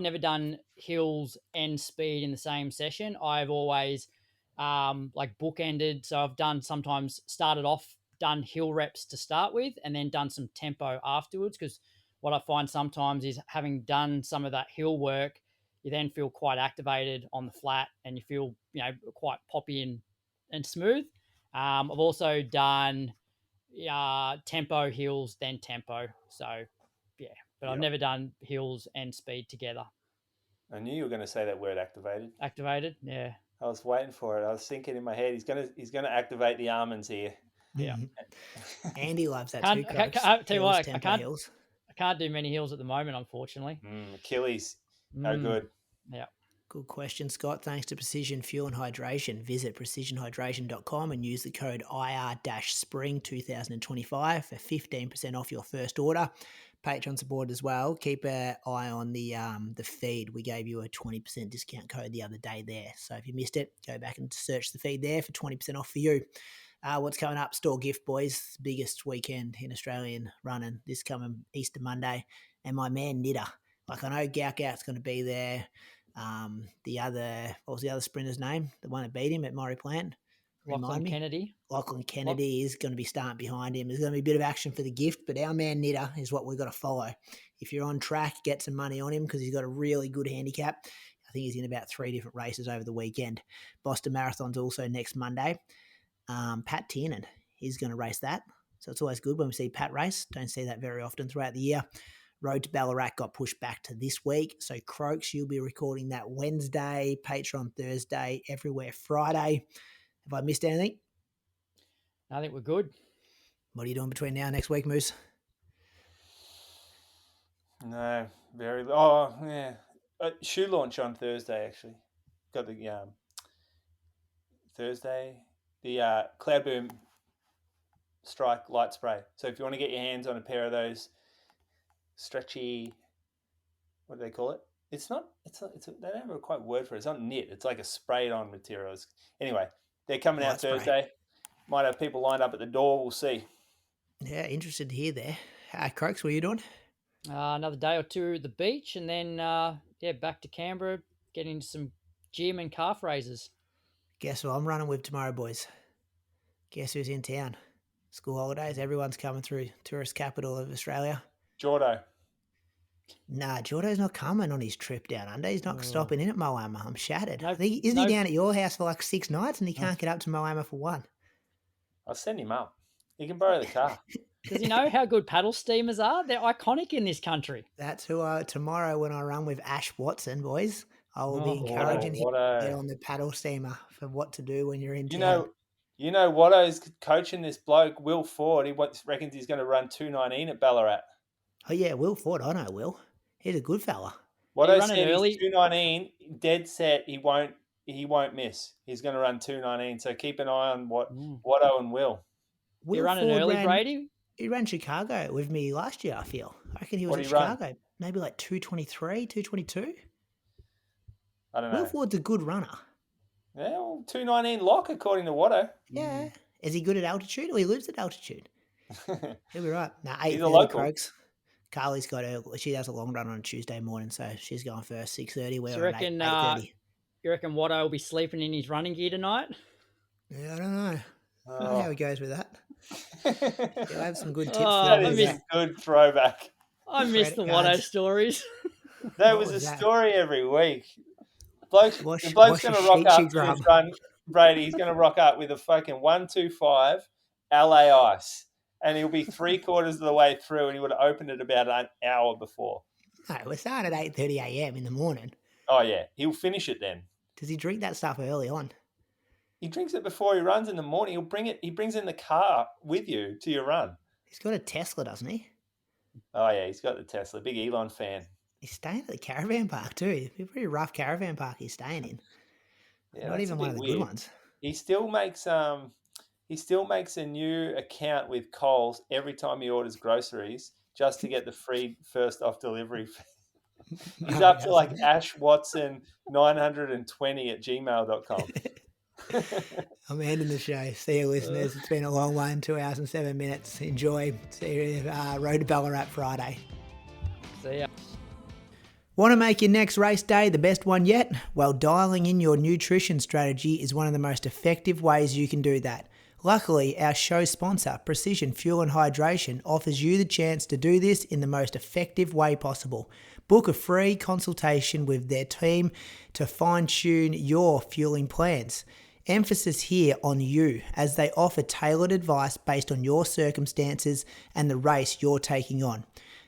never done hills and speed in the same session. I've always like bookended. So I've done sometimes started off done hill reps to start with, and then done some tempo afterwards. Because what I find sometimes is having done some of that hill work, you then feel quite activated on the flat, and you feel quite poppy and smooth. I've also done tempo hills then tempo. So yeah, but I've never done hills and speed together. I knew you were going to say that word activated. Activated, yeah. I was waiting for it. I was thinking in my head, he's gonna activate the almonds here. Yeah. Andy loves that too. Tell you what, hills. I can't do many hills at the moment, unfortunately. Achilles, no good. Yeah. Good question, Scott. Thanks to Precision Fuel and Hydration. Visit precisionhydration.com and use the code IR-SPRING2025 for 15% off your first order. Patreon support as well. Keep an eye on the feed. We gave you a 20% discount code the other day there. So if you missed it, go back and search the feed there for 20% off for you. What's coming up? Store gift, boys. Biggest weekend in Australian running this coming Easter Monday. And my man Knitter. Like I know Gout's going to be there. What was the other sprinter's name? The one that beat him at Maury Plant? Lachlan Kennedy. Lachlan Kennedy is going to be starting behind him. There's going to be a bit of action for the gift, but our man Knitter is what we've got to follow. If you're on track, get some money on him because he's got a really good handicap. I think he's in about 3 different races over the weekend. Boston Marathon's also next Monday. Pat Tiernan, he's going to race that. So it's always good when we see Pat race. Don't see that very often throughout the year. Road to Ballarat got pushed back to this week. So Croaks, you'll be recording that Wednesday, Patreon Thursday, everywhere Friday. Have I missed anything? I think we're good. What are you doing between now and next week, Moose? No, shoe launch on Thursday actually. Got the Thursday, the Cloud Boom Strike light spray. So if you want to get your hands on a pair of those stretchy, what do they call it? They don't have a quite word for it. It's not knit. It's like a sprayed on material. Anyway, they're coming out Thursday. Might have people lined up at the door. We'll see. Yeah, interested to hear there. Croaks, what are you doing? Another day or two at the beach, and then back to Canberra, getting some gym and calf raises. Guess what I'm running with tomorrow, boys? Guess who's in town? School holidays. Everyone's coming through tourist capital of Australia. Jordo. Nah, Jordo's not coming on his trip down under. He's not stopping in at Moama. I'm shattered. Isn't he down at your house for like 6 nights and he can't get up to Moama for one? I'll send him up. He can borrow the car. Does he know how good paddle steamers are? They're iconic in this country. That's who tomorrow when I run with Ash Watson, boys, I will be encouraging him to get on the paddle steamer for what to do when you're in town. You know Watto's coaching this bloke, Will Ford. He reckons he's going to run 2:19 at Ballarat. Oh, yeah, Will Ford. I know Will. He's a good fella. What Are you I running said early? is 2:19, dead set. He won't miss. He's going to run 2:19. So keep an eye on Watto and Will. You're Will running Ford early, Brady? He ran Chicago with me last year, I feel. I reckon he was What'd at he run? Chicago. Maybe like 2:23, 2:22. I don't Will know. Ford's a good runner. Yeah, well, 2:19 lock according to Watto. Yeah. Is he good at altitude or he lives at altitude? He'll be right. Nah, He's a 8:30 local. Croaks. Carly's got her. She does a long run on a Tuesday morning, so she's going first. 6:30. We're Do you on reckon? 8:30. You reckon Watto will be sleeping in his running gear tonight? Yeah, I don't know. I don't know how he goes with that. He'll have some good tips. That is a good throwback. I miss the Watto stories. There was a story every week. The bloke's going to rock up to his run, Brady. He's going to rock up with a fucking 1:25 LA ice, and he'll be 3/4 of the way through, and he would have opened it about an hour before. No, we're starting at 8:30 a.m. in the morning. Oh yeah, he'll finish it then. Does he drink that stuff early on? He drinks it before he runs in the morning. He'll bring it. He brings it in the car with you to your run. He's got a Tesla, doesn't he? Oh yeah, he's got the Tesla. Big Elon fan. He's staying at the caravan park too. It's a pretty rough caravan park he's staying in. Yeah, not even one of the good ones. He still makes a new account with Coles every time he orders groceries just to get the free first off delivery. He's up to like Ash Watson 920 at gmail.com. I'm ending the show. See you, listeners. It's been a long one, 2 hours and 7 minutes. Enjoy. See you Road to Ballarat Friday. See ya. Want to make your next race day the best one yet? Well, dialing in your nutrition strategy is one of the most effective ways you can do that. Luckily, our show sponsor, Precision Fuel and Hydration, offers you the chance to do this in the most effective way possible. Book a free consultation with their team to fine-tune your fueling plans. Emphasis here on you, as they offer tailored advice based on your circumstances and the race you're taking on.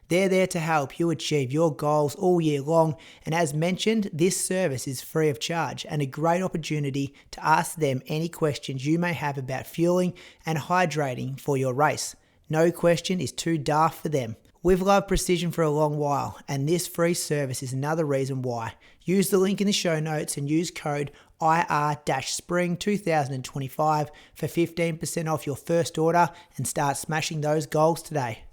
They're there to help you achieve your goals all year long, and as mentioned, this service is free of charge and a great opportunity to ask them any questions you may have about fueling and hydrating for your race. No question is too daft for them. We've loved Precision for a long while, and this free service is another reason why. Use the link in the show notes and use code IR-SPRING2025 for 15% off your first order and start smashing those goals today.